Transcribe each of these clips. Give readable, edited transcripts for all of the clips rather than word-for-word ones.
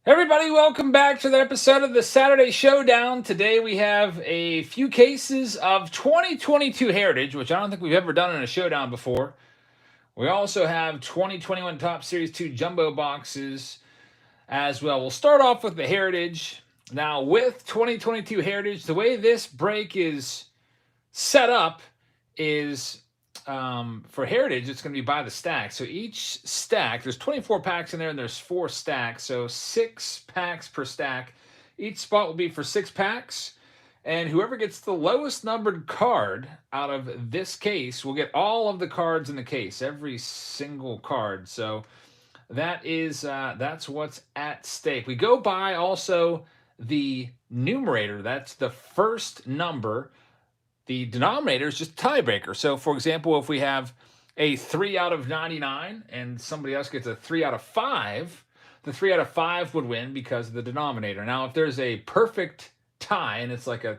Everybody, welcome back to the episode of the Saturday Showdown. Today we have a few cases of 2022 Heritage, which I don't think we've ever done in a showdown before. We also have 2021 Top Series 2 Jumbo boxes as well. We'll start off with the Heritage. Now, with 2022 Heritage, the way this break is set up is for Heritage, it's going to be by the stack. So each stack, there's 24 packs in there, and there's 4 stacks. So 6 packs per stack. Each spot will be for 6 packs. And whoever gets the lowest numbered card out of this case will get all of the cards in the case, every single card. So that is that's what's at stake. We go by also the numerator. That's the first number. The denominator is just a tiebreaker. So, for example, if we have a 3 out of 99 and somebody else gets a 3 out of 5, the 3 out of 5 would win because of the denominator. Now, if there's a perfect tie and it's like a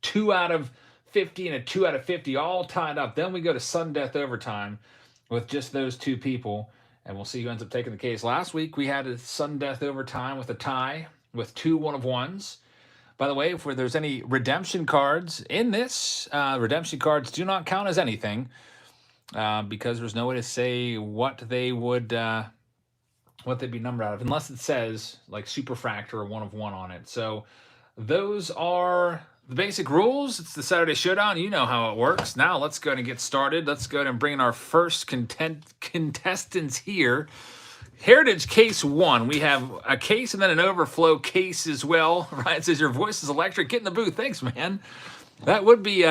2 out of 50 and a 2 out of 50 all tied up, then we go to sudden death overtime with just those two people, and we'll see who ends up taking the case. Last week, we had a sudden death overtime with a tie with 2 1-of-1s. By the way, if there's any redemption cards in this, redemption cards do not count as anything because there's no way to say what they would, what they'd be numbered out of, unless it says like Superfractor or 1-of-1 on it. So those are the basic rules. It's the Saturday Showdown. You know how it works. Now let's go ahead and get started. Let's go ahead and bring in our first contestants here. Heritage case 1. We have a case and then an overflow case as well. Right? It says your voice is electric. Get in the booth. Thanks, man. That would be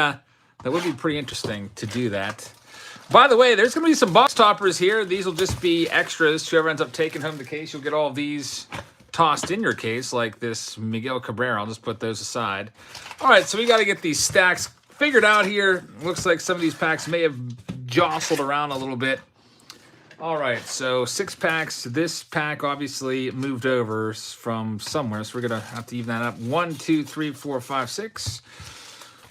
pretty interesting to do that. By the way, there's going to be some box toppers here. These will just be extras. Whoever ends up taking home the case, you'll get all of these tossed in your case, like this Miguel Cabrera. I'll just put those aside. All right, so we got to get these stacks figured out here. Looks like some of these packs may have jostled around a little bit. All right, so 6 packs. This pack obviously moved over from somewhere, so we're going to have to even that up. 1, 2, 3, 4, 5, 6.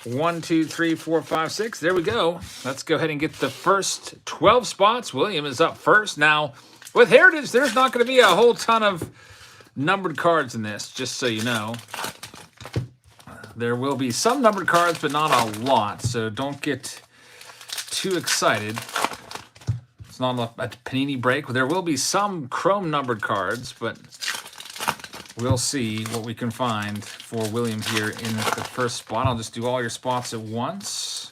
1, 2, 3, 4, 5, 6. There we go. Let's go ahead and get the first 12 spots. William is up first. Now, with Heritage, there's not going to be a whole ton of numbered cards in this, just so you know. There will be some numbered cards, but not a lot, so don't get too excited. It's not a Panini break. There will be some chrome numbered cards, but we'll see what we can find for William here in the first spot. I'll just do all your spots at once,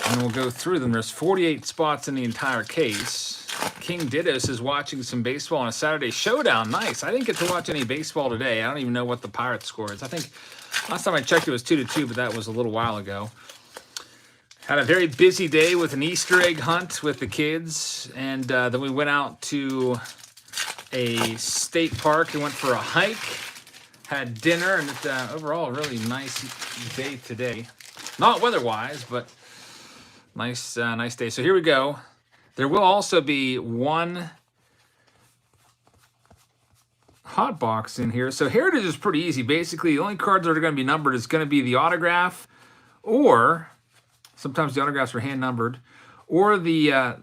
and we'll go through them. There's 48 spots in the entire case. King Didos is watching some baseball on a Saturday Showdown. Nice. I didn't get to watch any baseball today. I don't even know what the Pirates score is. I think last time I checked it was 2-2, but that was a little while ago. Had a very busy day with an Easter egg hunt with the kids, and then we went out to a state park and went for a hike, had dinner, and overall a really nice day today. Not weather-wise, but nice day. So here we go. There will also be one hot box in here. So Heritage is pretty easy. Basically, the only cards that are going to be numbered is going to be the autograph, or sometimes the autographs are hand numbered, or the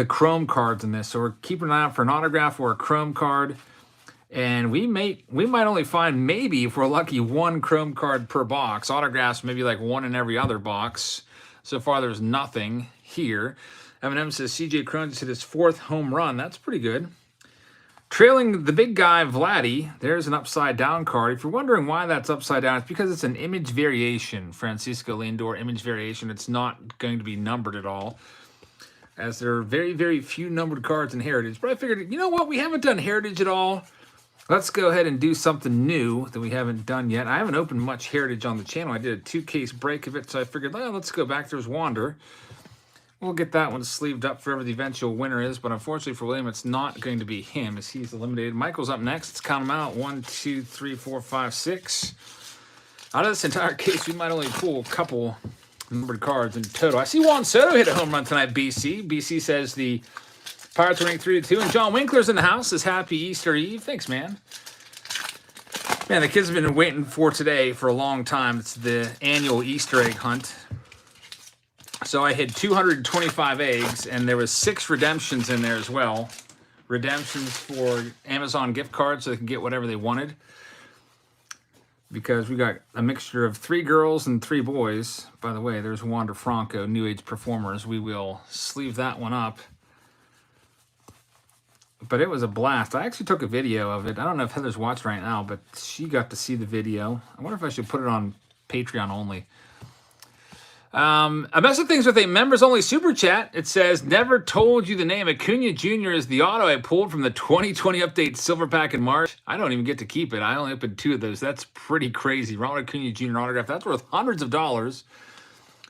chrome cards in this. So we're keeping an eye out for an autograph or a chrome card. And we might only find, maybe if we're lucky, 1 chrome card per box. Autographs maybe like 1 in every other box. So far there's nothing here. M&M says CJ Cron just hit his 4th home run. That's pretty good. Trailing the big guy, Vladdy, there's an upside down card. If you're wondering why that's upside down, it's because it's an image variation. Francisco Lindor image variation. It's not going to be numbered at all, as there are very, very few numbered cards in Heritage. But I figured, you know what? We haven't done Heritage at all. Let's go ahead and do something new that we haven't done yet. I haven't opened much Heritage on the channel. I did a 2-case break of it, so I figured, well, let's go back. There's Wander. We'll get that one sleeved up for whoever the eventual winner is, but unfortunately for William, it's not going to be him as he's eliminated. Michael's up next. Let's count them out. 1, 2, 3, 4, 5, 6. Out of this entire case, we might only pull a couple numbered cards in total. I see Juan Soto hit a home run tonight, BC. BC says the Pirates winning 3-2, and John Winkler's in the house. Says Happy Easter Eve. Thanks, man. Man, the kids have been waiting for today for a long time. It's the annual Easter egg hunt. So I had 225 eggs, and there was 6 redemptions in there as well. redemptions for Amazon gift cards so they can get whatever they wanted. Because we got a mixture of 3 girls and 3 boys. By the way, there's Wander Franco, New Age Performers. We will sleeve that one up. But it was a blast. I actually took a video of it. I don't know if Heather's watching right now, but she got to see the video. I wonder if I should put it on Patreon only. A mess of things with a members-only super chat. It says, never told you the name. Acuna Jr. is the auto I pulled from the 2020 update silver pack in March. I don't even get to keep it. I only opened 2 of those. That's pretty crazy. Ronald Acuna Jr. autograph. That's worth hundreds of dollars.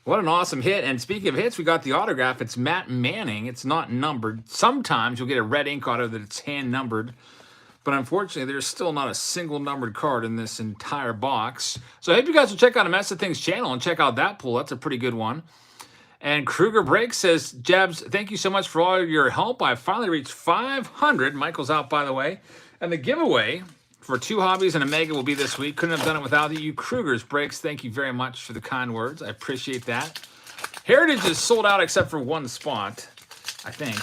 What an awesome hit. And speaking of hits, we got the autograph. It's Matt Manning. It's not numbered. Sometimes you'll get a red ink auto that it's hand-numbered. But unfortunately, there's still not a single numbered card in this entire box. So I hope you guys will check out a Mess of Things channel and check out that pull. That's a pretty good one. And Kruger Break says, Jabs, thank you so much for all your help. I finally reached 500. Michael's out, by the way. And the giveaway for 2 hobbies and a mega will be this week. Couldn't have done it without you. Kruger's Breaks, thank you very much for the kind words. I appreciate that. Heritage is sold out except for 1 spot, I think.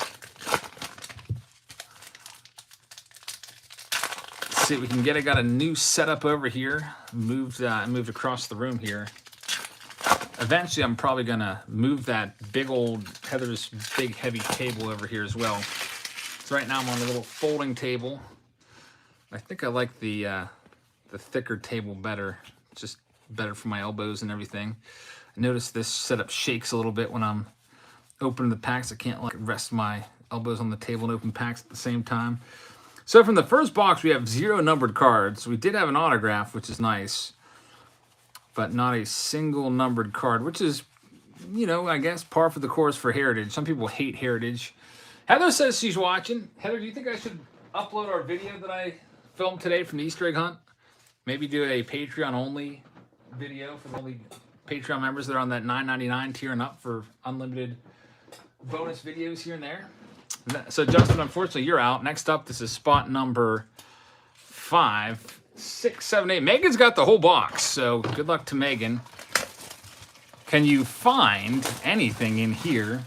See what we can get. I got a new setup over here. Moved across the room here. Eventually, I'm probably gonna move that big old Heather's big heavy table over here as well. So right now I'm on a little folding table. I think I like the thicker table better. It's just better for my elbows and everything. I notice this setup shakes a little bit when I'm opening the packs. I can't like rest my elbows on the table and open packs at the same time. So from the first box, we have 0 numbered cards. We did have an autograph, which is nice, but not a single numbered card, which is, you know, I guess par for the course for Heritage. Some people hate Heritage. Heather says she's watching. Heather, do you think I should upload our video that I filmed today from the Easter egg hunt? Maybe do a Patreon-only video for the only Patreon members that are on that $9.99 tier and up for unlimited bonus videos here and there. So, Justin, unfortunately, you're out. Next up, this is spot number 5, 6, 7, 8. Megan's got the whole box, so good luck to Megan. Can you find anything in here?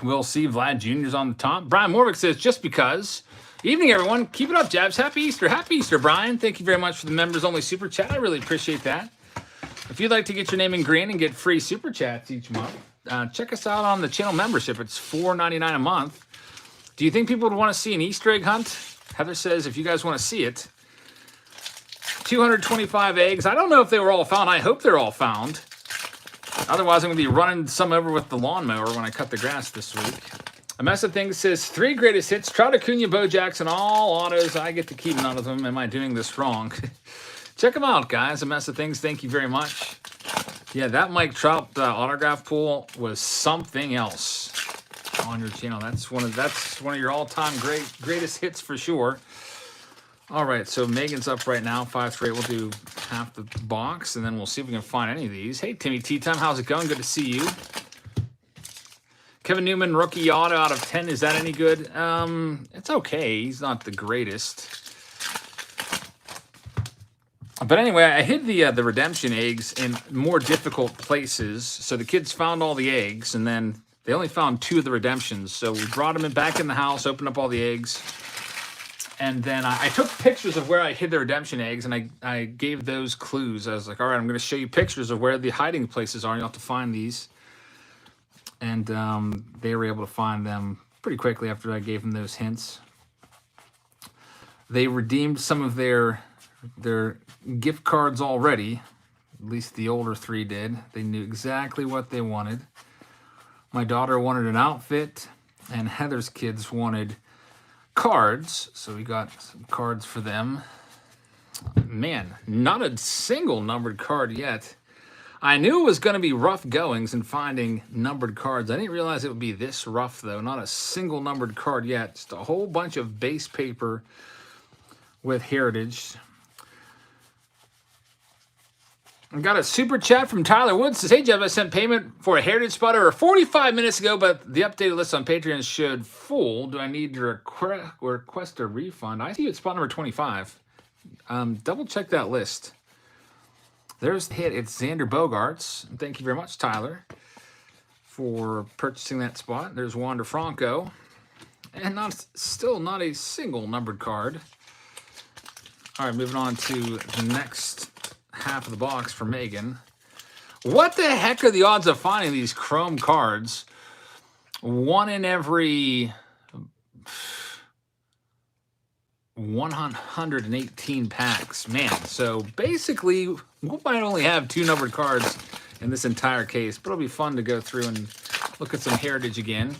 We'll see. Vlad Jr.'s on the top. Brian Morvick says, just because. Evening, everyone. Keep it up, Jabs. Happy Easter. Happy Easter, Brian. Thank you very much for the members-only super chat. I really appreciate that. If you'd like to get your name in green and get free super chats each month, check us out on the channel membership. It's $4.99 a month. Do you think people would want to see an Easter egg hunt? Heather says if you guys want to see it. 225 eggs. I don't know if they were all found. I hope they're all found. Otherwise, I'm going to be running some over with the lawnmower when I cut the grass this week. A Mess of Things says 3 greatest hits. Trout, Acuna, Bo Jackson, all autos. I get to keep none of them. Am I doing this wrong? Check them out, guys. A Mess of Things. Thank you very much. Yeah, that Mike Trout autograph pull was something else on your channel. That's one of your all-time greatest hits for sure. All right, so Megan's up right now, 5 straight. We'll do half the box, and then we'll see if we can find any of these. Hey, Timmy Tea Time, how's it going? Good to see you. Kevin Newman, rookie auto out of 10. Is that any good? It's okay. He's not the greatest. But anyway, I hid the redemption eggs in more difficult places. So the kids found all the eggs, and then they only found 2 of the redemptions. So we brought them back in the house, opened up all the eggs. And then I took pictures of where I hid the redemption eggs, and I gave those clues. I was like, all right, I'm going to show you pictures of where the hiding places are. You'll have to find these. And they were able to find them pretty quickly after I gave them those hints. They redeemed some of their gift cards already. At least the older 3 did. They knew exactly what they wanted. My daughter wanted an outfit, and Heather's kids wanted cards. So we got some cards for them. Man, not a single numbered card yet. I knew it was going to be rough goings in finding numbered cards. I didn't realize it would be this rough, though. Not a single numbered card yet. Just a whole bunch of base paper with Heritage. I got a super chat from Tyler Woods. Says, hey, Jeff, I sent payment for a Heritage spot over 45 minutes ago, but the updated list on Patreon showed full. Do I need to request a refund? I see you at spot number 25. Double check that list. There's the hit. It's Xander Bogaerts. Thank you very much, Tyler, for purchasing that spot. There's Wander Franco. And still not a single numbered card. All right, moving on to the next half of the box for Megan. What the heck are the odds of finding these chrome cards? One in every 118 packs. Man, so basically, we might only have 2 numbered cards in this entire case, but it'll be fun to go through and look at some heritage again.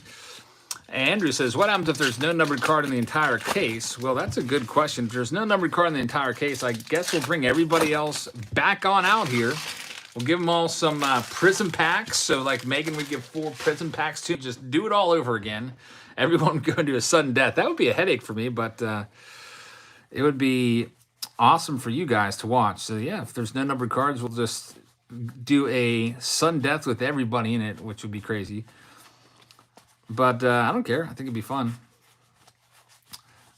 Andrew says, what happens if there's no numbered card in the entire case? Well, that's a good question. If there's no numbered card in the entire case, I guess we'll bring everybody else back on out here. We'll give them all some prism packs. So like Megan, we give 4 prism packs to. Just do it all over again. Everyone would go into a sudden death. That would be a headache for me, but it would be awesome for you guys to watch. So yeah, if there's no numbered cards, we'll just do a sudden death with everybody in it, which would be crazy. But I don't care. I think it'd be fun.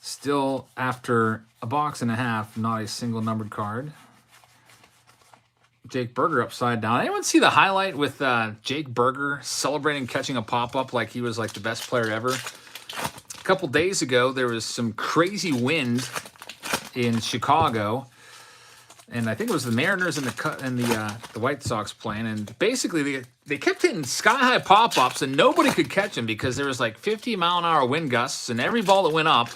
Still, after a box and a half, not a single numbered card. Jake Berger upside down. Anyone see the highlight with Jake Berger celebrating catching a pop-up like he was like the best player ever? A couple days ago, there was some crazy wind in Chicago. And I think it was the Mariners and the White Sox playing. And basically, they kept hitting sky-high pop-ups, and nobody could catch them because there was like 50-mile-an-hour wind gusts, and every ball that went up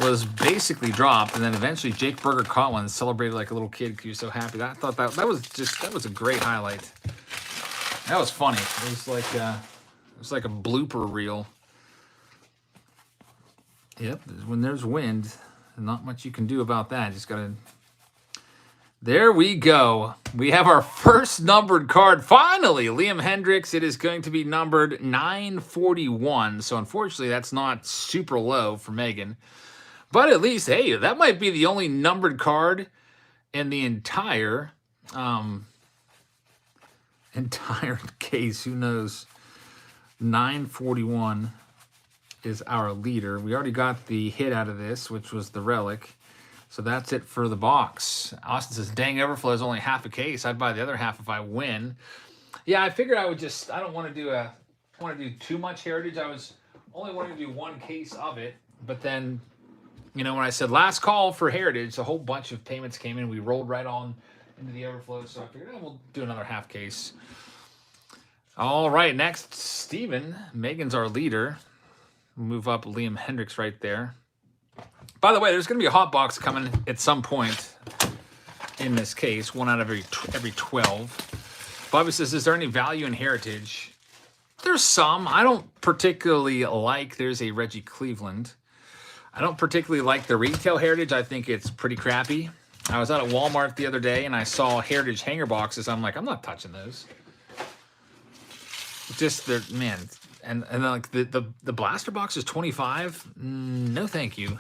was basically dropped. And then eventually, Jake Berger caught one and celebrated like a little kid because he was so happy. I thought that was a great highlight. That was funny. It was like a blooper reel. Yep, when there's wind, not much you can do about that. Just gotta. There we go. We have our first numbered card. Finally, Liam Hendriks. It is going to be numbered 941. So unfortunately, that's not super low for Megan. But at least, hey, that might be the only numbered card in the entire case. Who knows? 941 is our leader. We already got the hit out of this, which was the relic. So that's it for the box. Austin says, dang, overflow is only half a case. I'd buy the other half if I win. Yeah, I figured I don't want to do too much heritage. I was only wanting to do 1 case of it. But then, when I said last call for heritage, a whole bunch of payments came in. We rolled right on into the overflow. So I figured we'll do another half case. All right, next, Steven. Megan's our leader. We'll move up Liam Hendriks right there. By the way, there's going to be a hot box coming at some point in this case, 1 out of every 12. Bobby says, is there any value in heritage? There's some. I don't particularly like, there's a Reggie Cleveland. I don't particularly like the retail heritage. I think it's pretty crappy. I was out at Walmart the other day and I saw heritage hanger boxes. I'm like, I'm not touching those. Just, man. And then like the blaster box is $25. No, thank you.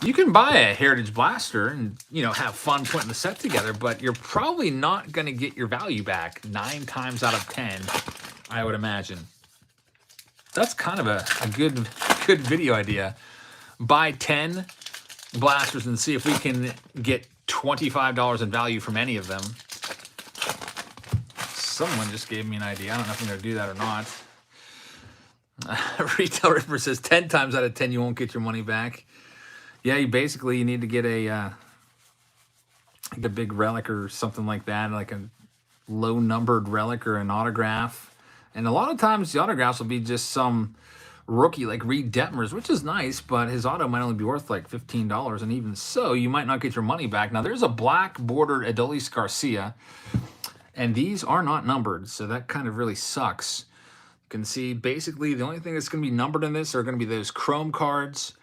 You can buy a heritage blaster and have fun putting the set together, but you're probably not going to get your value back 9 times out of 10, I would imagine. That's kind of a good video idea. Buy 10 blasters and see if we can get $25 in value from any of them. Someone just gave me an idea. I don't know if I'm going to do that or not. Retail Ripper says 10 times out of 10 you won't get your money back. Yeah, you need to get a big relic or something like that, like a low numbered relic or an autograph. And a lot of times the autographs will be just some rookie like Reed Detmers, which is nice, but his auto might only be worth like $15, and even so, you might not get your money back. Now, there's a black bordered Adolis Garcia, and these are not numbered, so that kind of really sucks. You can see basically the only thing that's going to be numbered in this are going to be those chrome cards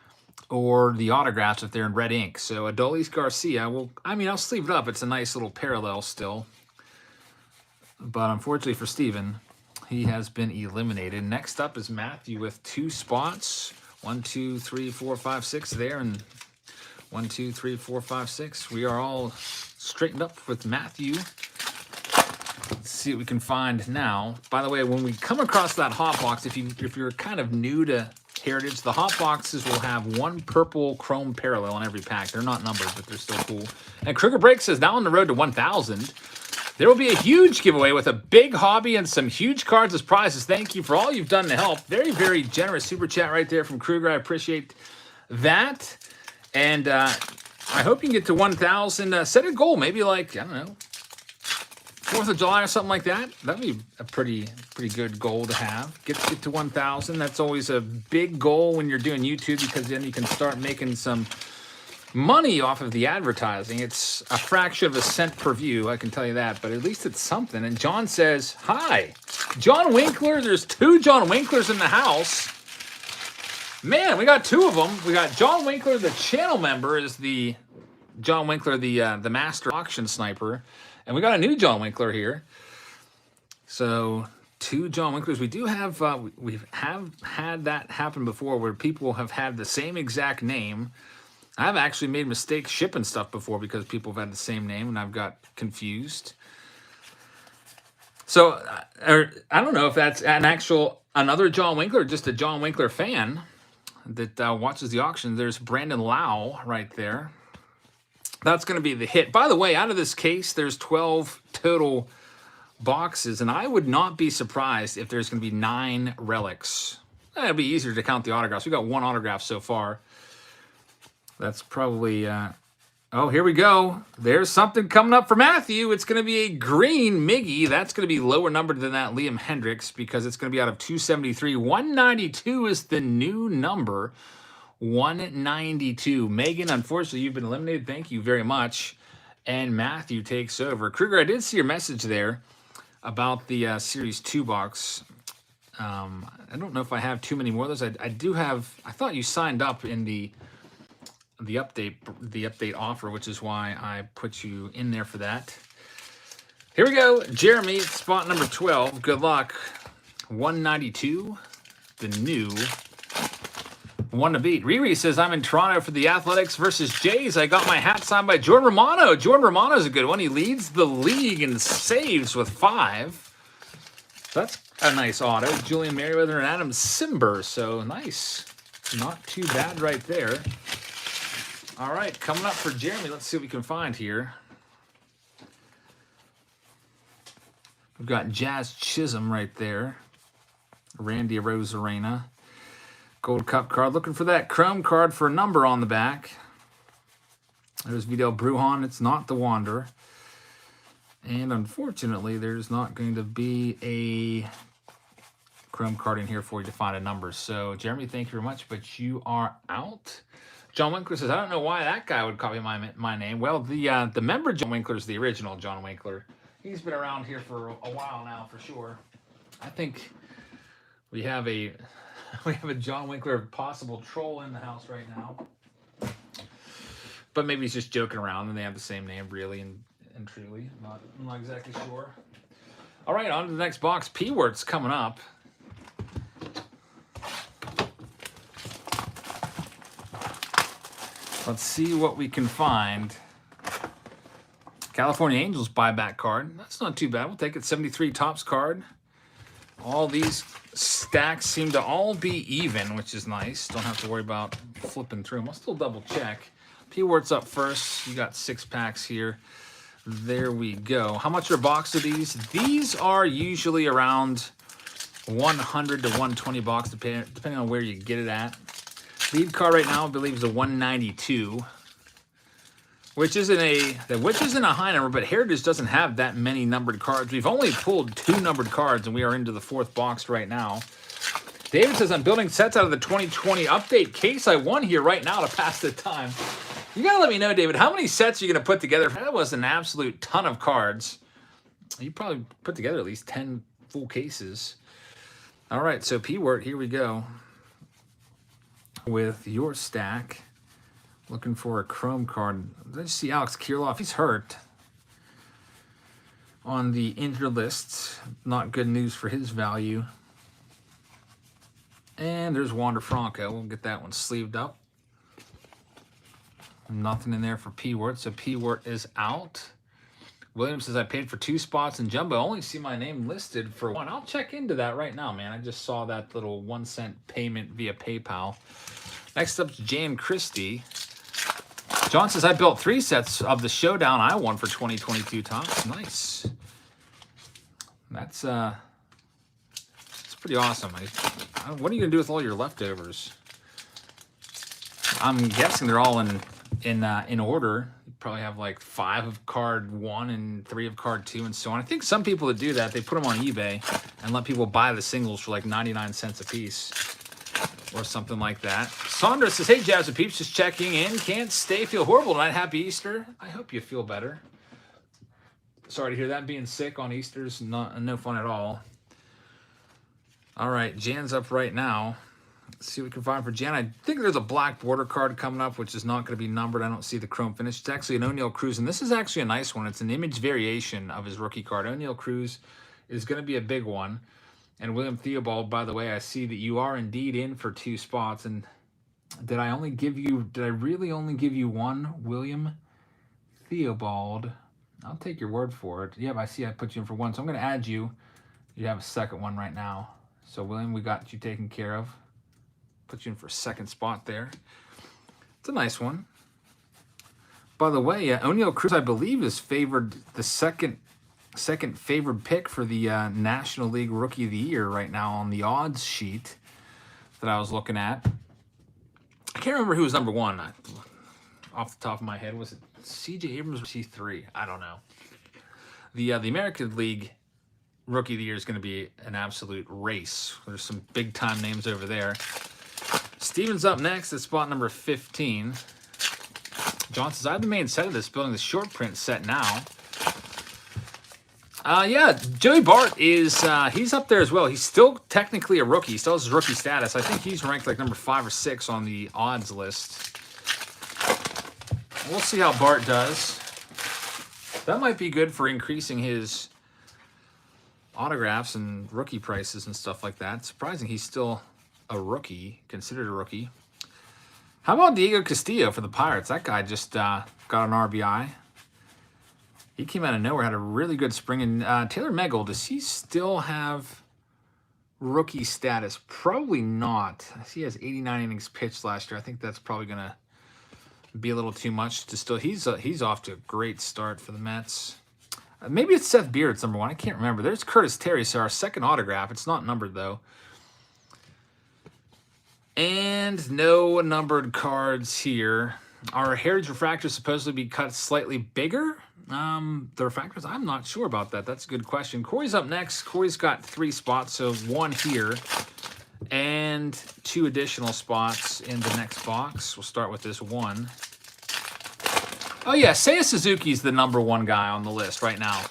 or the autographs if they're in red ink. So Adolis Garcia, I'll sleeve it up. It's a nice little parallel still. But unfortunately for Steven, he has been eliminated. Next up is Matthew with 2 spots. 1, 2, 3, 4, 5, 6 there. And 1, 2, 3, 4, 5, 6. We are all straightened up with Matthew. Let's see what we can find now. By the way, when we come across that hot box, if you're kind of new to heritage, the hot boxes will have 1 purple chrome parallel in every pack. They're not numbered, but they're still cool. And Kruger Break says, now on the road to 1,000. There will be a huge giveaway with a big hobby and some huge cards as prizes. Thank you for all you've done to help. Very, very generous super chat right there from Kruger. I appreciate that. And I hope you can get to 1,000. Set a goal, maybe like, I don't know, 4th of July or something like that. That'd be a pretty good goal to have. Get to 1,000. That's always a big goal when you're doing YouTube, because then you can start making some money off of the advertising. It's a fraction of a cent per view, I can tell you that, but at least it's something. And John says, hi, John Winkler. There's 2 John Winklers in the house. Man, we got 2 of them. We got John Winkler, the channel member, is the John Winkler, the master auction sniper. And we got a new John Winkler here. So 2 John Winklers. We do have, we have had that happen before where people have had the same exact name. I've actually made mistakes shipping stuff before because people have had the same name and I've got confused. So I don't know if that's another John Winkler or just a John Winkler fan that watches the auction. There's Brandon Lau right there. That's going to be the hit. By the way, out of this case, there's 12 total boxes, and I would not be surprised if there's going to be 9 relics. It'd be easier to count the autographs. We got 1 autograph so far. That's probably, oh, here we go. There's something coming up for Matthew. It's going to be a green Miggy. That's going to be lower numbered than that Liam Hendricks because it's going to be out of 273. 192 is the new number. 192. Megan, unfortunately, you've been eliminated. Thank you very much. And Matthew takes over. Kruger, I did see your message there about the Series 2 box. I don't know if I have too many more of those. I do have, I thought you signed up in the update offer, which is why I put you in there for that. Here we go. Jeremy, spot number 12. Good luck. 192, the new one to beat. Riri says, I'm in Toronto for the Athletics versus Jays. I got my hat signed by Jordan Romano. Jordan Romano's a good one. He leads the league in saves with 5. That's a nice auto. Julian Merriweather and Adam Simber. So nice. Not too bad right there. All right, coming up for Jeremy. Let's see what we can find here. We've got Jazz Chisholm right there. Randy Rosarena. Gold Cup card. Looking for that chrome card for a number on the back. There's Vidal Brujan. It's not the Wanderer. And unfortunately, there's not going to be a chrome card in here for you to find a number. So, Jeremy, thank you very much, but you are out. John Winkler says, I don't know why that guy would copy my name. Well, the member John Winkler is the original John Winkler. He's been around here for a while now, for sure. I think we have a John Winkler possible troll in the house right now. But maybe he's just joking around and they have the same name, really and truly. I'm not exactly sure. All right, on to the next box. P-Wort's coming up. Let's see what we can find. California Angels buyback card. That's not too bad. We'll take it. 73 Topps card. All these stacks seem to all be even, which is nice. Don't have to worry about flipping through them. I'll still double check. P-Wort's up first. You got 6 packs here. There we go. How much are a box of these? These are usually around 100 to 120 bucks, depending on where you get it at. Lead card right now, I believe, is a 192, which isn't a high number, but Heritage doesn't have that many numbered cards. We've only pulled 2 numbered cards, and we are into the 4th box right now. David says, I'm building sets out of the 2020 update case I won here right now to pass the time. You got to let me know, David, how many sets are you going to put together? That was an absolute ton of cards. You probably put together at least 10 full cases. All right, so P-Wort, here we go. With your stack, looking for a chrome card. Let's see Alex Kirilloff. He's hurt on the injured list. Not good news for his value. And there's Wander Franco. We'll get that one sleeved up. Nothing in there for P-Wort, so P-Wort is out. William says, I paid for 2 spots in Jumbo. I only see my name listed for 1. I'll check into that right now, man. I just saw that little 1-cent payment via PayPal. Next up is Jan Christie. John says, I built 3 sets of the Showdown I won for 2022 Topps. Nice. That's pretty awesome. What are you gonna do with all your leftovers? I'm guessing they're all in order. You probably have like 5 of card 1 and 3 of card 2 and so on. I think some people that do that, they put them on eBay and let people buy the singles for like 99 cents a piece or something like that. Sandra says, hey, Jazz and Peeps, just checking in. Can't stay, feel horrible tonight. Happy Easter. I hope you feel better. Sorry to hear that. Being sick on Easter's no fun at all. All right, Jan's up right now. Let's see what we can find for Jan. I think there's a black border card coming up, which is not going to be numbered. I don't see the chrome finish. It's actually an O'Neal Cruz, and this is actually a nice one. It's an image variation of his rookie card. O'Neal Cruz is going to be a big one. And William Theobald, by the way, I see that you are indeed in for 2 spots. And did I really only give you 1, William Theobald? I'll take your word for it. Yeah, I see I put you in for 1. So I'm going to add you. You have a second one right now. So, William, we got you taken care of. Put you in for a second spot there. It's a nice one. By the way, O'Neal Cruz, I believe, is favored the second favored pick for the National League Rookie of the Year right now on the odds sheet that I was looking at. I can't remember who was number 1. Off the top of my head, was it C.J. Abrams or C3? I don't know. The American League Rookie of the Year is going to be an absolute race. There's some big-time names over there. Steven's up next at spot number 15. John says, I have the main set of this, building the short print set now. Yeah, Joey Bart is, he's up there as well. He's still technically a rookie. He still has his rookie status. I think he's ranked like number 5 or 6 on the odds list. We'll see how Bart does. That might be good for increasing his autographs and rookie prices and stuff like that. Surprising he's still a rookie, considered a rookie. How about Diego Castillo for the Pirates? That guy just got an RBI. He came out of nowhere, had a really good spring. And Taylor Megal, does he still have rookie status? Probably not. I see he has 89 innings pitched last year. I think that's probably going to be a little too much to still. He's off to a great start for the Mets. Maybe it's Seth Beard's number 1. I can't remember. There's Curtis Terry, so our second autograph. It's not numbered, though. And no numbered cards here. Our Heritage refractors supposedly be cut slightly bigger. The refractors, I'm not sure about that. That's a good question. Corey's up next. Corey's got 3 spots, so 1 here and 2 additional spots in the next box. We'll start with this 1. Oh, yeah, Seiya Suzuki's the number 1 guy on the list right now.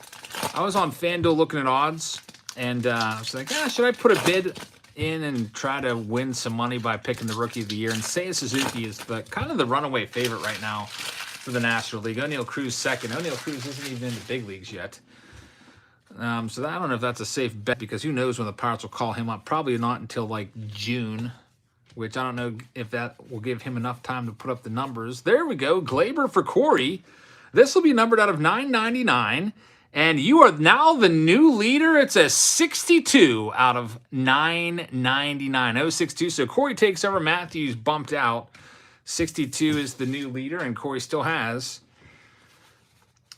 I was on FanDuel looking at odds, and I was like, should I put a bid in and try to win some money by picking the Rookie of the Year? And Seiya Suzuki is kind of the runaway favorite right now for the National League. O'Neal Cruz second. O'Neal Cruz isn't even in the big leagues yet. So I don't know if that's a safe bet, because who knows when the Pirates will call him up. Probably not until like June, which I don't know if that will give him enough time to put up the numbers. There we go. Glaber for Corey. This will be numbered out of 999. And you are now the new leader. It's a 62 out of 999. 062. So Corey takes over. Matthews bumped out. 62 is the new leader, and Corey still has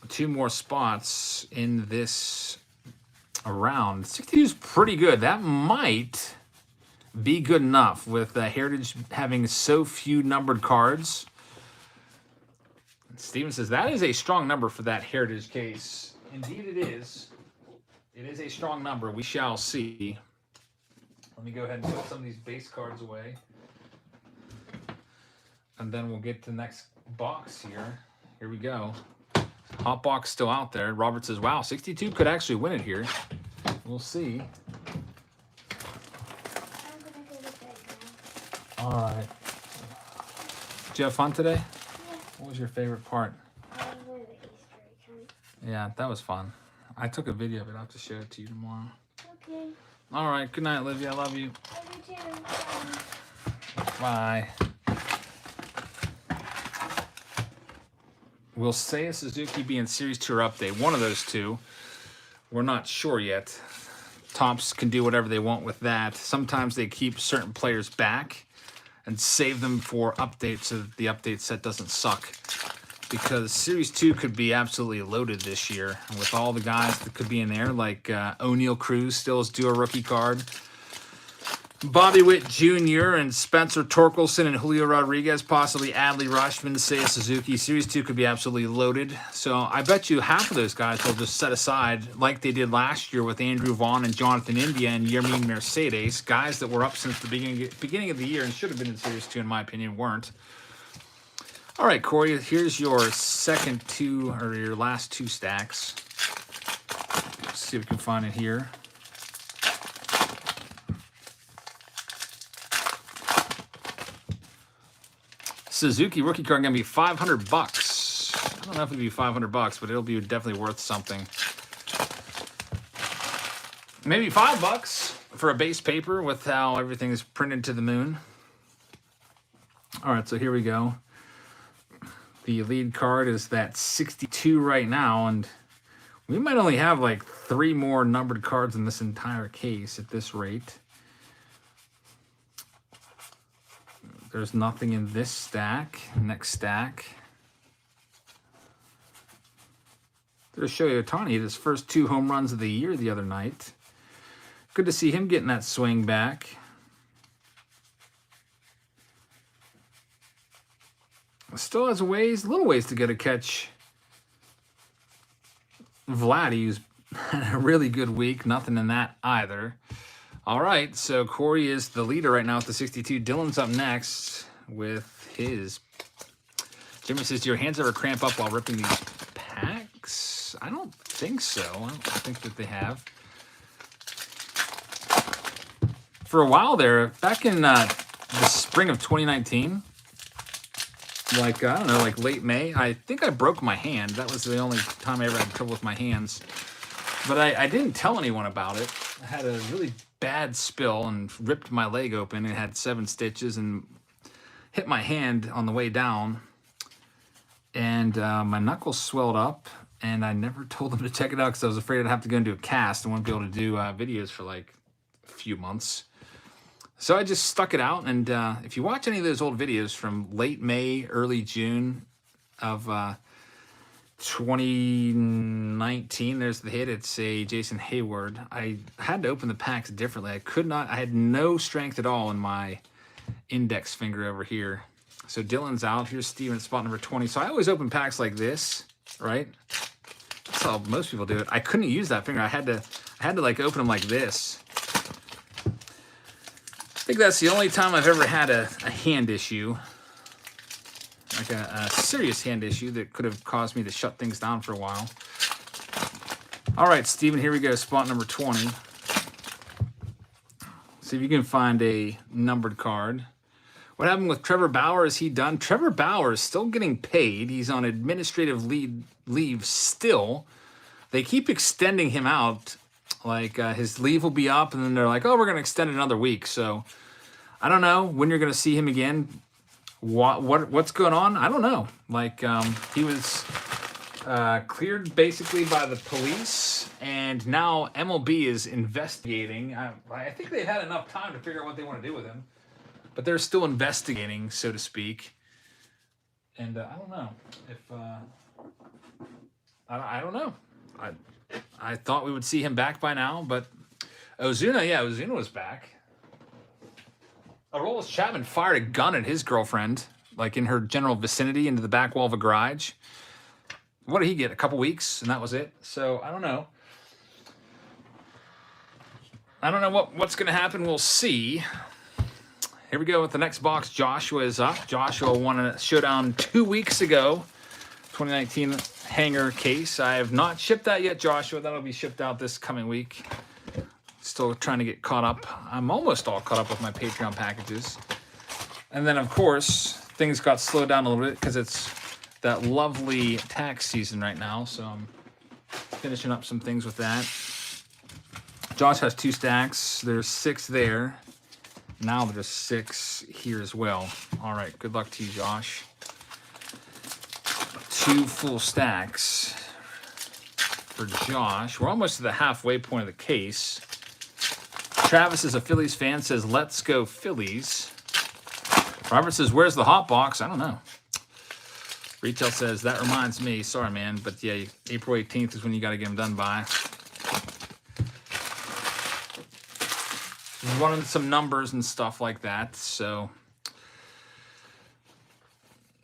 2 more spots in this round. 62 is pretty good. That might be good enough with Heritage having so few numbered cards. Steven says that is a strong number for that Heritage case. Indeed it is. It is a strong number. We shall see. Let me go ahead and put some of these base cards away. And then we'll get to the next box here. Here we go. Hot box still out there. Robert says, wow, 62 could actually win it here. We'll see. All right. Did you have fun today? Yeah. What was your favorite part? Yeah, that was fun. I took a video of it. I'll have to show it to you tomorrow. Okay. All right. Good night, Livia. I love you. Love you too. Bye. Will Seiya Suzuki be in Series Tour Update? One of those 2. We're not sure yet. Topps can do whatever they want with that. Sometimes they keep certain players back and save them for updates so that the update set doesn't suck. because Series 2 could be absolutely loaded this year with all the guys that could be in there, like O'Neal Cruz still is due a rookie card. Bobby Witt Jr. and Spencer Torkelson and Julio Rodriguez, possibly Adley Rutschman, Seiya Suzuki. Series 2 could be absolutely loaded. So I bet you half of those guys will just set aside like they did last year with Andrew Vaughn and Jonathan India and Yermin Mercedes, guys that were up since the beginning of the year and should have been in Series 2, in my opinion, weren't. All right, Corey, here's your your last two stacks. Let's see if we can find it here. Suzuki rookie card gonna be $500. I don't know if it'll be $500, but it'll be definitely worth something. Maybe $5 for a base paper with how everything is printed to the moon. All right, so here we go. The lead card is that 62 right now, and we might only have like 3 more numbered cards in this entire case at this rate. There's nothing in this stack. Next stack. There's Shohei Ohtani, his first 2 home runs of the year the other night. Good to see him getting that swing back. Still has little ways to get a catch. Vladdy, who's had a really good week. Nothing in that either. All right, so Corey is the leader right now with the 62. Dylan's up next with his. Jimmy says, do your hands ever cramp up while ripping these packs? I don't think so. I don't think that they have. For a while there, back in the spring of 2019, like, I don't know, like late May, I think I broke my hand. That was the only time I ever had trouble with my hands. But I didn't tell anyone about it. I had a really bad spill and ripped my leg open. It had 7 stitches and hit my hand on the way down. And my knuckles swelled up, and I never told them to check it out because I was afraid I'd have to go into a cast and wouldn't be able to do videos for like a few months. So I just stuck it out, and if you watch any of those old videos from late May, early June of 2019, there's the hit. It's a Jason Hayward. I had to open the packs differently. I had no strength at all in my index finger over here. So Dylan's out. Here's Steven, spot number 20. So I always open packs like this, right? That's how most people do it. I couldn't use that finger. I had to like open them like this. I think that's the only time I've ever had a hand issue. Like a serious hand issue that could have caused me to shut things down for a while. All right, Steven, here we go. Spot number 20. See if you can find a numbered card. What happened with Trevor Bauer? Is he done? Trevor Bauer is still getting paid. He's on administrative leave still. They keep extending him out. Like his leave will be up, and then they're like, oh, we're going to extend it another week. So I don't know when you're going to see him again. What's going on? I don't know. Like he was cleared basically by the police, and now MLB is investigating. I think they've had enough time to figure out what they want to do with him, but they're still investigating, so to speak. And I don't know if I don't know. I thought we would see him back by now, but Ozuna was back. Aroldis Chapman fired a gun at his girlfriend, like in her general vicinity, into the back wall of a garage. What did he get? A couple weeks, and that was it. So I don't know. I don't know what's going to happen. We'll see. Here we go with the next box. Joshua is up. Joshua won a Showdown 2 weeks ago. 2019 hanger case. I have not shipped that yet, Joshua. That'll be shipped out this coming week. Still trying to get caught up. I'm almost all caught up with my Patreon packages. And then, of course, things got slowed down a little bit because it's that lovely tax season right now. So I'm finishing up some things with that. Josh has 2 stacks. There's 6 there. Now there's 6 here as well. All right, good luck to you, Josh. 2 full stacks for Josh. We're almost to the halfway point of the case. Travis is a Phillies fan, says, let's go Phillies. Robert says, where's the hot box? I don't know. Retail says, that reminds me. Sorry, man. But yeah, April 18th is when you got to get them done by. Running some numbers and stuff like that. So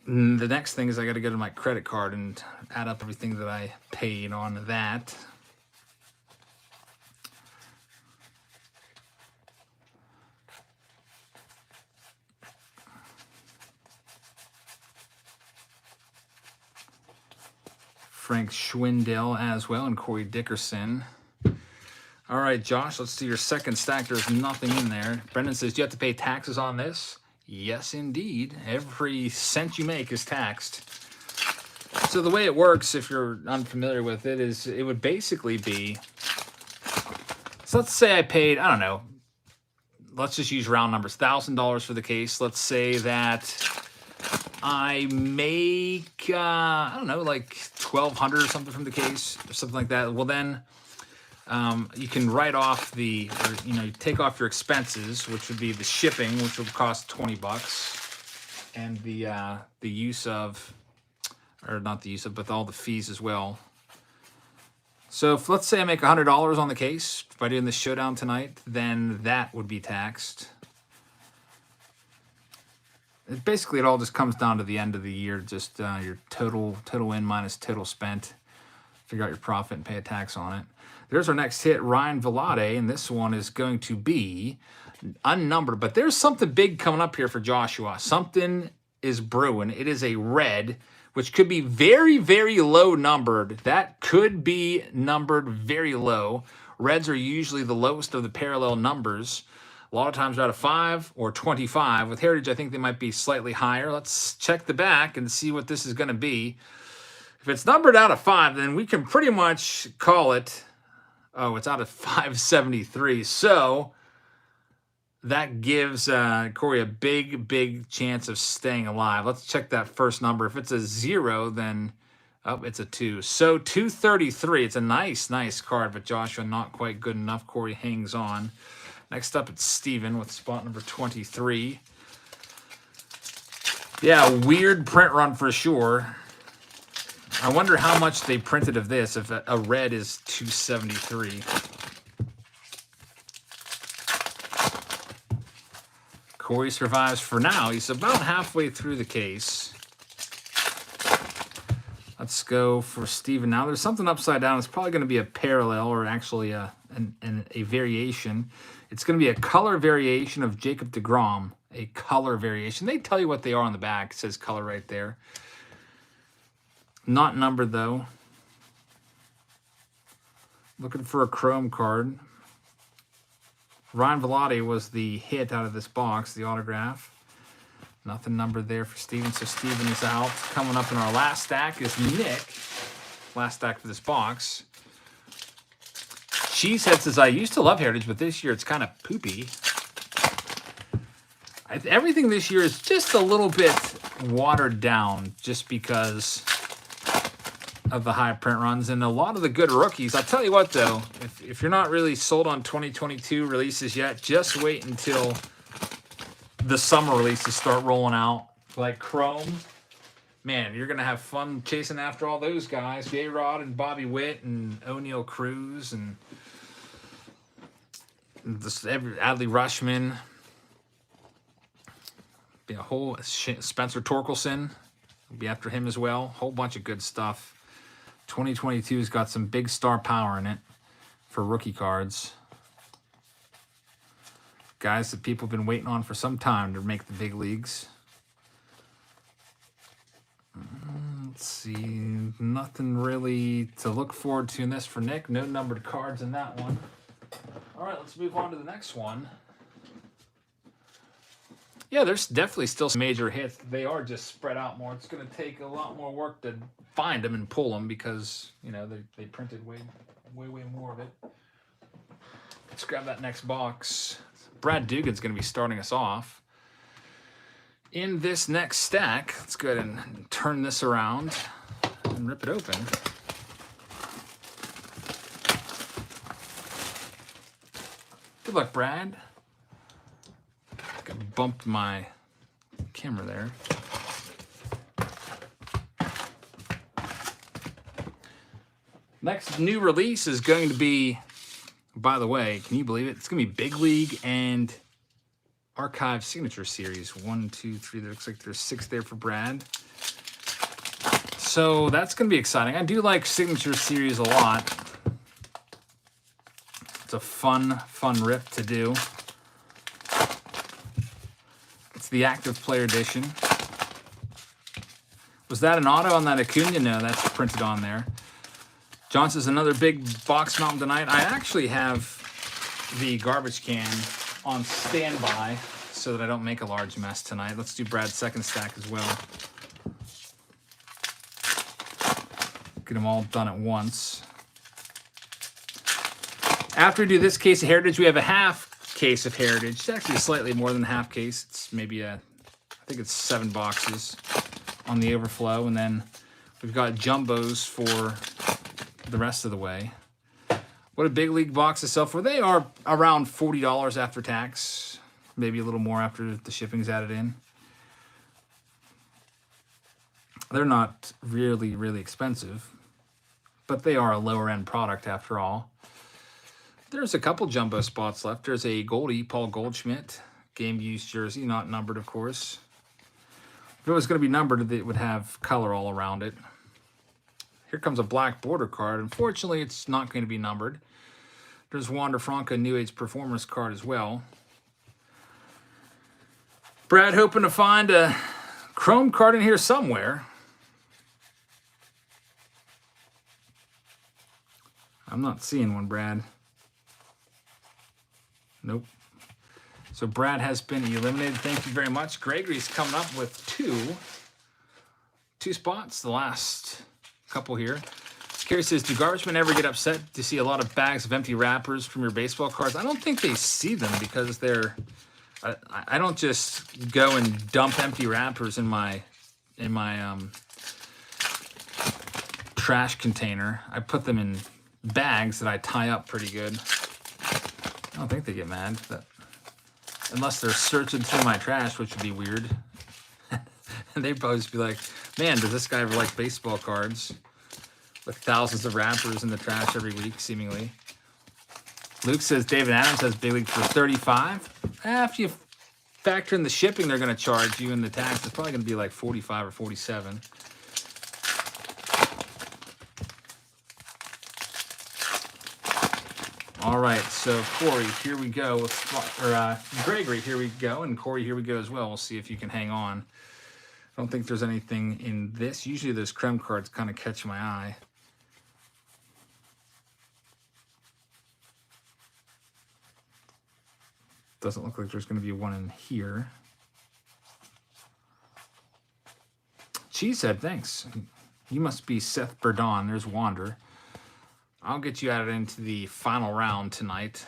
the next thing is I got to go to my credit card and add up everything that I paid on that. Frank Schwindel as well, and Corey Dickerson. All right, Josh, let's see your second stack. There's nothing in there. Brendan says, do you have to pay taxes on this? Yes, indeed. Every cent you make is taxed. So the way it works, if you're unfamiliar with it, is it would basically be, so let's say I paid, I don't know, let's just use round numbers, $1,000 for the case. Let's say that I make, I don't know, like $1,200 or something from the case, or something like that. Well, then you can write off the, or, you know, you take off your expenses, which would be the shipping, which would cost $20, and the use of, or not the use of, but all the fees as well. So if, let's say I make $100 on the case by doing this showdown tonight, then that would be taxed. Basically, it all just comes down to the end of the year, just your total win minus total spent. Figure out your profit and pay a tax on it. There's our next hit, Ryan Velade, and this one is going to be unnumbered. But there's something big coming up here for Joshua. Something is brewing. It is a red, which could be very, very low numbered. That could be numbered very low. Reds are usually the lowest of the parallel numbers. A lot of times out of 5 or 25. With Heritage, I think they might be slightly higher. Let's check the back and see what this is going to be. If it's numbered out of 5, then we can pretty much call it, oh, it's out of 573. So that gives Corey a big, big chance of staying alive. Let's check that first number. If it's a 0, then, oh, it's a 2. So 233. It's a nice, nice card, but Joshua not quite good enough. Corey hangs on. Next up, it's Steven with spot number 23. Yeah, weird print run for sure. I wonder how much they printed of this if a red is 273. Corey survives for now. He's about halfway through the case. Let's go for Steven now. There's something upside down. It's probably going to be a parallel, or actually a variation. It's going to be a color variation of Jacob deGrom. A color variation. They tell you what they are on the back. It says color right there. Not numbered, though. Looking for a chrome card. Ryan Velade was the hit out of this box, the autograph. Nothing numbered there for Steven, so Steven is out. Coming up in our last stack is Nick. Last stack for this box. Cheesehead says, I used to love Heritage, but this year it's kind of poopy. Everything this year is just a little bit watered down just because of the high print runs and a lot of the good rookies. I'll tell you what, though, if you're not really sold on 2022 releases yet, just wait until the summer releases start rolling out. Like Chrome, man, you're going to have fun chasing after all those guys. J-Rod and Bobby Witt and O'Neal Cruz and Adley Rushman. Be a whole Spencer Torkelson. We'll be after him as well. Whole bunch of good stuff. 2022's got some big star power in it for rookie cards. Guys that people have been waiting on for some time to make the big leagues. Let's see. Nothing really to look forward to in this for Nick. No numbered cards in that one. All right, let's move on to the next one. Yeah, there's definitely still some major hits. They are just spread out more. It's going to take a lot more work to find them and pull them because, you know, they printed way more of it. Let's grab that next box. Brad Dugan's going to be starting us off. In this next stack, let's go ahead and turn this around and rip it open. Good luck, Brad. I bumped my camera there. Next new release is going to be, by the way, can you believe it? It's going to be Big League and Archive Signature Series. 1, 2, 3. There looks like there's 6 there for Brad. So that's going to be exciting. I do like Signature Series a lot. It's a fun rip to do. It's the Active Player Edition. Was that an auto on that Acuna? No, that's printed on there. John says another big box mountain tonight. I actually have the garbage can on standby so that I don't make a large mess tonight. Let's do Brad's second stack as well. Get them all done at once. After we do this case of Heritage, we have a half case of Heritage. It's actually slightly more than a half case. It's maybe I think it's 7 boxes on the overflow. And then we've got jumbos for the rest of the way. What do Big League boxes sell for? They are around $40 after tax. Maybe a little more after the shipping's added in. They're not really expensive, but they are a lower end product after all. There's a couple jumbo spots left. There's a Goldie, Paul Goldschmidt, game used jersey, not numbered, of course. If it was going to be numbered, it would have color all around it. Here comes a black border card. Unfortunately, it's not going to be numbered. There's Wander Franco New Age Performance card as well. Brad hoping to find a chrome card in here somewhere. I'm not seeing one, Brad. Nope. So Brad has been eliminated. Thank you very much. Gregory's coming up with two spots, the last couple here. Carrie says, do garbage men ever get upset to see a lot of bags of empty wrappers from your baseball cards? I don't think they see them because they're... I don't just go and dump empty wrappers in my trash container. I put them in bags that I tie up pretty good. I don't think they get mad. Unless they're searching through my trash, which would be weird. And they'd probably just be like, man, does this guy ever like baseball cards? With thousands of wrappers in the trash every week, seemingly. Luke says David Adams has Big League for $35. After you factor in the shipping they're going to charge you and the tax, it's probably going to be like $45 or $47. All right, so Corey, here we go. Gregory, here we go. And Corey, here we go as well. We'll see if you can hang on. I don't think there's anything in this. Usually those creme cards kind of catch my eye. Doesn't look like there's going to be one in here. Cheesehead, thanks. You must be Seth Burdon. There's Wander. I'll get you added into the final round tonight.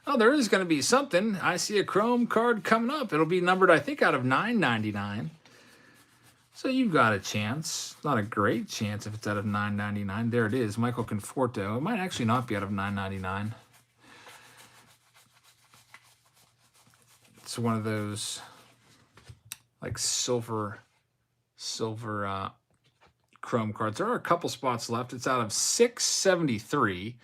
Oh, there is going to be something. I see a chrome card coming up. It'll be numbered, I think, out of $9.99. So you've got a chance. Not a great chance if it's out of $9.99. There it is, Michael Conforto. It might actually not be out of $9.99. It's one of those like silver chrome cards. There are a couple spots left. It's out of 673.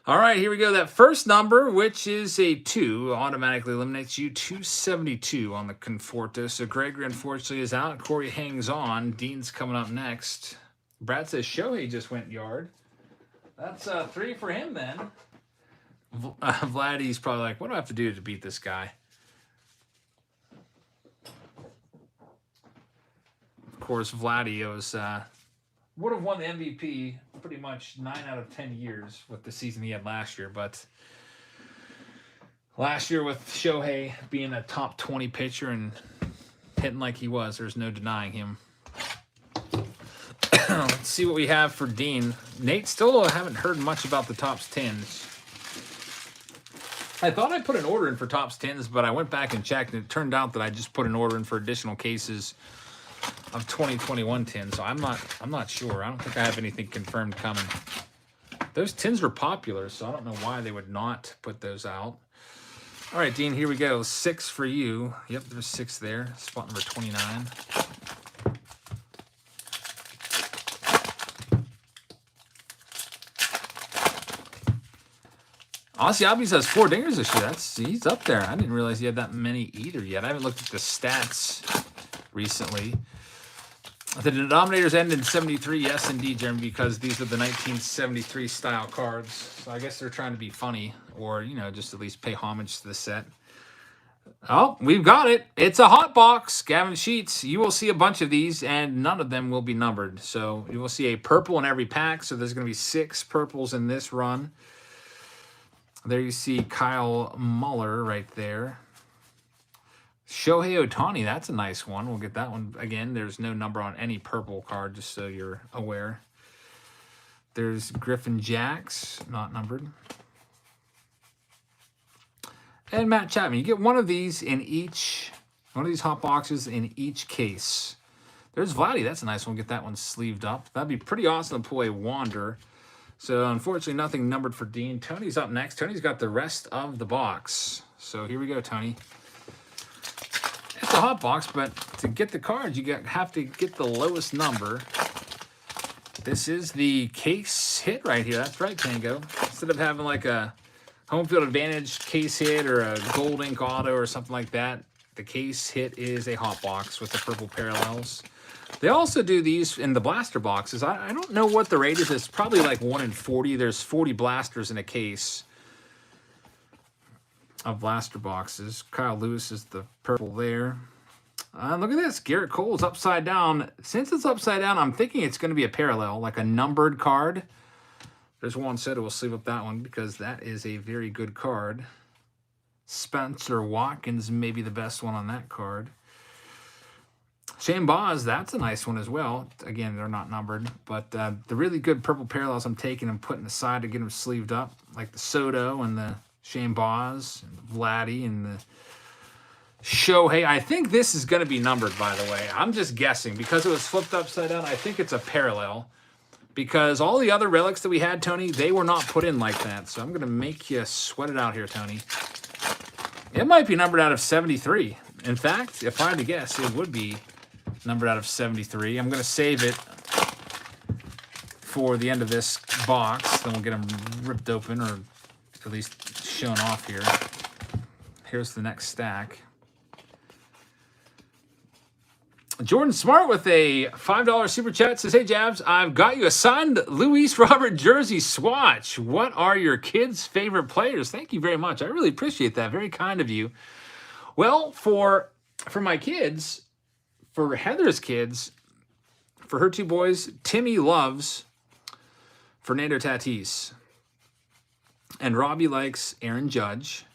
All right, here we go. That first number, which is a 2, automatically eliminates you. 272 on the Conforto. So Gregory, unfortunately, is out. Corey hangs on. Dean's coming up next. Brad says Shohei just went yard. That's 3 for him then. Vladdy's probably like, what do I have to do to beat this guy? Of course, Vladdy would have won the MVP pretty much 9 out of 10 years with the season he had last year. But last year with Shohei being a top 20 pitcher and hitting like he was, there's no denying him. Let's see what we have for Dean. Nate, still haven't heard much about the TOPPS 10s. I thought I put an order in for TOPPS 10s, but I went back and checked, and it turned out that I just put an order in for additional cases of 2021 tins. So I'm not sure. I don't think I have anything confirmed coming. Those tins were popular, so I don't know why they would not put those out. All right, Dean, here we go. 6 for you. Yep, there's 6 there. Spot number 29. Ozzy Albies has 4 dingers this year. He's up there. I didn't realize he had that many either yet. I haven't looked at the stats recently. The denominators end in 73. Yes, indeed, Jeremy, because these are the 1973 style cards. So I guess they're trying to be funny or, you know, just at least pay homage to the set. Oh, we've got it. It's a hot box. Gavin Sheets. You will see a bunch of these, and none of them will be numbered. So you will see a purple in every pack. So there's going to be 6 purples in this run. There you see Kyle Muller right there. Shohei Ohtani, that's a nice one. We'll get that one. Again, there's no number on any purple card, just so you're aware. There's Griffin Jacks, not numbered. And Matt Chapman. You get one of these in each, one of these hot boxes in each case. There's Vladdy. That's a nice one. Get that one sleeved up. That'd be pretty awesome to pull a Wander. So, unfortunately, nothing numbered for Dean. Tony's up next. Tony's got the rest of the box. So, here we go, Tony. It's a hot box, but to get the cards, you have to get the lowest number. This is the case hit right here. That's right, Tango. Instead of having like a home field advantage case hit or a gold ink auto or something like that, the case hit is a hot box with the purple parallels. They also do these in the blaster boxes. I don't know what the rate is. It's probably like 1 in 40. There's 40 blasters in a case of blaster boxes. Kyle Lewis is the purple there. Look at this. Garrett Cole's upside down. Since it's upside down, I'm thinking it's going to be a parallel, like a numbered card. There's one set. We'll sleeve up that one because that is a very good card. Spencer Watkins may be the best one on that card. Shane Boz, that's a nice one as well. Again, they're not numbered, but the really good purple parallels I'm taking and putting aside to get them sleeved up, like the Soto and the Shane Boz, and the Vladdy, and the Shohei. I think this is going to be numbered, by the way. I'm just guessing. Because it was flipped upside down, I think it's a parallel. Because all the other relics that we had, Tony, they were not put in like that. So I'm going to make you sweat it out here, Tony. It might be numbered out of 73. In fact, if I had to guess, it would be numbered out of 73. I'm going to save it for the end of this box. Then we'll get them ripped open or at least shown off here. Here's the next stack. Jordan Smart with a $5 super chat says, "Hey, Jabs, I've got you a signed Luis Robert jersey swatch. What are your kids' favorite players?" Thank you very much. I really appreciate that. Very kind of you. Well, for my kids, for Heather's kids, for her 2 boys, Timmy loves Fernando Tatis. And Robbie likes Aaron Judge.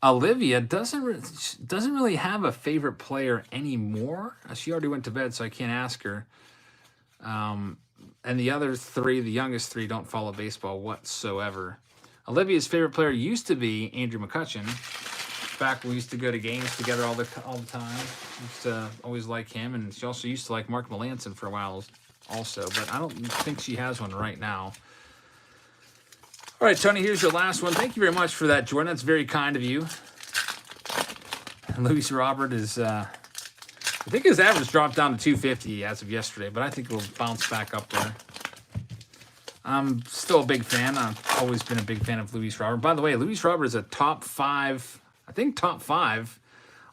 Olivia doesn't really have a favorite player anymore. She already went to bed, so I can't ask her. And the other 3, the youngest 3, don't follow baseball whatsoever. Olivia's favorite player used to be Andrew McCutchen. Back when we used to go to games together all the time. Used to always like him, and she also used to like Mark Melanson for a while also, but I don't think she has one right now. All right, Tony, here's your last one. Thank you very much for that, Jordan. That's very kind of you. Luis Robert is, I think his average dropped down to 250 as of yesterday, but I think it'll bounce back up there. I'm still a big fan. I've always been a big fan of Luis Robert. By the way, Luis Robert is a top 5, I think top 5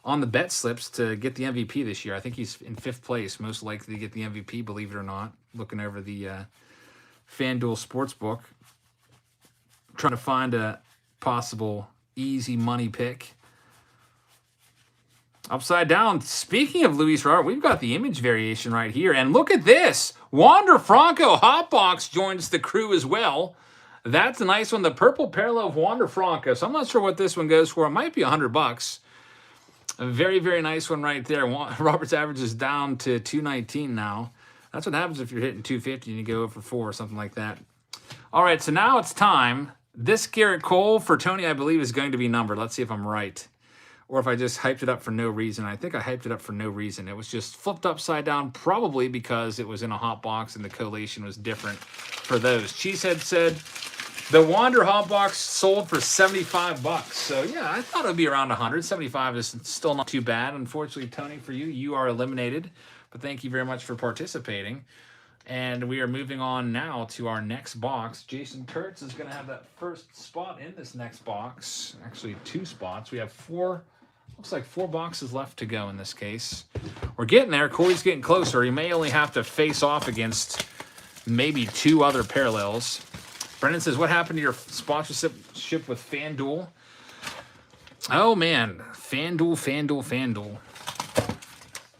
on the bet slips to get the MVP this year. I think he's in 5th place, most likely to get the MVP, believe it or not, looking over the FanDuel Sportsbook. Trying to find a possible easy money pick. Upside down. Speaking of Luis Robert, we've got the image variation right here. And look at this. Wander Franco Hotbox joins the crew as well. That's a nice one. The purple parallel of Wander Franco. So I'm not sure what this one goes for. It might be $100. A very, very nice one right there. Robert's average is down to 219 now. That's what happens if you're hitting 250 and you go over 4 or something like that. All right, so now it's time. This Garrett Cole for Tony, I believe, is going to be numbered. Let's see if I'm right. Or if I just hyped it up for no reason. I think I hyped it up for no reason. It was just flipped upside down, probably because it was in a hot box and the collation was different for those. Cheesehead said the Wander hot box sold for $75. So, yeah, I thought it would be around 100. 75 is still not too bad. Unfortunately, Tony, for you, you are eliminated. But thank you very much for participating. And we are moving on now to our next box. Jason Kurtz is going to have that first spot in this next box. Actually, 2 spots. We have 4, looks like 4 boxes left to go in this case. We're getting there. Corey's getting closer. He may only have to face off against maybe 2 other parallels. Brendan says, what happened to your sponsorship with FanDuel? Oh, man. FanDuel.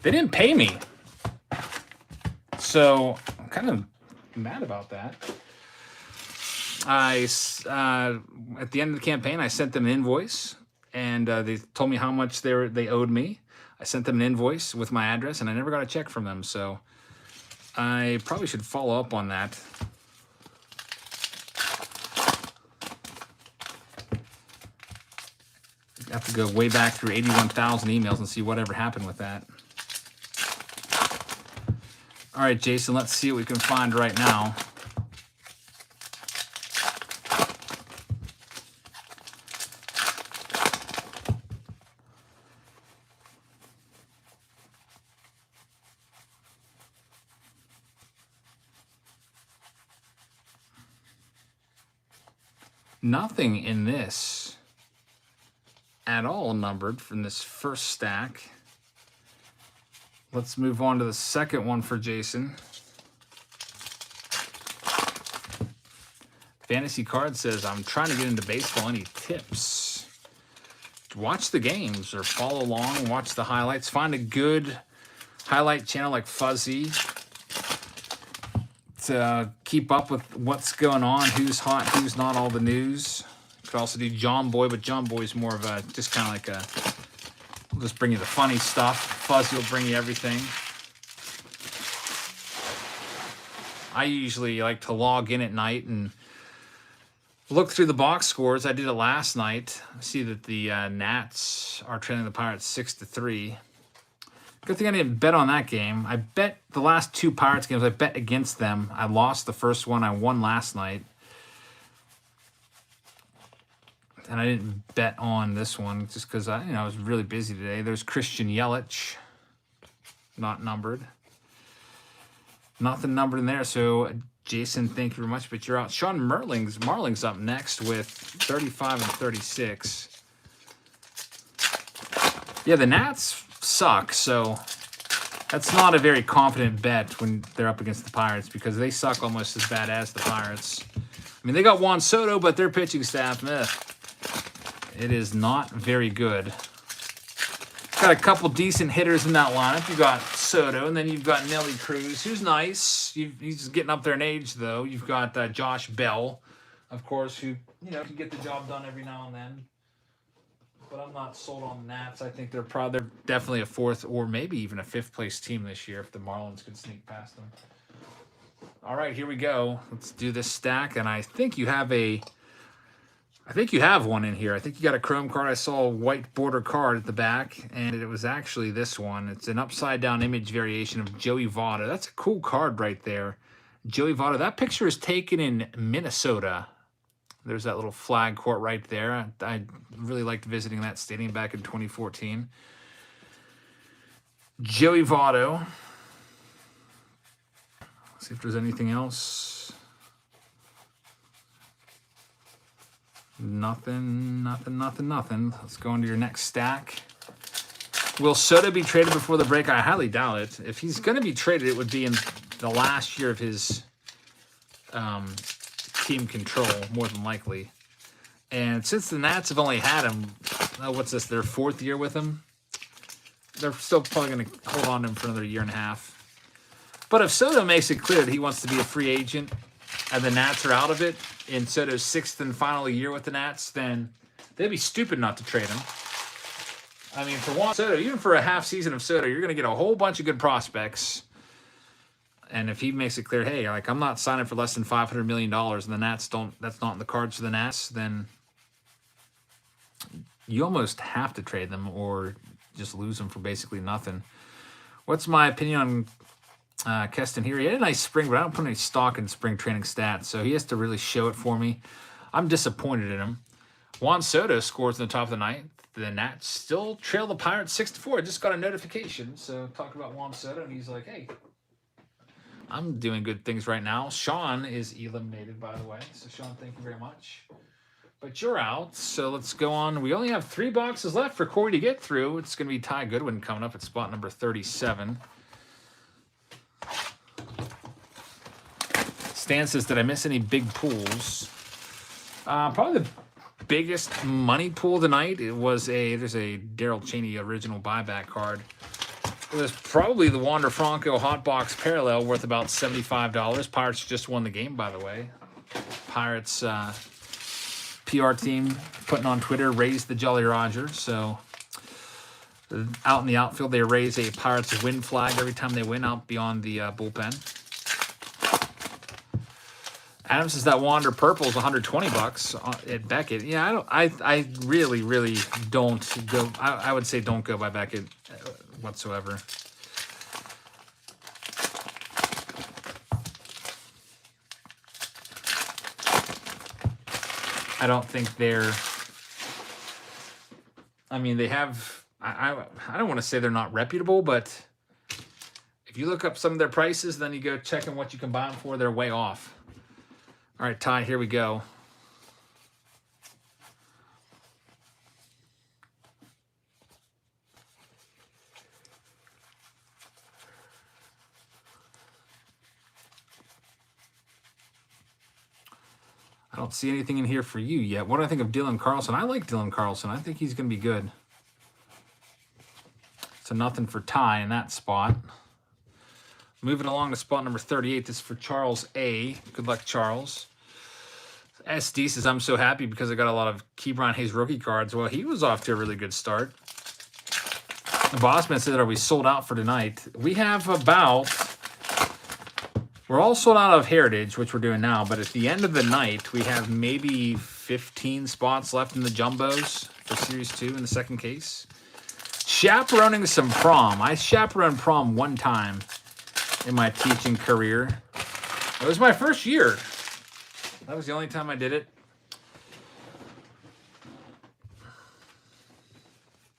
They didn't pay me. So I'm kind of mad about that. At the end of the campaign, I sent them an invoice, and they told me how much they owed me. I sent them an invoice with my address, and I never got a check from them. So I probably should follow up on that. I have to go way back through 81,000 emails and see whatever happened with that. All right, Jason, let's see what we can find right now. Nothing in this at all numbered from this first stack. Let's move on to the second one for Jason. Fantasy Card says, I'm trying to get into baseball. Any tips? Watch the games or follow along, watch the highlights. Find a good highlight channel like Fuzzy to keep up with what's going on, who's hot, who's not, all the news. You could also do John Boy, but John Boy's more of a, just kind of like a, we'll just bring you the funny stuff. Fuzzy will bring you everything. I usually like to log in at night and look through the box scores. I did it last night. I see that the Nats are trailing the Pirates 6-3. Good thing I didn't bet on that game. I bet the last 2 Pirates games, I bet against them. I lost the first one. I won last night. And I didn't bet on this one just because I was really busy today. There's Christian Yelich, not numbered. Nothing numbered in there. So, Jason, thank you very much, but you're out. Sean Marling's up next with 35 and 36. Yeah, the Nats suck, so that's not a very confident bet when they're up against the Pirates because they suck almost as bad as the Pirates. I mean, they got Juan Soto, but their pitching staff, it is not very good. Got a couple decent hitters in that lineup. You got Soto, and then you've got Nelly Cruz, who's nice. He's getting up there in age, though. You've got Josh Bell, of course, who can get the job done every now and then. But I'm not sold on the Nats. I think they're definitely a 4th or maybe even a 5th place team this year if the Marlins could sneak past them. All right, here we go. Let's do this stack, and I think you have one in here. I think you got a chrome card. I saw a white border card at the back, and it was actually this one. It's an upside-down image variation of Joey Votto. That's a cool card right there. Joey Votto. That picture is taken in Minnesota. There's that little flag court right there. I really liked visiting that stadium back in 2014. Joey Votto. Let's see if there's anything else. Nothing. Let's go into your next stack. Will Soto be traded before the break? I highly doubt it. If he's going to be traded, it would be in the last year of his team control, more than likely. And since the Nats have only had him, what's this, their 4th year with him? They're still probably going to hold on to him for another year and a half. But if Soto makes it clear that he wants to be a free agent and the Nats are out of it in Soto's 6th and final year with the Nats, then they'd be stupid not to trade him. I mean, for Juan Soto, even for a half season of Soto, you're going to get a whole bunch of good prospects. And if he makes it clear, hey, I'm not signing for less than $500 million, and the Nats that's not in the cards for the Nats, then you almost have to trade them or just lose them for basically nothing. What's my opinion on Keston here? He had a nice spring, but I don't put any stock in spring training stats, so he has to really show it for me. I'm disappointed in him. Juan Soto scores in the top of the ninth. The Nats still trail the Pirates 6-4. I just got a notification, so talk about Juan Soto, and he's like, hey, I'm doing good things right now. Sean is eliminated, by the way. So, Sean, thank you very much. But you're out, so let's go on. We only have 3 boxes left for Corey to get through. It's going to be Ty Goodwin coming up at spot number 37. Stan says, did I miss any big pools? Probably the biggest money pool tonight. There's a Daryl Cheney original buyback card. It was probably the Wander Franco Hot Box Parallel worth about $75. Pirates just won the game, by the way. Pirates PR team putting on Twitter, raised the Jolly Roger. So out in the outfield, they raise a Pirates win flag every time they win out beyond the bullpen. Adam says that Wander Purple is $120 at Beckett. Yeah, I really don't go. I would say don't go by Beckett whatsoever. I don't think they're. I mean, they have. I don't want to say they're not reputable, but if you look up some of their prices, then you go checking what you can buy them for, they're way off. All right, Ty, here we go. I don't see anything in here for you yet. What do I think of Dylan Carlson? I like Dylan Carlson. I think he's going to be good. So nothing for Ty in that spot. Moving along to spot number 38. This is for Charles A. Good luck, Charles. SD says, I'm so happy because I got a lot of Ke'Bryan Hayes rookie cards. Well, he was off to a really good start. The Bossman said, are we sold out for tonight? We have about... We're all sold out of Heritage, which we're doing now, but at the end of the night, we have maybe 15 spots left in the Jumbos for Series 2 in the second case. Chaperoning some prom. I chaperoned prom one time in my teaching career. It was my first year. That was the only time I did it.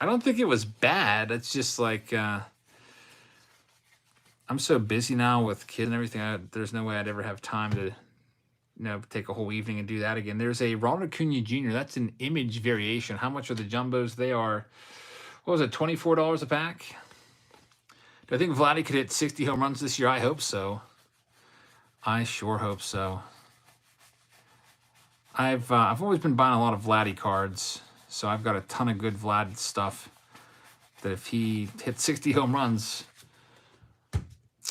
I don't think it was bad. It's just like... I'm so busy now with kids and everything. There's no way I'd ever have time to, take a whole evening and do that again. There's a Ronald Acuna Jr. That's an image variation. How much are the Jumbos? They are, what was it, $24 a pack? Do I think Vladdy could hit 60 home runs this year? I hope so. I sure hope so. I've always been buying a lot of Vladdy cards, so I've got a ton of good Vlad stuff. That if he hits 60 home runs,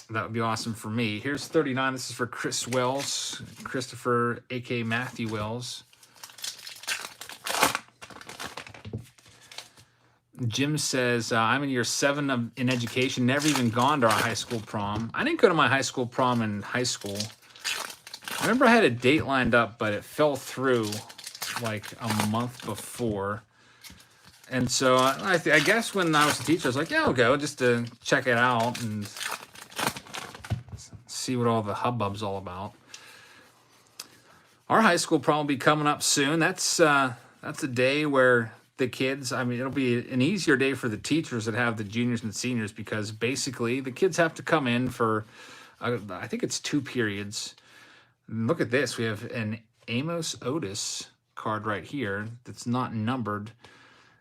that would be awesome for me. Here's 39. This is for Chris Wells. Christopher, a.k.a. Matthew Wells. Jim says, I'm in year 7 in education. Never even gone to our high school prom. I didn't go to my high school prom in high school. I remember I had a date lined up, but it fell through like a month before. And so I guess when I was a teacher, I was like, yeah, I'll go just to check it out and see what all the hubbub's all about. Our high school prom will be coming up soon. That's a day where the kids, it'll be an easier day for the teachers that have the juniors and seniors because basically the kids have to come in for, I think it's 2 periods. And look at this. We have an Amos Otis card right here that's not numbered.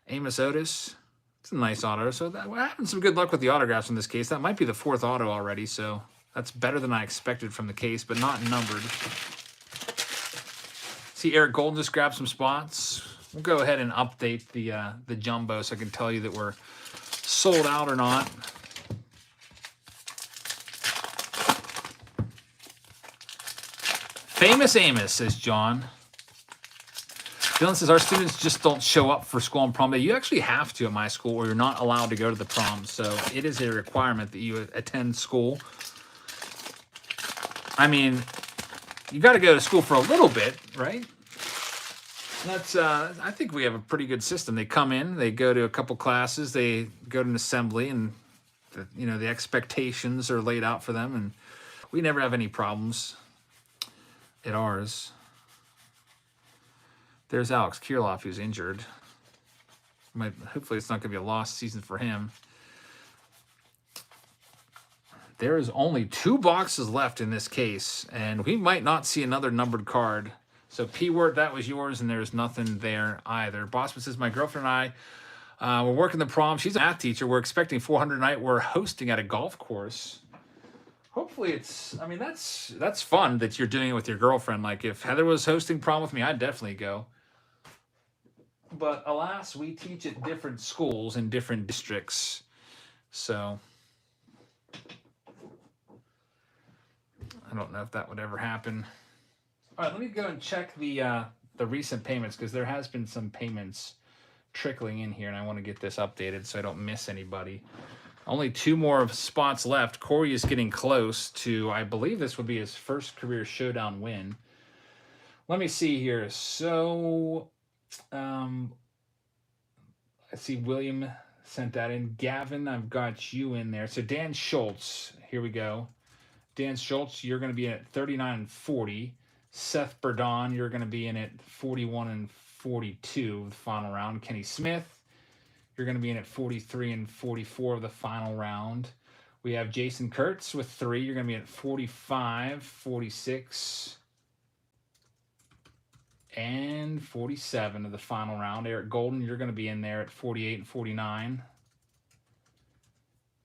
Amos Otis. It's a nice auto. So we're having some good luck with the autographs in this case. That might be the 4th auto already, so that's better than I expected from the case, but not numbered. See, Eric Golden just grabbed some spots. We'll go ahead and update the jumbo so I can tell you that we're sold out or not. Famous Amos, says John. Dylan says, our students just don't show up for school on prom day. You actually have to at my school or you're not allowed to go to the prom. So it is a requirement that you attend school. You got to go to school for a little bit, right? That's I think we have a pretty good system. They come in, they go to a couple classes, they go to an assembly, and the expectations are laid out for them, and we never have any problems at ours. There's Alex Kirilloff, who's injured. Hopefully it's not going to be a lost season for him. there is only 2 boxes left in this case, and we might not see another numbered card. So P-word, that was yours, and there's nothing there either. Bossman says, my girlfriend and I, we're working the prom. She's a math teacher. We're expecting 400 tonight. We're hosting at a golf course. Hopefully it's, I mean, that's fun that you're doing it with your girlfriend. Like if Heather was hosting prom with me, I'd definitely go. But alas, we teach at different schools in different districts. So I don't know if that would ever happen. All right, let me go and check the recent payments, because there has been some payments trickling in here, and I want to get this updated so I don't miss anybody. Only 2 more spots left. Corey is getting close to, I believe this would be his first career Showdown win. Let me see here. So, I see William sent that in. Gavin, I've got you in there. So Dan Schultz, here we go. Dan Schultz, you're going to be in at 39 and 40. Seth Burdon, you're going to be in at 41 and 42 of the final round. Kenny Smith, you're going to be in at 43 and 44 of the final round. We have Jason Kurtz with 3. You're going to be at 45, 46, and 47 of the final round. Eric Golden, you're going to be in there at 48 and 49.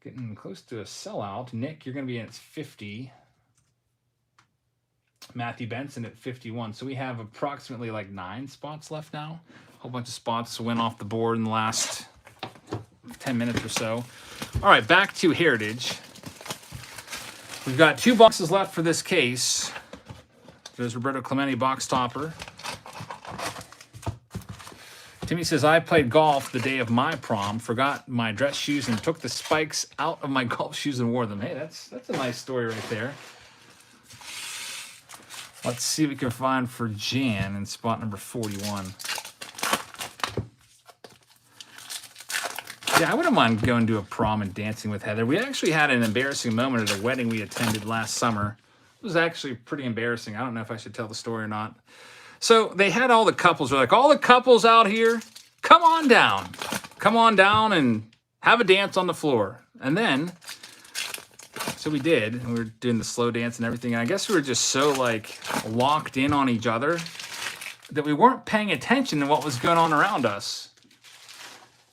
Getting close to a sellout. Nick, you're going to be in at 50. Matthew Benson at 51. So we have approximately like 9 spots left now. A whole bunch of spots went off the board in the last 10 minutes or so. All right, back to Heritage. We've got 2 boxes left for this case. There's Roberto Clemente box topper. Timmy says, I played golf the day of my prom, forgot my dress shoes, and took the spikes out of my golf shoes and wore them. Hey, that's a nice story right there. Let's see what we can find for Jan in spot number 41. Yeah, I wouldn't mind going to a prom and dancing with Heather. We actually had an embarrassing moment at a wedding we attended last summer. It was actually pretty embarrassing. I don't know if I should tell the story or not. So they had all the couples. They're like, all the couples out here, come on down. Come on down and have a dance on the floor. And then, so we did. And we were doing the slow dance and everything. And I guess we were just so like locked in on each other that we weren't paying attention to what was going on around us.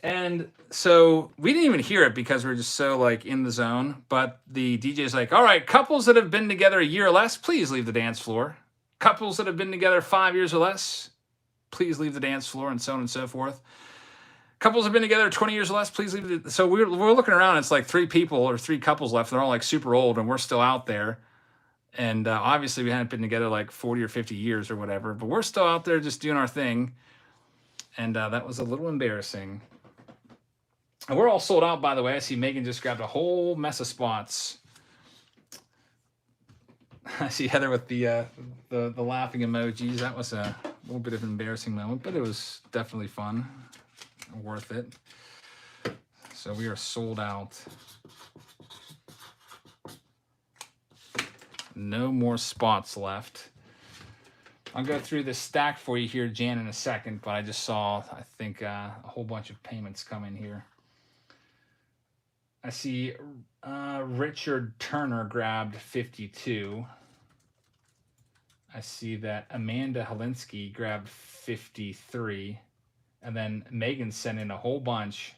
And so we didn't even hear it because we were just so like in the zone. But the DJ's like, all right, couples that have been together a year or less, please leave the dance floor. Couples that have been together 5 years or less, please leave the dance floor, and so on and so forth. Couples have been together 20 years or less, please leave. So we're looking around. It's like 3 people or 3 couples left. They're all like super old, and we're still out there. And obviously we hadn't been together like 40 or 50 years or whatever, but we're still out there just doing our thing. And that was a little embarrassing. And we're all sold out, by the way. I see Megan just grabbed a whole mess of spots. I see Heather with the laughing emojis. That was a little bit of an embarrassing moment, but it was definitely fun, worth it. So we are sold out. No more spots left. I'll go through this stack for you here, Jan, in a second, but I just saw, I think, a whole bunch of payments come in here. I see Richard Turner grabbed 52. I see that Amanda Helinsky grabbed 53. And then Megan sent in a whole bunch.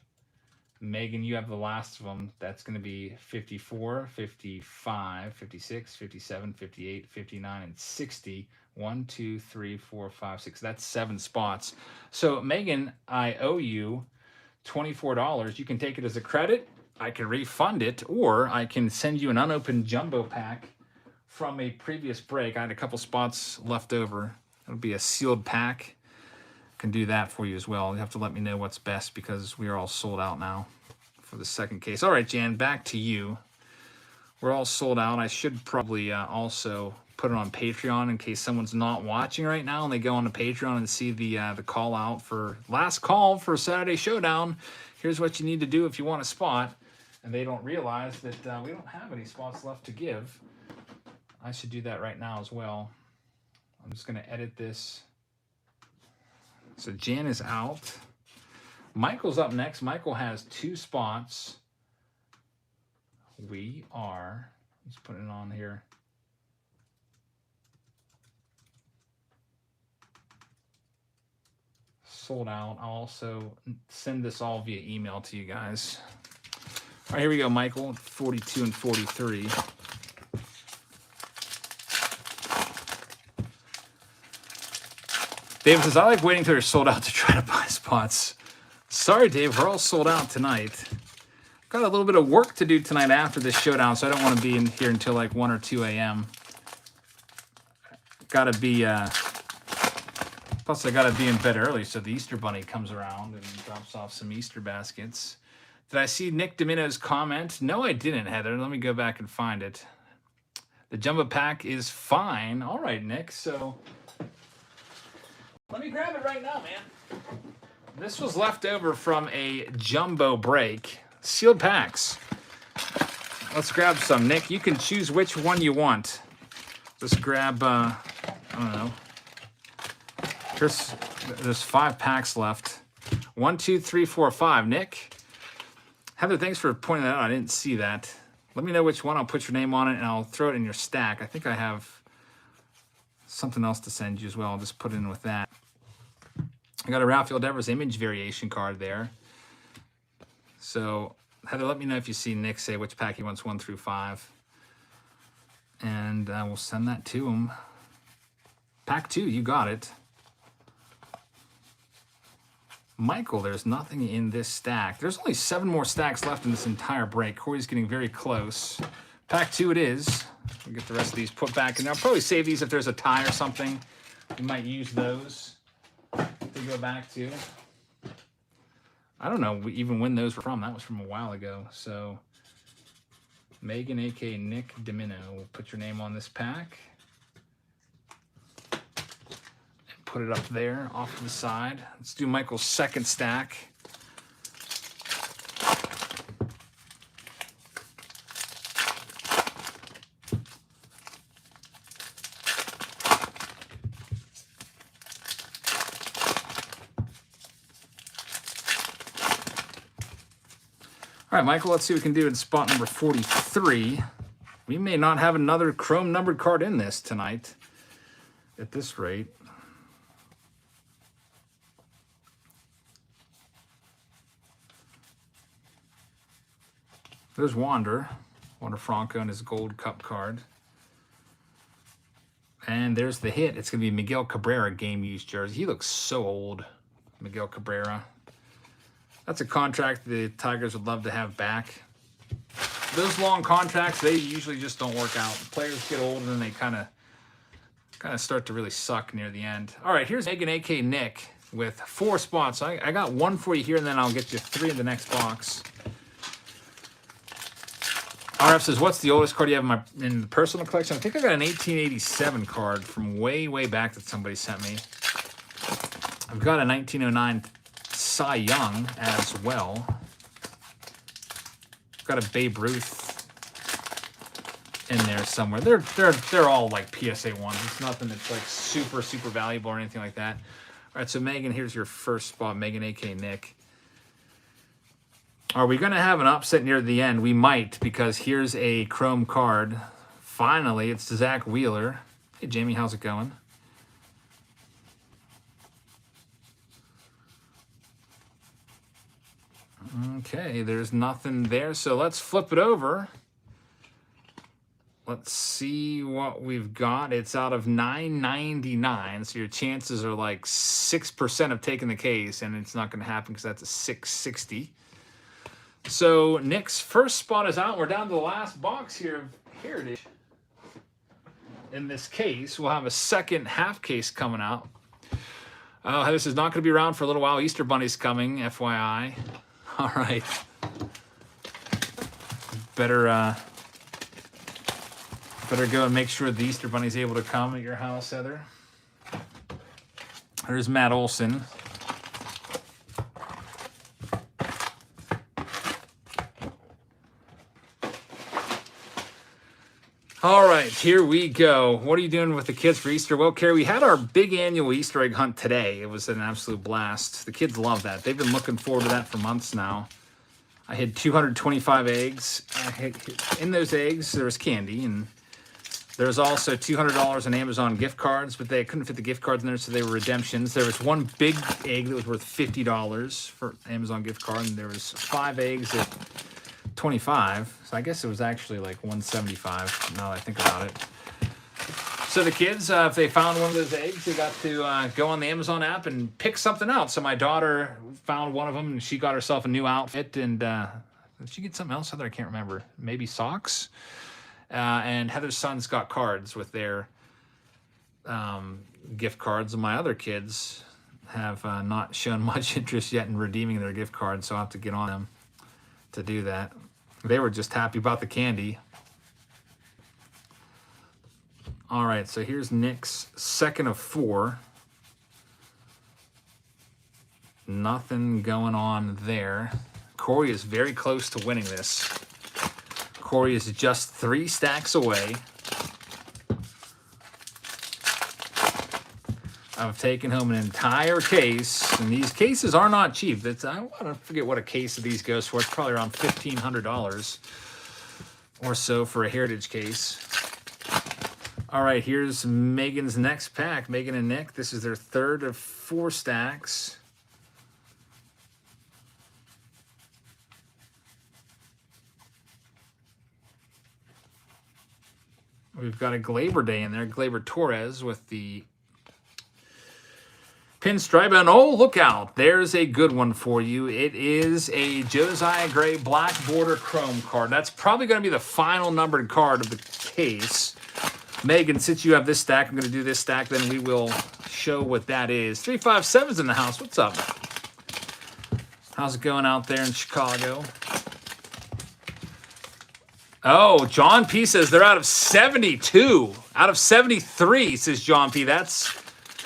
Megan, you have the last of them. That's going to be 54, 55, 56, 57, 58, 59, and 60. 1, 2, 3, 4, 5, 6. That's 7 spots. So, Megan, I owe you $24. You can take it as a credit. I can refund it, or I can send you an unopened jumbo pack from a previous break. I had a couple spots left over. It'll be a sealed pack. I can do that for you as well. You have to let me know what's best because we are all sold out now for the second case. All right, Jan, back to you. We're all sold out. I should probably also put it on Patreon in case someone's not watching right now and they go on to Patreon and see the call out for last call for Saturday Showdown. Here's what you need to do if you want a spot. And they don't realize that we don't have any spots left to give. I should do that right now as well. I'm just going to edit this. So Jan is out. Michael's up next. Michael has 2 spots. we are, just putting it on here. Sold out. I'll also send this all via email to you guys. All right, here we go, Michael. 42 and 43. Dave says, I like waiting until you're sold out to try to buy spots. Sorry, Dave, we're all sold out tonight. Got a little bit of work to do tonight after this showdown, so I don't want to be in here until like 1 or 2 a.m. Gotta be, plus I gotta be in bed early so the Easter Bunny comes around and drops off some Easter baskets. Did I see Nick Domino's comment? No, I didn't, Heather. Let me go back and find it. The jumbo pack is fine. All right, Nick, so let me grab it right now, man. This was left over from a jumbo break. Sealed packs. Let's grab some. Nick, you can choose which one you want. Let's grab, I don't know. There's 5 packs left. 1, 2, 3, 4, 5. Nick? Heather, thanks for pointing that out. I didn't see that. Let me know which one. I'll put your name on it, and I'll throw it in your stack. I think I have something else to send you as well. I'll just put it in with that. I got a Rafael Devers image variation card there. So, Heather, let me know if you see Nick say which pack he wants 1 through 5. And I will send that to him. Pack 2, you got it. Michael, there's nothing in this stack. There's only 7 more stacks left in this entire break. Corey's getting very close. Pack 2 it is. We'll get the rest of these put back. And I'll probably save these if there's a tie or something. We might use those to go back to. I don't know even when those were from. That was from a while ago. So, Megan, a.k.a. Nick Domino, will put your name on this pack. And put it up there off to the side. Let's do Michael's second stack. All right, Michael, let's see what we can do in spot number 43. We may not have another chrome numbered card in this tonight at this rate. There's Wander Franco and his gold cup card. And there's the hit. It's going to be Miguel Cabrera game used jersey. He looks so old, Miguel Cabrera. That's a contract the Tigers would love to have back. Those long contracts, they usually just don't work out. Players get old and then they kind of start to really suck near the end. All right, here's Megan, a.k.a. Nick, with 4 spots. I got 1 for you here, and then I'll get you 3 in the next box. RF says, what's the oldest card you have in the personal collection? I think I got an 1887 card from way, way back that somebody sent me. I've got a 1909 Cy Young as well. Got a Babe Ruth in there somewhere. They're all like PSA ones. It's nothing that's like super, super valuable or anything like that. All right, so Megan, here's your first spot. Megan, a.k.a. Nick. Are we going to have an upset near the end? We might, because here's a chrome card. Finally, it's Zach Wheeler. Hey, Jamie, how's it going? Okay, there's nothing there, so let's flip it over. Let's see what we've got. It's out of 999, so your chances are like 6% of taking the case, and it's not going to happen because that's a 660. So Nick's first spot is out. We're down to the last box here of Heritage. In this case, we'll have a second half case coming out. Oh, this is not going to be around for a little while. Easter Bunny's coming, FYI. All right. Better go and make sure the Easter Bunny's able to come at your house, Heather. There's Matt Olson. All right, here we go. What are you doing with the kids for Easter? Well, Carrie, we had our big annual Easter egg hunt today. It was an absolute blast. The kids love that. They've been looking forward to that for months now. I had 225 eggs. In those eggs, there was candy, and there was also $200 in Amazon gift cards, but they couldn't fit the gift cards in there, so they were redemptions. There was one big egg that was worth $50 for Amazon gift card, and there was 5 eggs at 25. So I guess it was actually like 175 now that I think about it. So the kids, if they found one of those eggs, they got to go on the Amazon app and pick something out. So my daughter found one of them, and she got herself a new outfit. And did she get something else? I can't remember. Maybe socks. And Heather's sons got cards with their gift cards. And my other kids have not shown much interest yet in redeeming their gift cards, so I'll have to get on them to do that. They were just happy about the candy. All right, so here's Nick's second of 4. Nothing going on there. Corey is very close to winning this. Corey is just 3 stacks away of taking home an entire case. And these cases are not cheap. I want to forget what a case of these goes for. It's probably around $1,500 or so for a Heritage case. All right, here's Megan's next pack. Megan and Nick, this is their third of 4 stacks. We've got a Glaber Day in there, Glaber Torres with the pinstripe. And oh, look out, there's a good one for you. It is a Josiah Gray black border chrome card. That's probably going to be the final numbered card of the case. Megan, since you have this stack, I'm going to do this stack, then we will show what that is. 357's in the house. What's up? How's it going out there in Chicago? Oh, John P says they're out of 72. Out of 73, says John P. That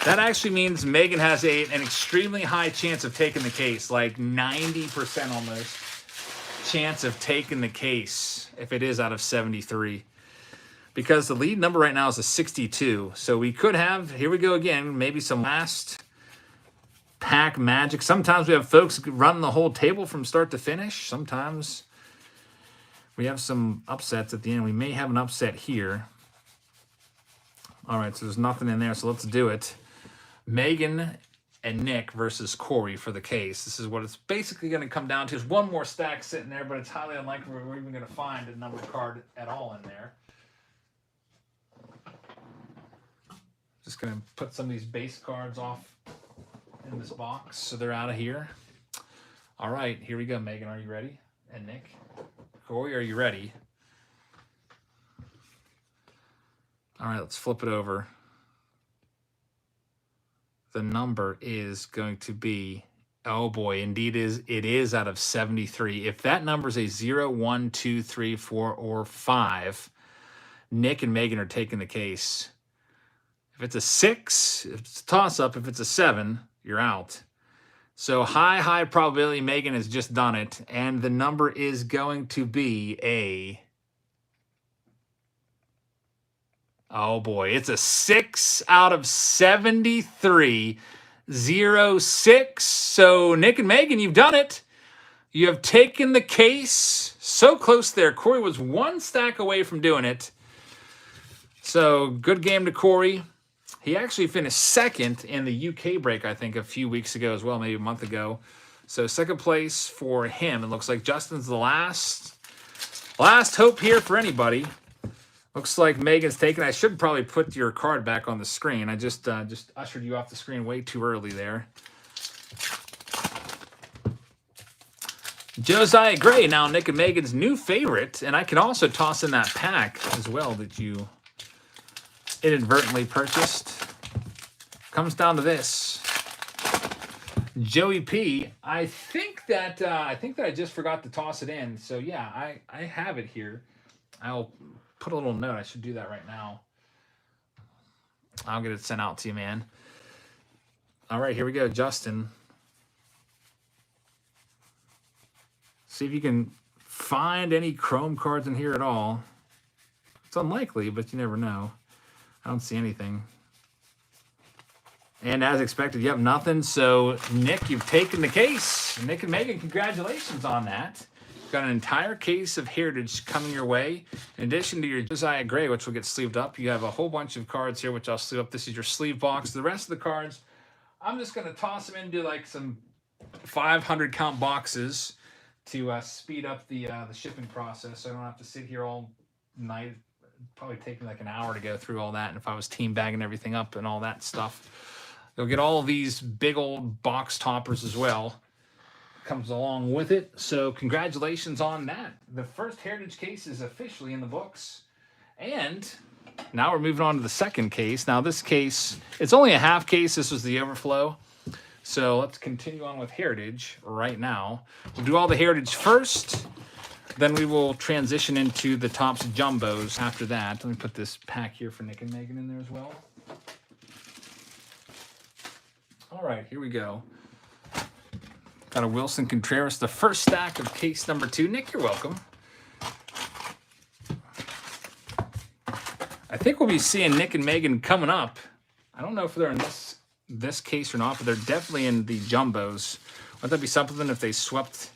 actually means Megan has an extremely high chance of taking the case, like 90% almost chance of taking the case if it is out of 73. Because the lead number right now is a 62. So we could have, here we go again, maybe some last pack magic. Sometimes we have folks run the whole table from start to finish. Sometimes we have some upsets at the end. We may have an upset here. All right, so there's nothing in there, so let's do it. Megan and Nick versus Corey for the case. This is what it's basically going to come down to. There's one more stack sitting there, but it's highly unlikely we're even going to find a numbered card at all in there. Just going to put some of these base cards off in this box so they're out of here. All right, here we go. Megan, are you ready? And Nick? Corey, are you ready? All right, let's flip it over. The number is going to be, oh boy, indeed it is out of 73. If that number is a 0, 1, 2, 3, 4, or 5, Nick and Megan are taking the case. If it's a 6, if it's a toss-up. If it's a 7, you're out. So high probability Megan has just done it. And the number is going to be a... oh boy, it's a 6 out of 73. 0, 6. So Nick and Megan, you've done it. You have taken the case. So close there. Corey was 1 stack away from doing it. So good game to Corey. He actually finished second in the UK break, I think, a few weeks ago as well, maybe a month ago. So second place for him. It looks like Justin's the last hope here for anybody. Looks like Megan's taken. I should probably put your card back on the screen. I just ushered you off the screen way too early there. Josiah Gray, now Nick and Megan's new favorite. And I can also toss in that pack as well that you inadvertently purchased. Comes down to this. Joey P. I think that I just forgot to toss it in. So yeah, I have it here. I'll put a little note. I should do that right now. I'll get it sent out to you, man. All right, here we go, Justin. See if you can find any Chrome cards in here at all. It's unlikely, but you never know. I don't see anything. And as expected, yep, nothing. So, Nick, you've taken the case. Nick and Megan, congratulations on that. Got an entire case of Heritage coming your way. In addition to your Josiah Gray, which will get sleeved up, you have a whole bunch of cards here, which I'll sleeve up. This is your sleeve box. The rest of the cards, I'm just going to toss them into like some 500 count boxes to speed up the shipping process, so I don't have to sit here all night. It'd probably take me like an hour to go through all that, and if I was team bagging everything up and all that stuff. You'll get all of these big old box toppers as well. Comes along with it, so congratulations on that. The first Heritage case is officially in the books, and now we're moving on to the second case. Now this case, it's only a half case. This was the overflow, so let's continue on with Heritage right now. We'll do all the Heritage first, then we will transition into the TOPPS jumbos after that. Let me put this pack here for Nick and Megan in there as well. All right, here we go. Got a Wilson Contreras, the first stack of case number 2. Nick, you're welcome. I think we'll be seeing Nick and Megan coming up. I don't know if they're in this case or not, but they're definitely in the jumbos. Wouldn't that be something if they swept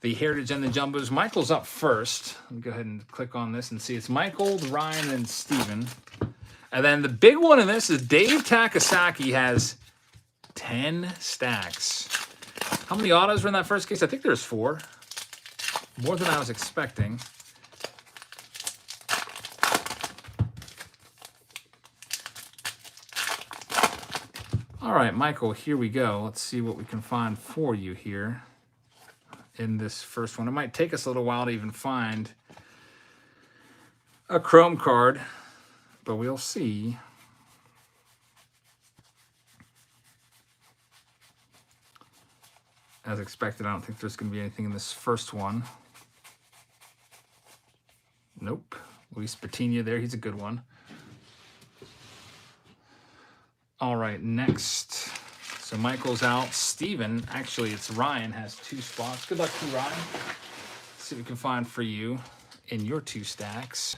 the Heritage and the jumbos? Michael's up first. Let me go ahead and click on this and see. It's Michael, Ryan, and Steven. And then the big one in this is Dave Takasaki has 10 stacks. How many autos were in that first case? I think there's 4. More than I was expecting. All right, Michael, here we go. Let's see what we can find for you here in this first one. It might take us a little while to even find a Chrome card, but we'll see. As expected, I don't think there's going to be anything in this first one. Nope. Luis Patiño there. He's a good one. All right, next. So Michael's out. Steven, actually, it's Ryan, has 2 spots. Good luck to you, Ryan. Let's see what we can find for you in your 2 stacks.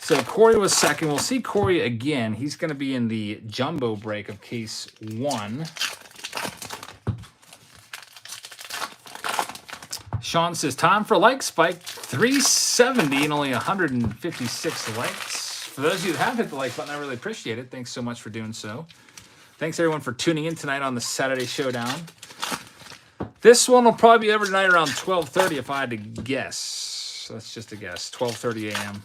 So Corey was second. We'll see Corey again. He's going to be in the jumbo break of case 1. Sean says, time for a like spike. 370 and only 156 likes. For those of you that have hit the like button, I really appreciate it. Thanks so much for doing so. Thanks, everyone, for tuning in tonight on the Saturday Showdown. This one will probably be over tonight around 12:30 if I had to guess. That's just a guess. 12:30 a.m.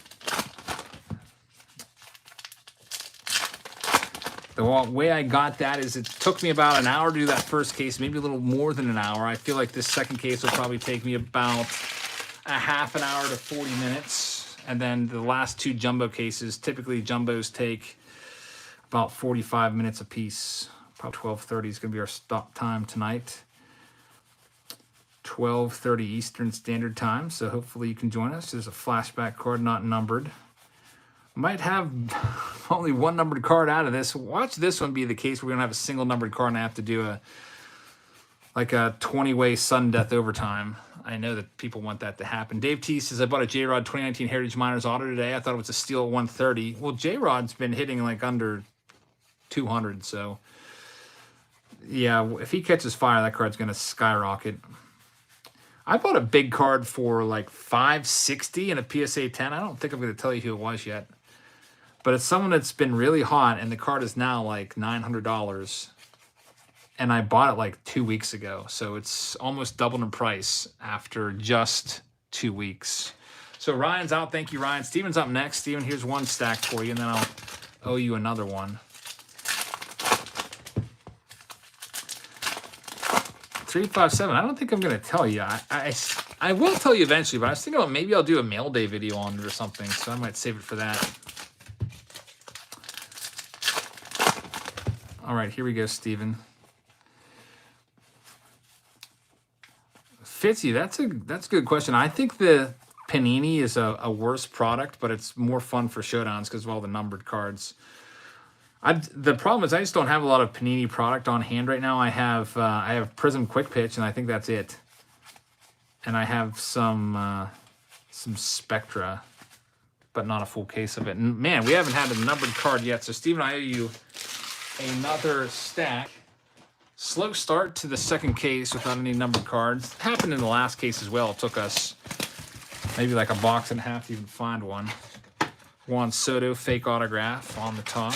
The way I got that is it took me about an hour to do that first case, maybe a little more than an hour. I feel like this second case will probably take me about a half an hour to 40 minutes. And then the last 2 jumbo cases, typically jumbos take about 45 minutes apiece. About 12:30 is going to be our stop time tonight. 12:30 Eastern Standard Time, so hopefully you can join us. There's a flashback card not numbered. Might have only 1 numbered card out of this. Watch this one be the case where we don't have a single numbered card and I have to do a 20-way sudden death overtime. I know that people want that to happen. Dave T says, I bought a J-Rod 2019 Heritage Miners Auto today. I thought it was a steal at 130. Well, J-Rod's been hitting like under 200, so yeah, if he catches fire, that card's going to skyrocket. I bought a big card for like $560 in a PSA 10. I don't think I'm going to tell you who it was yet. But it's someone that's been really hot, and the card is now like $900. And I bought it like 2 weeks ago. So it's almost doubled in price after just 2 weeks. So Ryan's out. Thank you, Ryan. Steven's up next. Steven, here's 1 stack for you, and then I'll owe you another one. 357. I don't think I'm going to tell you. I will tell you eventually, but I was thinking about maybe I'll do a mail day video on it or something, so I might save it for that. All right, here we go, Steven. Fitzy, that's a good question. I think the Panini is a worse product, but it's more fun for showdowns because of all the numbered cards. The problem is I just don't have a lot of Panini product on hand right now. I have Prism Quick Pitch, and I think that's it. And I have some Spectra, but not a full case of it. And man, we haven't had a numbered card yet. So Steven, I owe you another stack. Slow start to the second case without any numbered cards. It happened in the last case as well. It took us maybe like a box and a half to even find one. Juan Soto fake autograph on the top.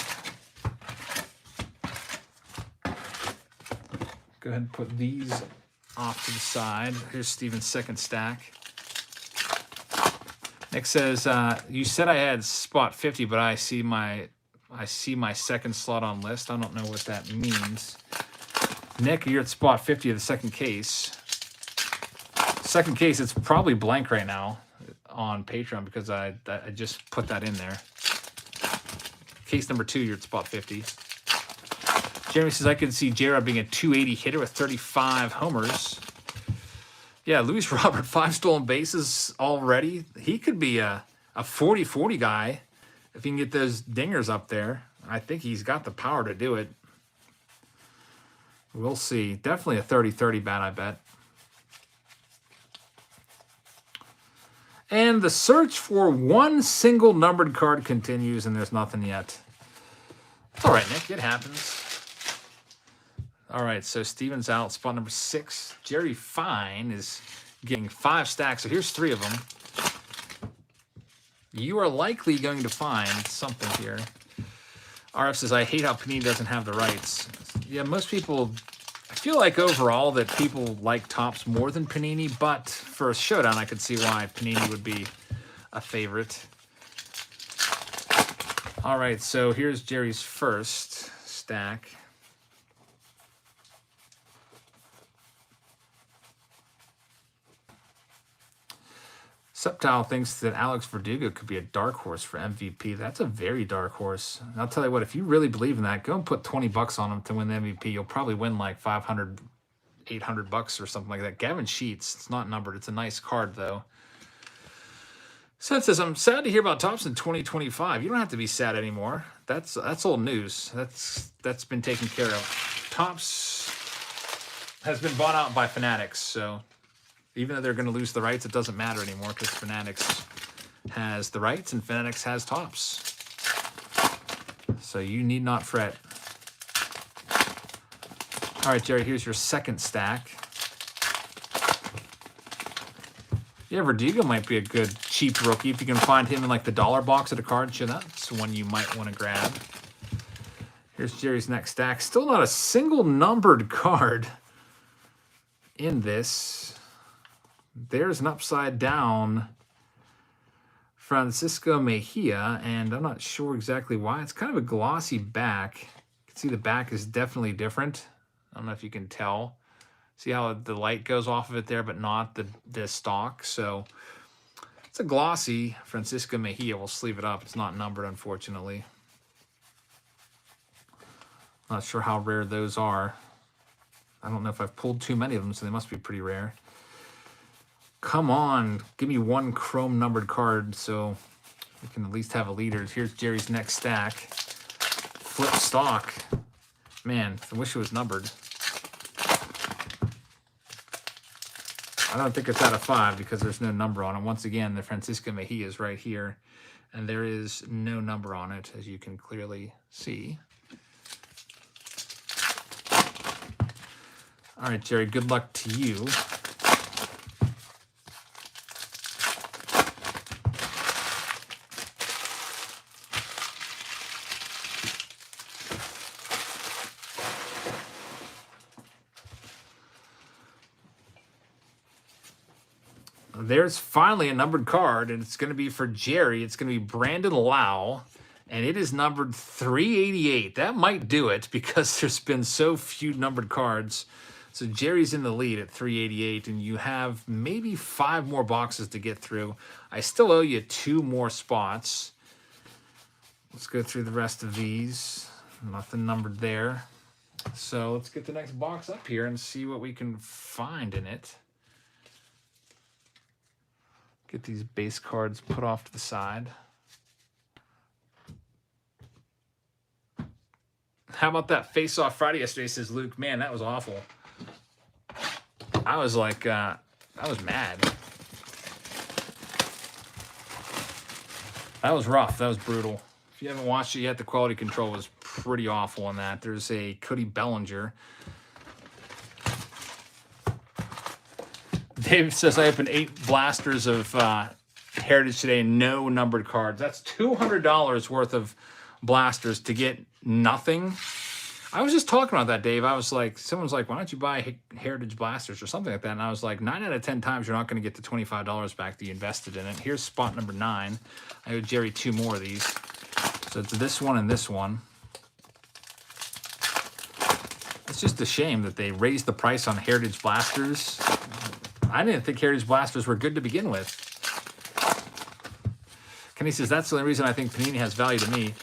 Go ahead and put these off to the side. Here's Steven's second stack. Nick says, you said I had spot 50, but I see my second slot on list. I don't know what that means. Nick, you're at spot 50 of the second case. Second case, it's probably blank right now on Patreon because I just put that in there. Case number 2, you're at spot 50. Jeremy says, I could see J-Rod being a 280 hitter with 35 homers. Yeah, Luis Robert, 5 stolen bases already. He could be a 40-40 guy if he can get those dingers up there. I think he's got the power to do it. We'll see. Definitely a 30-30 bat, I bet. And the search for one single numbered card continues, and there's nothing yet. It's all right, Nick. It happens. All right, so Steven's out, spot number 6. Jerry Fine is getting 5 stacks, so here's 3 of them. You are likely going to find something here. RF says, I hate how Panini doesn't have the rights. Yeah, most people, I feel like overall that people like Topps more than Panini, but for a Showdown, I could see why Panini would be a favorite. All right, so here's Jerry's first stack. Septile thinks that Alex Verdugo could be a dark horse for MVP. That's a very dark horse. And I'll tell you what, if you really believe in that, go and put 20 bucks on him to win the MVP. You'll probably win like 500, 800 bucks or something like that. Gavin Sheets, it's not numbered. It's a nice card, though. Seth says, I'm sad to hear about Topps in 2025. You don't have to be sad anymore. That's old news. That's been taken care of. Topps has been bought out by Fanatics, so even though they're going to lose the rights, it doesn't matter anymore because Fanatics has the rights and Fanatics has Topps. So you need not fret. All right, Jerry, here's your second stack. Yeah, Verdugo might be a good cheap rookie if you can find him in like the dollar box at a card show. That's one you might want to grab. Here's Jerry's next stack. Still not a single numbered card in this. There's an upside down Francisco Mejia, and I'm not sure exactly why. It's kind of a glossy back. You can see the back is definitely different. I don't know if you can tell. See how the light goes off of it there, but not the stock. So it's a glossy Francisco Mejia. We'll sleeve it up. It's not numbered, unfortunately. Not sure how rare those are. I don't know if I've pulled too many of them, so they must be pretty rare. Come on, give me one chrome numbered card so we can at least have a leader. Here's Jerry's next stack. Flip stock. Man, I wish it was numbered. I don't think it's out of 5 because there's no number on it. Once again, the Francisco Mejia is right here, and there is no number on it, as you can clearly see. All right, Jerry, good luck to you. There's finally a numbered card, and it's going to be for Jerry. It's going to be Brandon Lau, and it is numbered 388. That might do it because there's been so few numbered cards. So Jerry's in the lead at 388, and you have maybe 5 more boxes to get through. I still owe you 2 more spots. Let's go through the rest of these. Nothing numbered there. So let's get the next box up here and see what we can find in it. Get these base cards put off to the side. How about that face-off Friday yesterday, says Luke. Man, that was awful. I was like, I was mad. That was rough. That was brutal. If you haven't watched it yet, the quality control was pretty awful on that. There's a Cody Bellinger. Dave says, I opened 8 blasters of Heritage today, no numbered cards. That's $200 worth of blasters to get nothing. I was just talking about that, Dave. I was like, someone's like, why don't you buy Heritage blasters or something like that? And I was like, 9 out of 10 times you're not going to get the $25 back that you invested in it. Here's spot number 9. I owe Jerry 2 more of these. So it's this one and this one. It's just a shame that they raised the price on Heritage blasters. I didn't think Heritage blasters were good to begin with. Kenny says, that's the only reason I think Panini has value to me.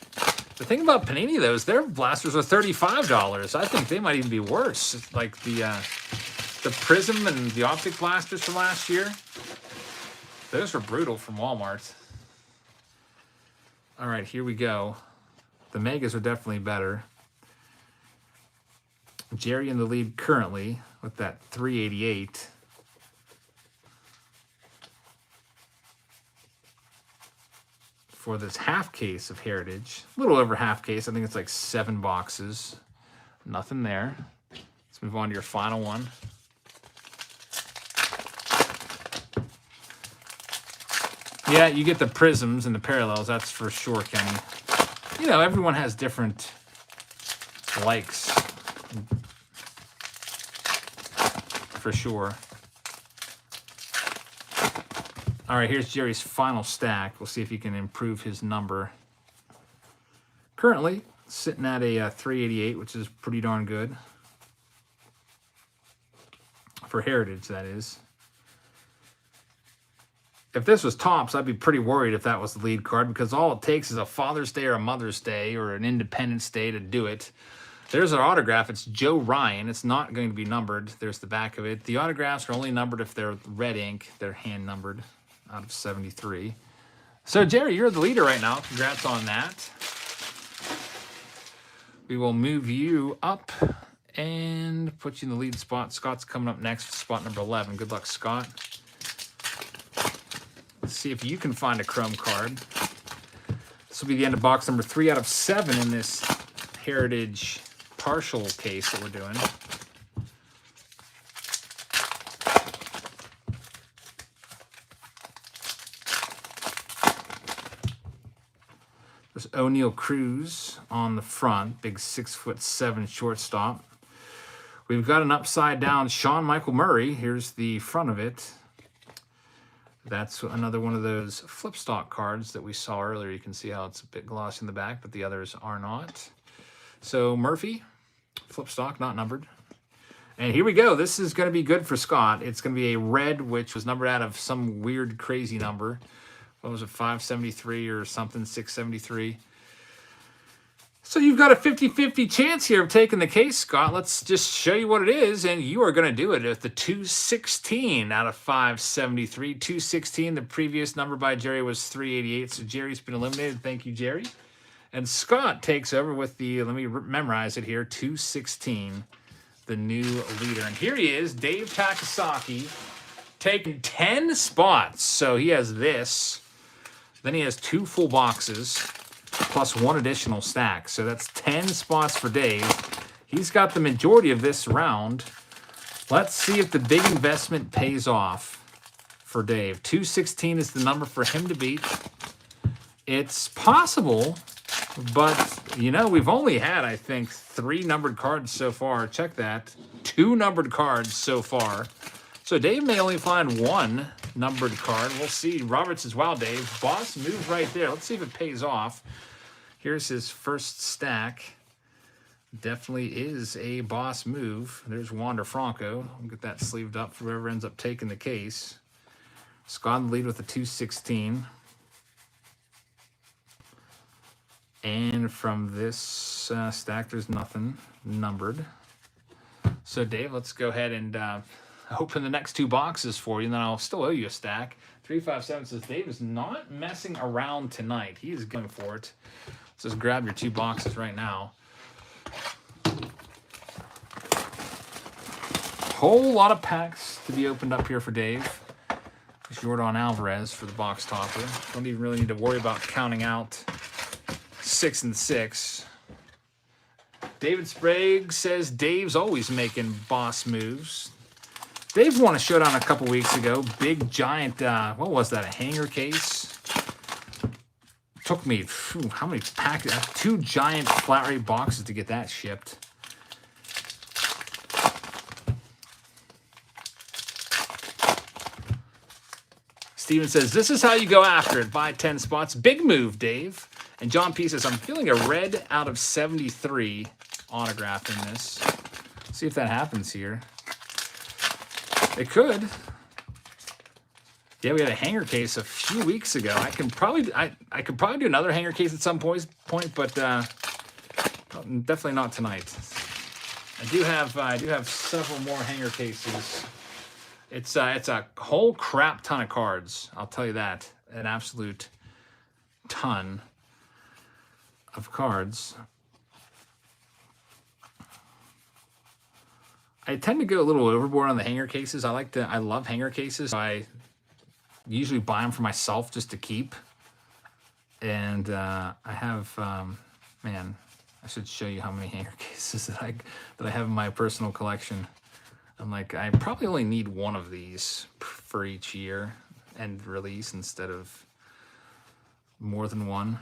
The thing about Panini, though, is their blasters are $35. I think they might even be worse. Like the Prism and the Optic blasters from last year. Those were brutal from Walmart. All right, here we go. The Megas are definitely better. Jerry in the lead currently with that 388. For this half case of Heritage, a little over half case. I think it's like 7 boxes. Nothing there. Let's move on to your final one. Yeah, you get the prisms and the parallels, that's for sure, Kenny. You know, everyone has different likes. For sure. All right, here's Jerry's final stack. We'll see if he can improve his number. Currently, sitting at a 388, which is pretty darn good. For Heritage, that is. If this was Topps, I'd be pretty worried if that was the lead card, because all it takes is a Father's Day or a Mother's Day or an Independence Day to do it. There's our autograph. It's Joe Ryan. It's not going to be numbered. There's the back of it. The autographs are only numbered if they're red ink. They're hand numbered out of 73. So, Jerry, you're the leader right now. Congrats on that. We will move you up and put you in the lead spot. Scott's coming up next, spot number 11. Good luck, Scott. Let's see if you can find a chrome card. This will be the end of box number 3 out of 7 in this Heritage partial case that we're doing. There's O'Neal Cruz on the front, big 6'7" shortstop. We've got an upside down Sean Michael Murray. Here's the front of it. That's another one of those flip stock cards that we saw earlier. You can see how it's a bit glossy in the back, but the others are not. So Murphy, flip stock, not numbered. And here we go. This is going to be good for Scott. It's going to be a red, which was numbered out of some weird, crazy number. What was it, 573 or something, 673. So you've got a 50-50 chance here of taking the case, Scott. Let's just show you what it is, and you are going to do it at the 216 out of 573. 216, the previous number by Jerry was 388, so Jerry's been eliminated. Thank you, Jerry. And Scott takes over with the, let me memorize it here, 216, the new leader. And here he is, Dave Takasaki, taking 10 spots. So he has this. Then he has 2 full boxes plus 1 additional stack. So that's 10 spots for Dave. He's got the majority of this round. Let's see if the big investment pays off for Dave. 216 is the number for him to beat. It's possible, but, you know, we've only had, I think, 3 numbered cards so far. Check that. 2 numbered cards so far. So Dave may only find 1 numbered card. We'll see. Roberts as well, Dave. Boss move right there. Let's see if it pays off. Here's his first stack. Definitely is a boss move. There's Wander Franco. We'll get that sleeved up for whoever ends up taking the case. Scott in the lead with a 216. And from this stack, there's nothing numbered. So, Dave, let's go ahead and open the next 2 boxes for you, and then I'll still owe you a stack. 357 says Dave is not messing around tonight. He is going for it. Let's just grab your 2 boxes right now. Whole lot of packs to be opened up here for Dave. Jordan Alvarez for the box topper. Don't even really need to worry about counting out 6 and 6. David Sprague says Dave's always making boss moves. Dave won a showdown a couple weeks ago. Big giant, what was that? A hanger case. Took me, how many packages? 2 giant flat rate boxes to get that shipped. Steven says, this is how you go after it. Buy 10 spots. Big move, Dave. And John P says, I'm feeling a red out of 73 autograph in this. See if that happens here. It could. Yeah, we had a hanger case a few weeks ago. I could probably do another hanger case at some point, but definitely not tonight. I do have several more hanger cases. It's a whole crap ton of cards. I'll tell you that. An absolute ton of cards. I tend to go a little overboard on the hanger cases. I love hanger cases. I usually buy them for myself just to keep. And I have, man, I should show you how many hanger cases that I have in my personal collection. I'm like, I probably only need one of these for each year and release instead of more than one.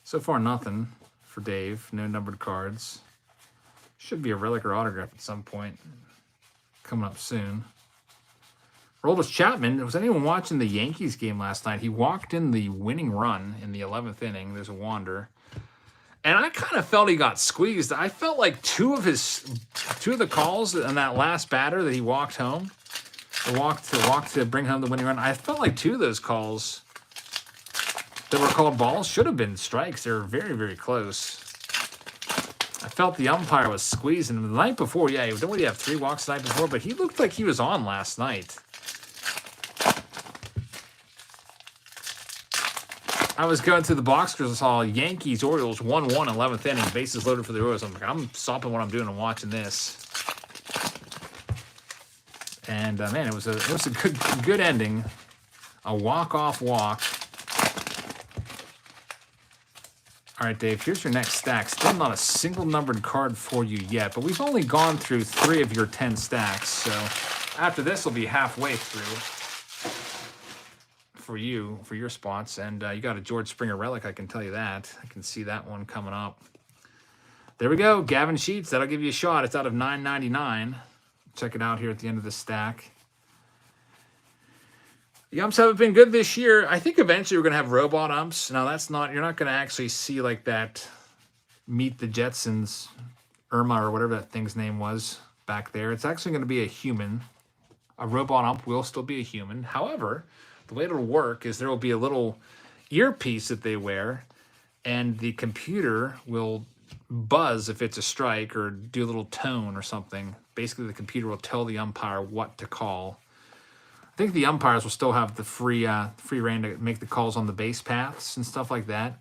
So far, nothing for Dave. No numbered cards. Should be a relic or autograph at some point. Coming up soon. Roldis Chapman. Was anyone watching the Yankees game last night? He walked in the winning run in the 11th inning. There's a wander. And I kind of felt he got squeezed. I felt like two of the calls on that last batter that he walked home, or walked to bring home the winning run. I felt like 2 of those calls that were called balls should have been strikes. They were very, very close. I felt the umpire was squeezing him the night before. Yeah, he only have 3 walks the night before, but he looked like he was on last night. I was going through the box because I saw Yankees, Orioles 1-1 11th inning, bases loaded for the Orioles. I'm like, I'm stopping what I'm doing and watching this. And man, it was a good ending, a walk-off walk. All right, Dave, here's your next stack. Still not a single numbered card for you yet, but we've only gone through 3 of your 10 stacks. So after this, we'll be halfway through. For your spots, and you got a George Springer relic, I can tell you that. I can see that one coming up. There we go, Gavin Sheets. That'll give you a shot. It's out of $9.99. Check it out here at the end of the stack. The umps haven't been good this year. I think eventually we're going to have robot umps. Now, you're not going to actually see like that Meet the Jetsons Irma or whatever that thing's name was back there. It's actually going to be a human. A robot ump will still be a human. However, the way it'll work is there will be a little earpiece that they wear, and the computer will buzz if it's a strike or do a little tone or something. Basically, the computer will tell the umpire what to call. I think the umpires will still have the free rein to make the calls on the base paths and stuff like that.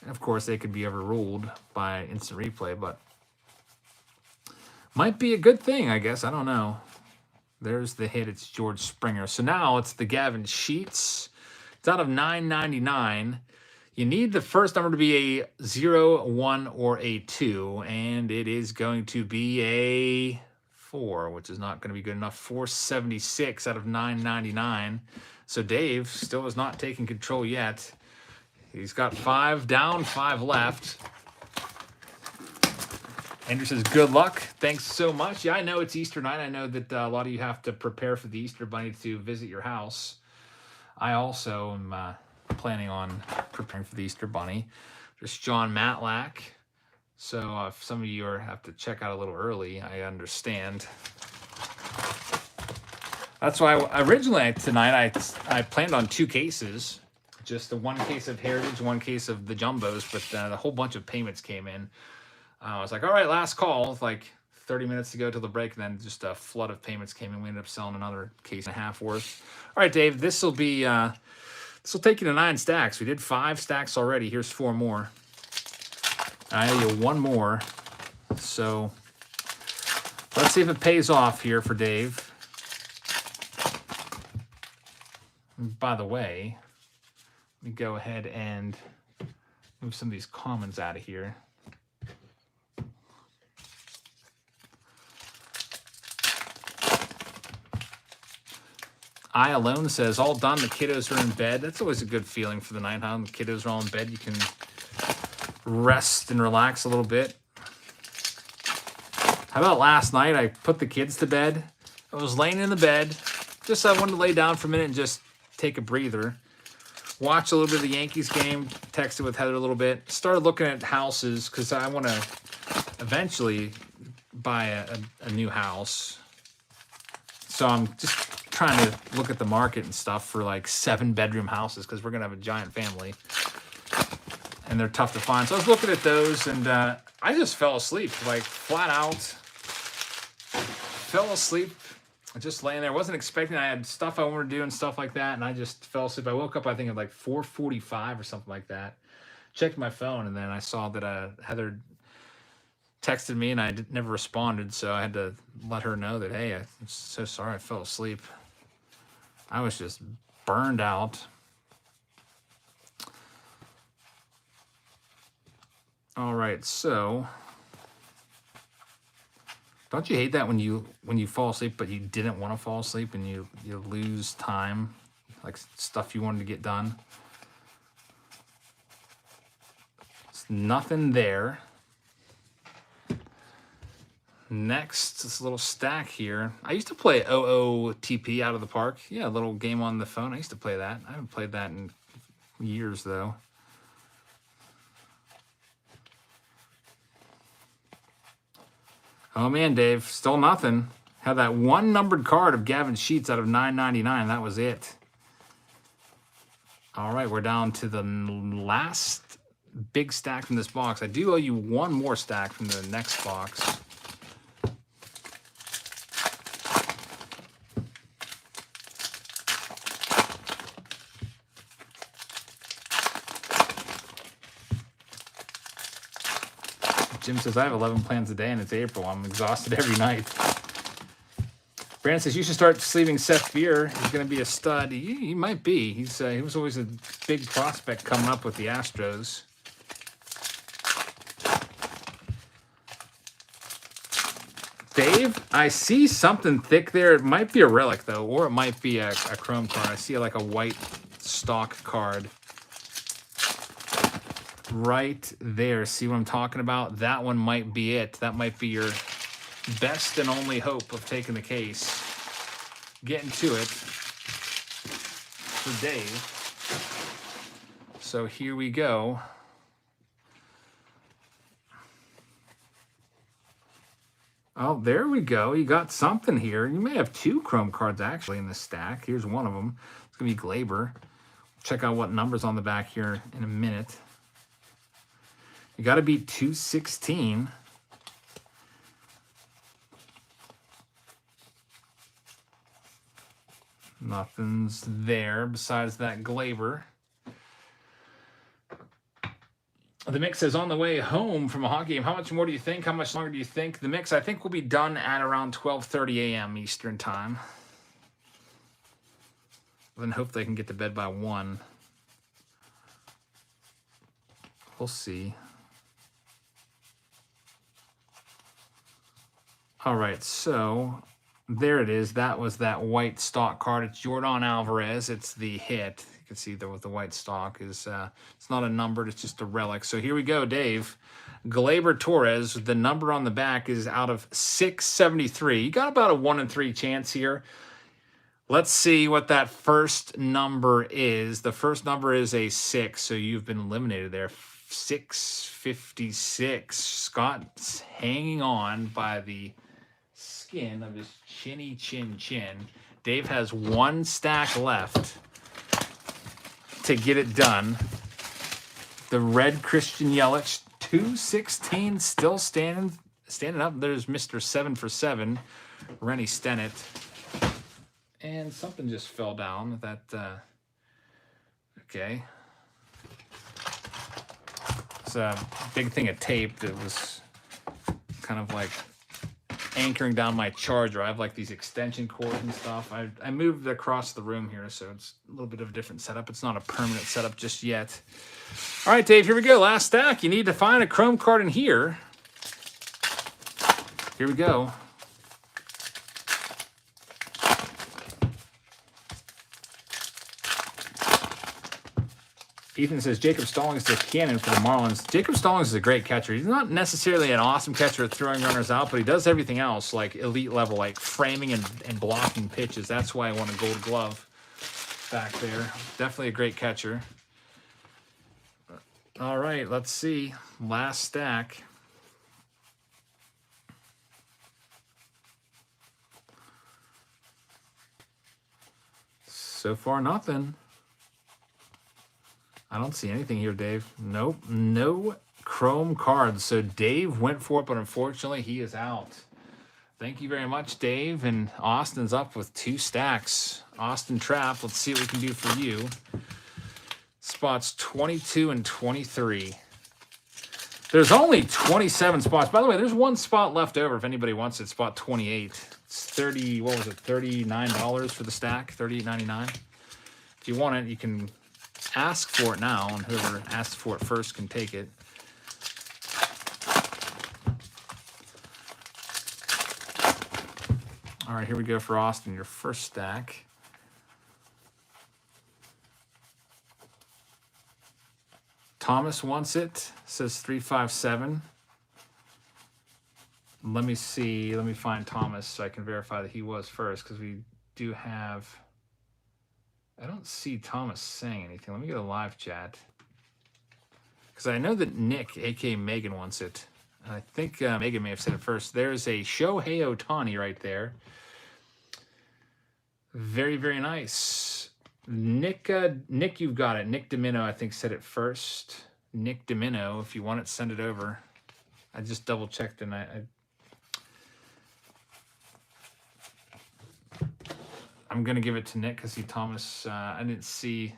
And of course, they could be overruled by instant replay, but might be a good thing, I guess. I don't know. There's the hit. It's George Springer. So now it's the Gavin Sheets. It's out of $9.99. You need the first number to be a 0, 1, or a 2, and it is going to be a 4, which is not going to be good enough. 476 out of $9.99. So Dave still is not taking control yet. He's got 5 down, 5 left. Andrew says, good luck. Thanks so much. Yeah, I know it's Easter night. I know that a lot of you have to prepare for the Easter Bunny to visit your house. I also am planning on preparing for the Easter Bunny. There's John Matlack. So if some of you have to check out a little early, I understand. That's why originally tonight I planned on 2 cases. Just the 1 case of Heritage, 1 case of the Jumbos, but a whole bunch of payments came in. I was like, all right, last call. Like 30 minutes to go till the break, and then just a flood of payments came in. We ended up selling another case and a half worth. All right, Dave, this will take you to 9 stacks. We did 5 stacks already. Here's 4 more. I owe you 1 more. So let's see if it pays off here for Dave. By the way, let me go ahead and move some of these commons out of here. I Alone says, all done, the kiddos are in bed. That's always a good feeling for the night, huh? The kiddos are all in bed. You can rest and relax a little bit. How about last night? I put the kids to bed. I was laying in the bed. Just I wanted to lay down for a minute and just take a breather. Watch a little bit of the Yankees game. Texted with Heather a little bit. Started looking at houses because I want to eventually buy a new house. So I'm just trying to look at the market and stuff for like 7-bedroom houses because we're going to have a giant family. And they're tough to find. So I was looking at those and I just fell asleep, like flat out. Fell asleep. Just laying there. Wasn't expecting. I had stuff I wanted to do and stuff like that. And I just fell asleep. I woke up, I think, at like 4:45 or something like that. Checked my phone and then I saw that Heather texted me and I never responded. So I had to let her know that, hey, I'm so sorry I fell asleep. I was just burned out. All right, so don't you hate that when you fall asleep but you didn't want to fall asleep and you lose time, like stuff you wanted to get done? It's nothing there. Next, this little stack here. I used to play OOTP out of the park. Yeah, a little game on the phone. I used to play that. I haven't played that in years, though. Oh, man, Dave. Still nothing. Had that one numbered card of Gavin Sheets out of $9.99. That was it. All right, we're down to the last big stack from this box. I do owe you one more stack from the next box. Jim says, I have 11 plans a day and it's April. I'm exhausted every night. Brandon says, you should start sleeving Seth Beer. He's going to be a stud. He might be. He was always a big prospect coming up with the Astros. Dave, I see something thick there. It might be a relic, though, or it might be a chrome card. I see like a white stock card. Right there. See what I'm talking about? That one might be it. That might be your best and only hope of taking the case. Getting to it for Dave. So here we go. Oh, there we go. You got something here. You may have 2 chrome cards actually in this stack. Here's one of them. It's going to be Glaber. Check out what number's on the back here in a minute. You got to beat 216. Nothing's there besides that Glaber. The mix says, on the way home from a hockey game, how much more do you think? How much longer do you think? The mix, I think, will be done at around 12:30 a.m. Eastern time. Then hope they can get to bed by 1. We'll see. All right, so there it is. That was that white stock card. It's Jordan Alvarez. It's the hit. You can see there with the white stock is it's not a numbered. It's just a relic. So here we go, Dave. Glaber Torres. The number on the back is out of 673. You got about a 1 in 3 chance here. Let's see what that first number is. The first number is a 6, so you've been eliminated there. 656. Scott's hanging on by the skin of his chinny chin. Dave has 1 stack left to get it done. The red Christian Yelich, 216, still standing up. There's Mr. 7 for 7, Rennie Stennett. And something just fell down. Okay. It's a big thing of tape that was kind of like anchoring down my charger. I have like these extension cords and stuff. I moved across the room here, so it's a little bit of a different setup. It's not a permanent setup just yet. All right, Dave, here we go. Last stack. You need to find a chrome card in here. Here we go. Ethan says Jacob Stallings is a cannon for the Marlins. Jacob Stallings is a great catcher. He's not necessarily an awesome catcher at throwing runners out, but he does everything else like elite level, like framing and blocking pitches. That's why I won a gold glove back there. Definitely a great catcher. All right, let's see. Last stack. So far, nothing. I don't see anything here, Dave. Nope, no chrome cards. So Dave went for it, but unfortunately he is out. Thank you very much, Dave. And Austin's up with 2 stacks. Austin Trap, let's see what we can do for you. Spots 22 and 23. There's only 27 spots. By the way, there's 1 spot left over if anybody wants it. Spot 28. It's 30, what was it, $39 for the stack, $38.99. If you want it, you can ask for it now, and whoever asks for it first can take it. All right, here we go for Austin, your first stack. Thomas wants it, says 357. Let me see, let me find Thomas so I can verify that he was first, because we do have... I don't see Thomas saying anything. Let me get a live chat. Because I know that Nick, a.k.a. Megan, wants it. And I think Megan may have said it first. There's a Shohei Ohtani right there. Very, very nice. Nick, you've got it. Nick Domino, I think, said it first. Nick Domino, if you want it, send it over. I just double-checked and I'm going to give it to Nick because Thomas, I didn't see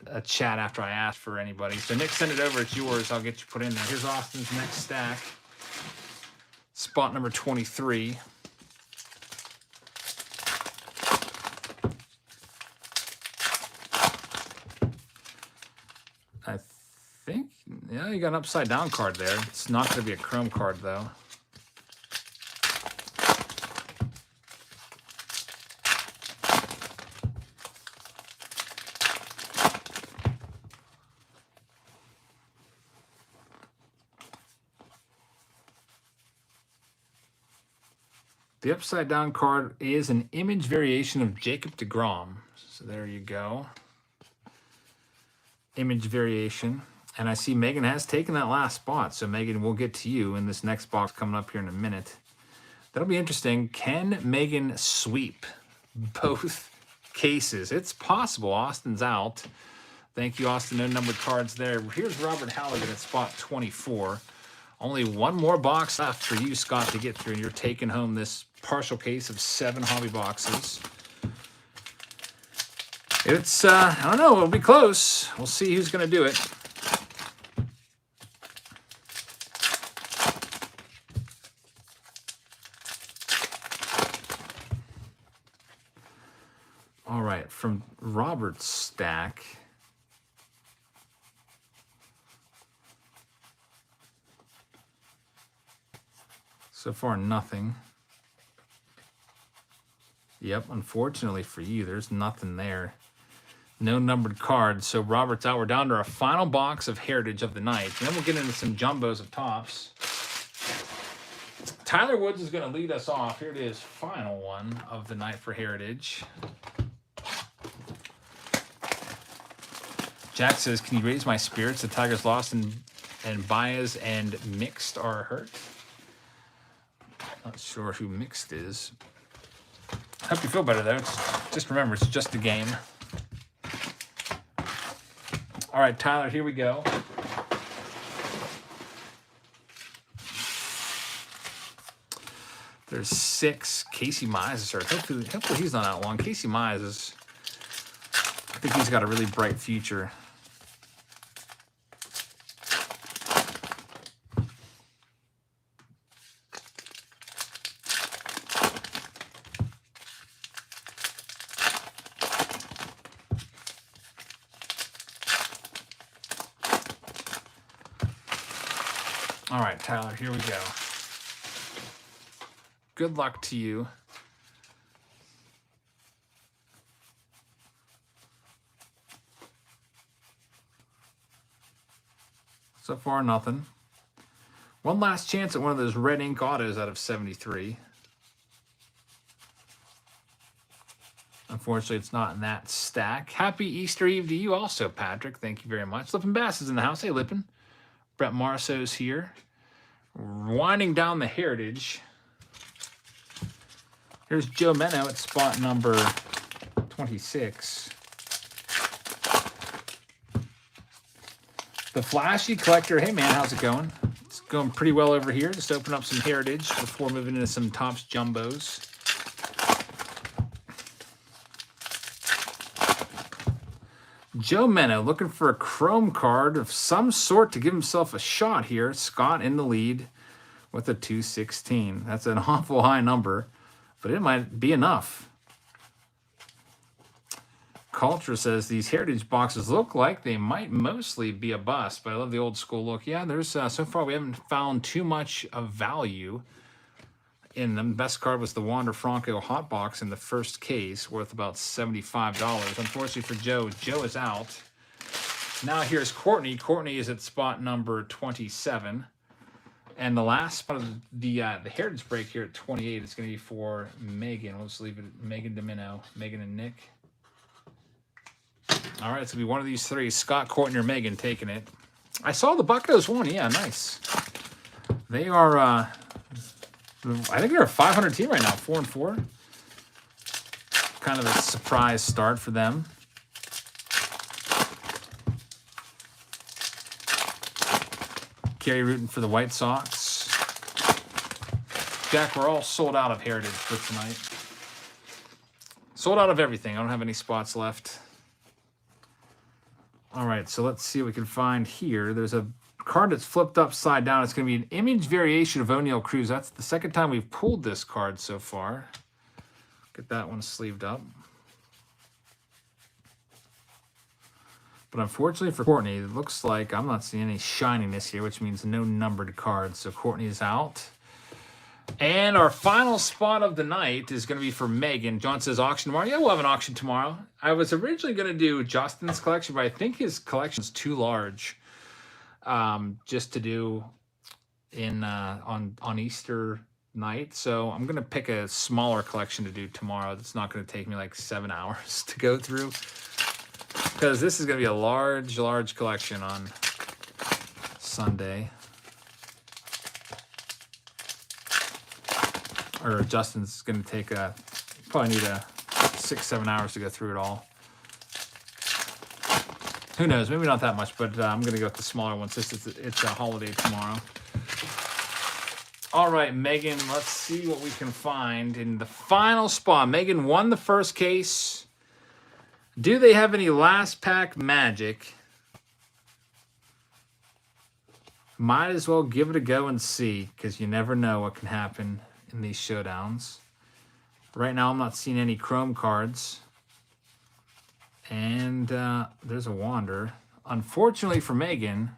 a chat after I asked for anybody. So Nick, send it over. It's yours. I'll get you put in there. Here's Austin's next stack. Spot number 23. I think, yeah, you got an upside down card there. It's not going to be a chrome card, though. The upside down card is an image variation of Jacob deGrom. So there you go. Image variation. And I see Megan has taken that last spot. So Megan, we'll get to you in this next box coming up here in a minute. That'll be interesting. Can Megan sweep both cases? It's possible. Austin's out. Thank you, Austin. No numbered cards there. Here's Robert Halligan at spot 24. Only 1 more box left for you, Scott, to get through, and you're taking home this partial case of 7 hobby boxes. It's, I don't know, it'll be close. We'll see who's going to do it. All right, from Robert's stack... So far, nothing. Yep, unfortunately for you, there's nothing there. No numbered cards. So Robert's out. We're down to our final box of Heritage of the night. And then we'll get into some jumbos of Topps. Tyler Woods is going to lead us off. Here it is, final one of the night for Heritage. Jack says, can you raise my spirits? The Tigers lost and Baez and Mixed are hurt. Not sure who Mixed is. I hope you feel better, though. Just remember, it's just a game. All right, Tyler, here we go. There's 6. Casey Mize is hurt. Hopefully he's not out long. Casey Mize is... I think he's got a really bright future. All right, Tyler, here we go. Good luck to you. So far, nothing. One last chance at one of those red ink autos out of 73. Unfortunately, it's not in that stack. Happy Easter Eve to you also, Patrick. Thank you very much. Lippin Bass is in the house. Hey, Lippin. Brett Marceau's here. Winding down the Heritage. Here's Joe Menno at spot number 26. The Flashy Collector. Hey, man, how's it going? It's going pretty well over here. Just open up some Heritage before moving into some Topps Jumbos. Joe Menno looking for a chrome card of some sort to give himself a shot here. Scott in the lead with a 216. That's an awful high number, but it might be enough. Culture says these Heritage boxes look like they might mostly be a bust, but I love the old school look. Yeah, there's so far we haven't found too much of value in them. Best card was the Wander Franco hot box in the first case, worth about $75. Unfortunately for Joe, Joe is out. Now here's Courtney. Courtney is at spot number 27. And the last spot of the Heritage break here at 28 is going to be for Megan. We'll just leave it at Megan Domino, Megan and Nick. All right, it's going to be one of these three. Scott, Courtney, or Megan taking it. I saw the Buccos one. Yeah, nice. They are... I think they're a 500 team right now, 4-4. Kind of a surprise start for them. Kerry rooting for the White Sox. Jack, we're all sold out of Heritage for tonight. Sold out of everything. I don't have any spots left. All right, so let's see what we can find here. There's a card that's flipped upside down. It's going to be an image variation of O'Neal Cruz. That's the second time we've pulled this card so far. Get that one sleeved up. But unfortunately for Courtney, it looks like I'm not seeing any shininess here, which means no numbered cards. So Courtney is out. And our final spot of the night is going to be for Megan. John says auction tomorrow. Yeah, we'll have an auction tomorrow. I was originally going to do Justin's collection, but I think his collection is too large just to do in on Easter night. So I'm going to pick a smaller collection to do tomorrow. That's not going to take me like 7 hours to go through, because this is going to be a large collection on Sunday. Or Justin's going to take probably need 6-7 hours to go through it all. Who knows? Maybe not that much, but I'm going to go with the smaller one since it's a holiday tomorrow. All right, Megan, let's see what we can find in the final spot. Megan won the first case. Do they have any last pack magic? Might as well give it a go and see, because you never know what can happen in these showdowns. Right now, I'm not seeing any chrome cards. And there's a Wander. Unfortunately for Megan,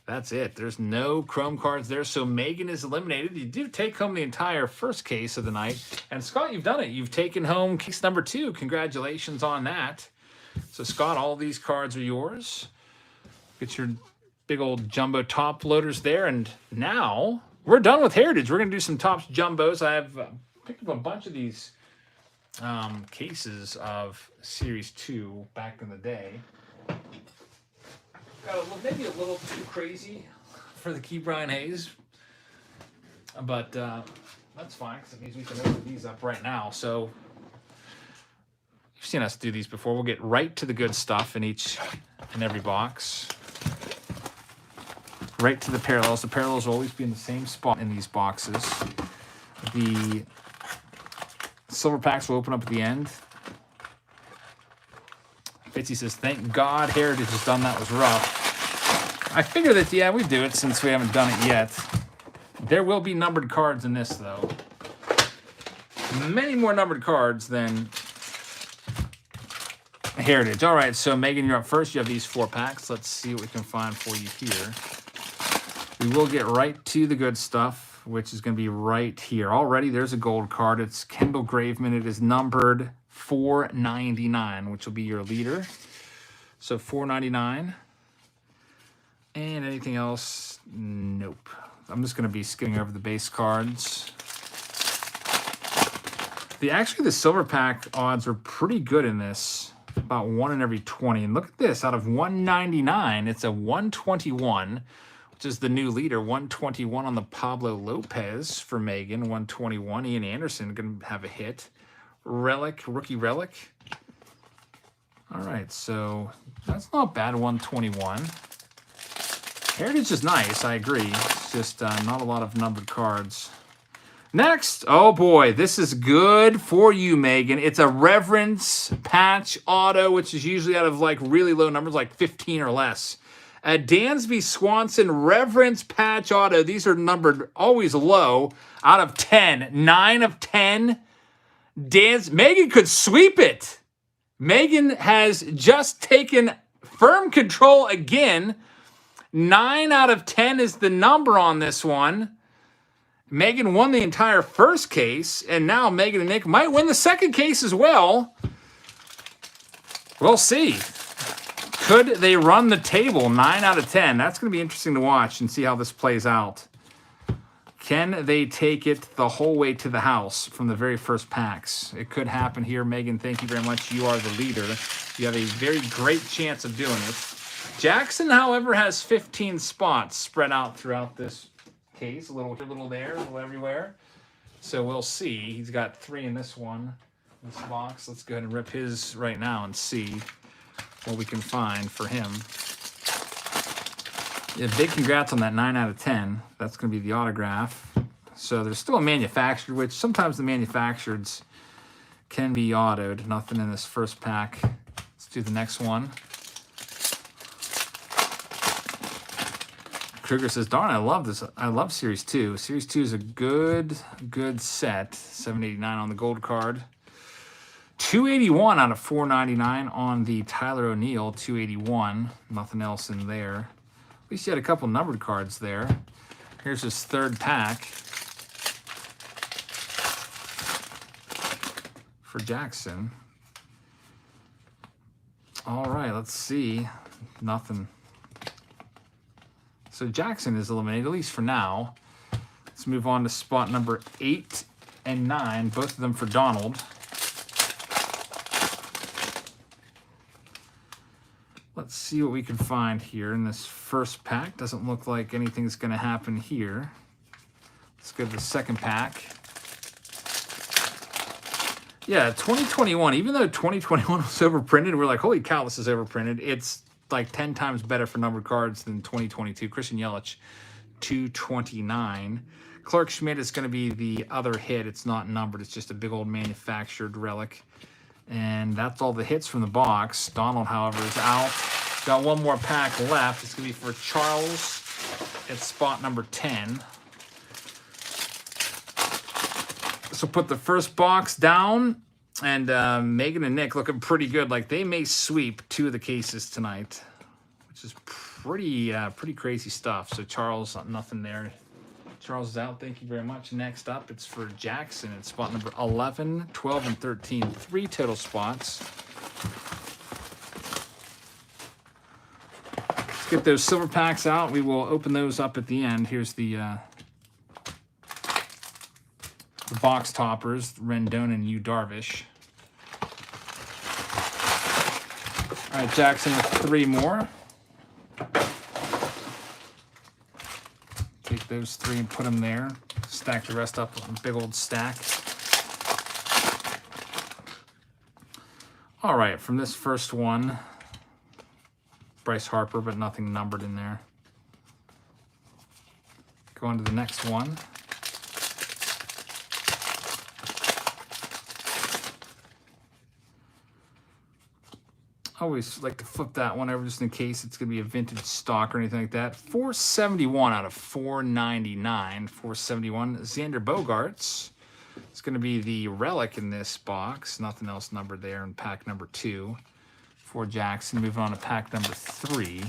that's it. There's no chrome cards there, so Megan is eliminated. You do take home the entire first case of the night. And Scott, you've done it. You've taken home case number 2. Congratulations on that. So Scott, all these cards are yours. Get your big old jumbo top loaders there. And now we're done with Heritage. We're going to do some Topps Jumbos. I have picked up a bunch of these cases of Series 2 back in the day. Got maybe a little too crazy for the Key Brian Hayes, but that's fine, because it means we can open these up right now. So you've seen us do these before. We'll get right to the good stuff in each and every box. Right to the parallels. The parallels will always be in the same spot in these boxes. The silver packs will open up at the end. Fitzy says, thank God Heritage has done that. Was rough. I figure that, yeah, we do it since we haven't done it yet. There will be numbered cards in this, though. Many more numbered cards than Heritage. All right, so Megan, you're up first. You have these 4 packs. Let's see what we can find for you here. We will get right to the good stuff, which is going to be right here. Already there's a gold card. It's Kendall Graveman. It is numbered 499, which will be your leader. So 499. And anything else? Nope. I'm just going to be skimming over the base cards. Actually, the silver pack odds are pretty good in this. About 1 in every 20. And look at this. Out of 199, it's a 121, which is the new leader. 121 on the Pablo Lopez for Megan. 121. Ian Anderson going to have a hit. Relic, rookie relic. All right, so that's not bad, 121. Heritage is nice, I agree. It's just not a lot of numbered cards. Next, oh boy, this is good for you, Megan. It's a Reverence patch auto, which is usually out of like really low numbers, like 15 or less. A Dansby Swanson Reverence patch auto. These are numbered always low, out of 10. 9 of 10. Megan could sweep it. Megan has just taken firm control again. 9 out of 10 is the number on this one. Megan won the entire first case, and now Megan and Nick might win the second case as well. We'll see. Could they run the table? 9 out of 10. That's going to be interesting to watch and see how this plays out. Can they take it the whole way to the house from the very first packs? It could happen here. Megan, thank you very much. You are the leader. You have a very great chance of doing it. Jackson, however, has 15 spots spread out throughout this case. A little here, a little there, a little everywhere. So we'll see. He's got 3 in this one, this box. Let's go ahead and rip his right now and see what we can find for him. Yeah, big congrats on that 9 out of 10. That's going to be the autograph. So there's still a manufactured, which sometimes the manufactureds can be autoed. Nothing in this first pack. Let's do the next one. Kruger says, darn, I love this. I love Series 2. Series 2 is a good set. 789 on the gold card. 281 out of 499 on the Tyler O'Neill. 281. Nothing else in there. At least you had a couple numbered cards there. Here's his third pack for Jackson. All right, let's see. Nothing. So Jackson is eliminated, at least for now. Let's move on to spot number 8 and 9, both of them for Donald. Let's see what we can find here in this first pack. Doesn't look like anything's going to happen here. Let's go to the second pack. Yeah, 2021, even though 2021 was overprinted, we're like, holy cow, this is overprinted. It's like 10 times better for numbered cards than 2022. Christian Yelich, 229. Clark Schmidt is going to be the other hit. It's not numbered. It's just a big old manufactured relic. And that's all the hits from the box. Donald, however, is out. Got one more pack left. It's going to be for Charles at spot number 10. So put the first box down. And Megan and Nick looking pretty good. Like they may sweep 2 of the cases tonight, which is pretty crazy stuff. So Charles, nothing there. Charles is out. Thank you very much. Next up, it's for Jackson at spot number 11, 12, and 13. 3 total spots. Let's get those silver packs out. We will open those up at the end. Here's the box toppers, Rendon and Yu Darvish. All right, Jackson with 3 more. Take those 3 and put them there. Stack the rest up with a big old stack. All right, from this first one, Bryce Harper, but nothing numbered in there. Go on to the next one. I always like to flip that one over just in case it's going to be a vintage stock or anything like that. 471 out of 499. 471. Xander Bogaerts. It's going to be the relic in this box. Nothing else numbered there in pack number 2 for Jackson. Moving on to pack number 3.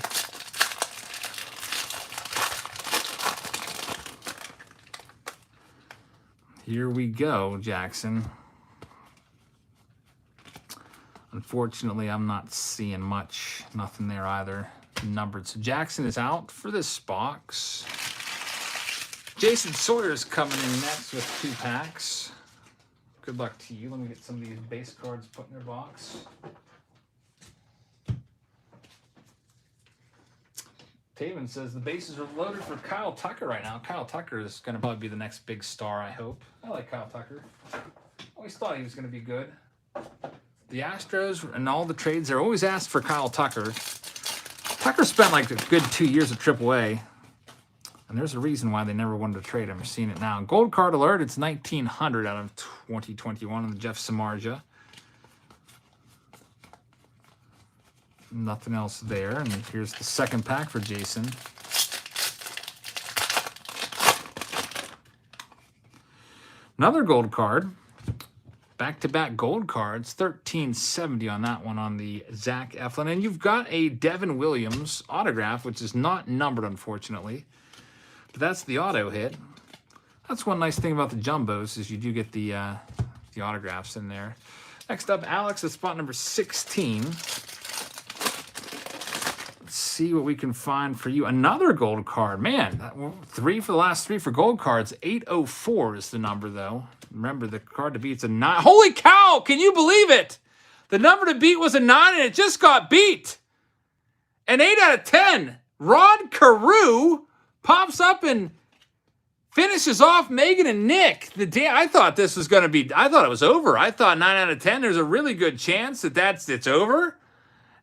Here we go, Jackson. Unfortunately, I'm not seeing much. Nothing there either. Numbered. So Jackson is out for this box. Jason Sawyer is coming in next with 2 packs. Good luck to you. Let me get some of these base cards put in their box. Taven says the bases are loaded for Kyle Tucker right now. Kyle Tucker is going to probably be the next big star, I hope. I like Kyle Tucker. Always thought he was going to be good. The Astros and all the trades, they're always asked for Kyle Tucker. Tucker spent like a good 2 years at AAA. And there's a reason why they never wanted to trade him. We're seeing it now. Gold card alert, it's 1,900 out of 2021 on the Jeff Samardzija. Nothing else there. And here's the second pack for Jason. Another gold card. Back-to-back gold cards. 1,370 on that one on the Zach Eflin. And you've got a Devin Williams autograph, which is not numbered, unfortunately. But that's the auto hit. That's one nice thing about the jumbos is you do get the autographs in there. Next up, Alex at spot number 16. See what we can find for you. Another gold card. Man, 3 for the last 3 for gold cards. 804 is the number, though. Remember, the card to beat's a 9. Holy cow! Can you believe it? The number to beat was a 9, and it just got beat. An 8 out of 10. Rod Carew pops up and finishes off Megan and Nick. I thought this was going to be... I thought it was over. I thought 9 out of 10. There's a really good chance that it's over.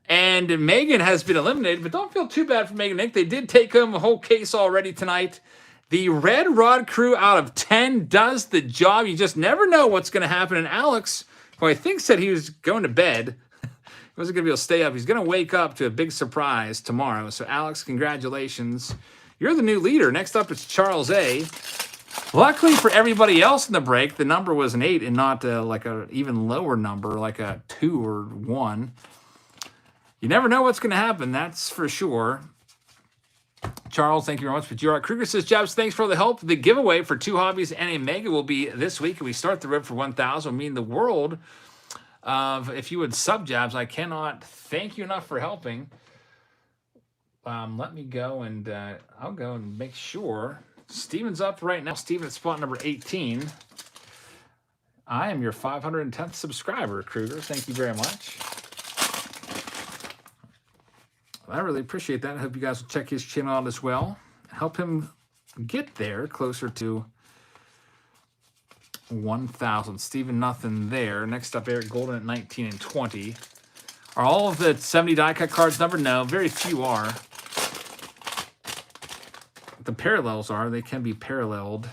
And Megan has been eliminated, but don't feel too bad for Megan and Nick. They did take home a whole case already tonight. The Red Rod Crew out of 10 does the job. You just never know what's going to happen. And Alex, who I think said he was going to bed, he wasn't going to be able to stay up. He's going to wake up to a big surprise tomorrow. So, Alex, congratulations. You're the new leader. Next up, it's Charles A. Luckily for everybody else in the break, the number was an 8 and not like an even lower number, like a 2 or 1. You never know what's going to happen, that's for sure. Charles, thank you very much. But Gerard Kruger says, Jobs, thanks for the help. The giveaway for 2 hobbies and a mega will be this week. We start the rip for 1,000. Mean the world of, if you would sub Jobs, I cannot thank you enough for helping. Let me go and I'll go and make sure. Steven's up right now. Steven at spot number 18. I am your 510th subscriber, Kruger. Thank you very much. I really appreciate that. I hope you guys will check his channel out as well. Help him get there closer to 1,000. Steven, nothing there. Next up, Eric Golden at 19 and 20. Are all of the 70 die cut cards numbered? No, very few are. The parallels are. They can be paralleled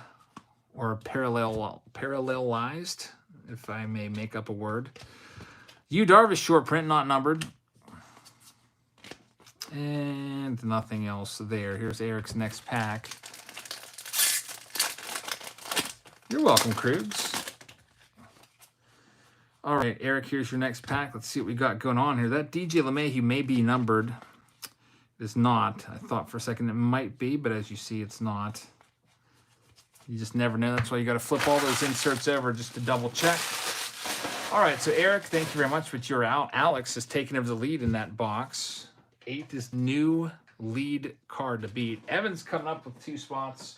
or parallelized, if I may make up a word. Yu Darvish short print, not numbered. And nothing else there. Here's Eric's next pack. You're welcome, Krugs. All right, Eric, here's your next pack. Let's see what we got going on here. That DJ LeMahieu may be numbered. It is not. I thought for a second it might be, but as you see, it's not. You just never know. That's why you got to flip all those inserts over just to double check. All right, so Eric, thank you very much, but you're out. Alex is taking over the lead in that box. 8 is new lead card to beat. Evan's coming up with 2 spots.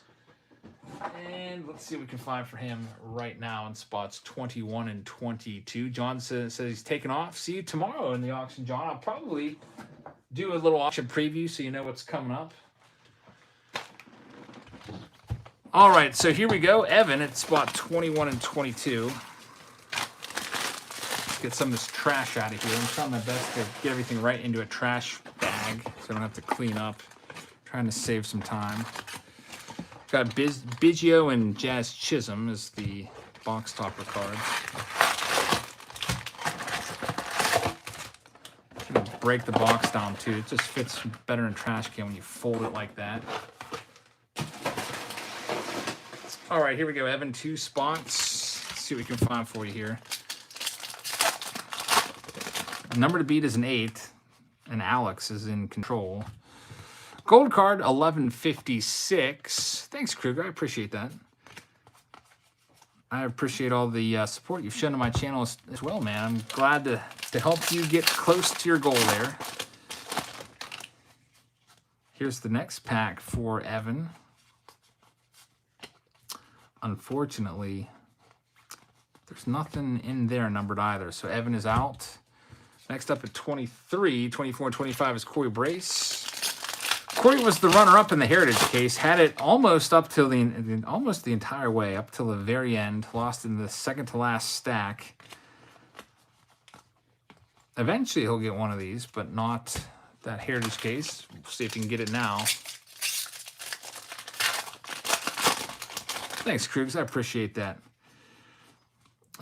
And let's see what we can find for him right now in spots 21 and 22. John says he's taking off. See you tomorrow in the auction, John. I'll probably do a little auction preview so you know what's coming up. All right, so here we go. Evan at spot 21 and 22. Get some of this trash out of here. I'm trying my best to get everything right into a trash bag so I don't have to clean up. Trying to save some time. Got Biggio and Jazz Chisholm as the box topper cards. Break the box down too. It just fits better in a trash can when you fold it like that. All right, here we go, Evan. 2 spots. Let's see what we can find for you here. Number to beat is an 8, and Alex is in control. Gold card, 1156. Thanks, Kruger. I appreciate that. I appreciate all the support you've shown to my channel as well, man. I'm glad to help you get close to your goal there. Here's the next pack for Evan. Unfortunately, there's nothing in there numbered either. So Evan is out. Next up at 23, 24, and 25 is Corey Brace. Corey was the runner-up in the Heritage case. Had it almost up till almost the entire way, up till the very end. Lost in the second-to-last stack. Eventually he'll get one of these, but not that Heritage case. We'll see if he can get it now. Thanks, Krugs. I appreciate that.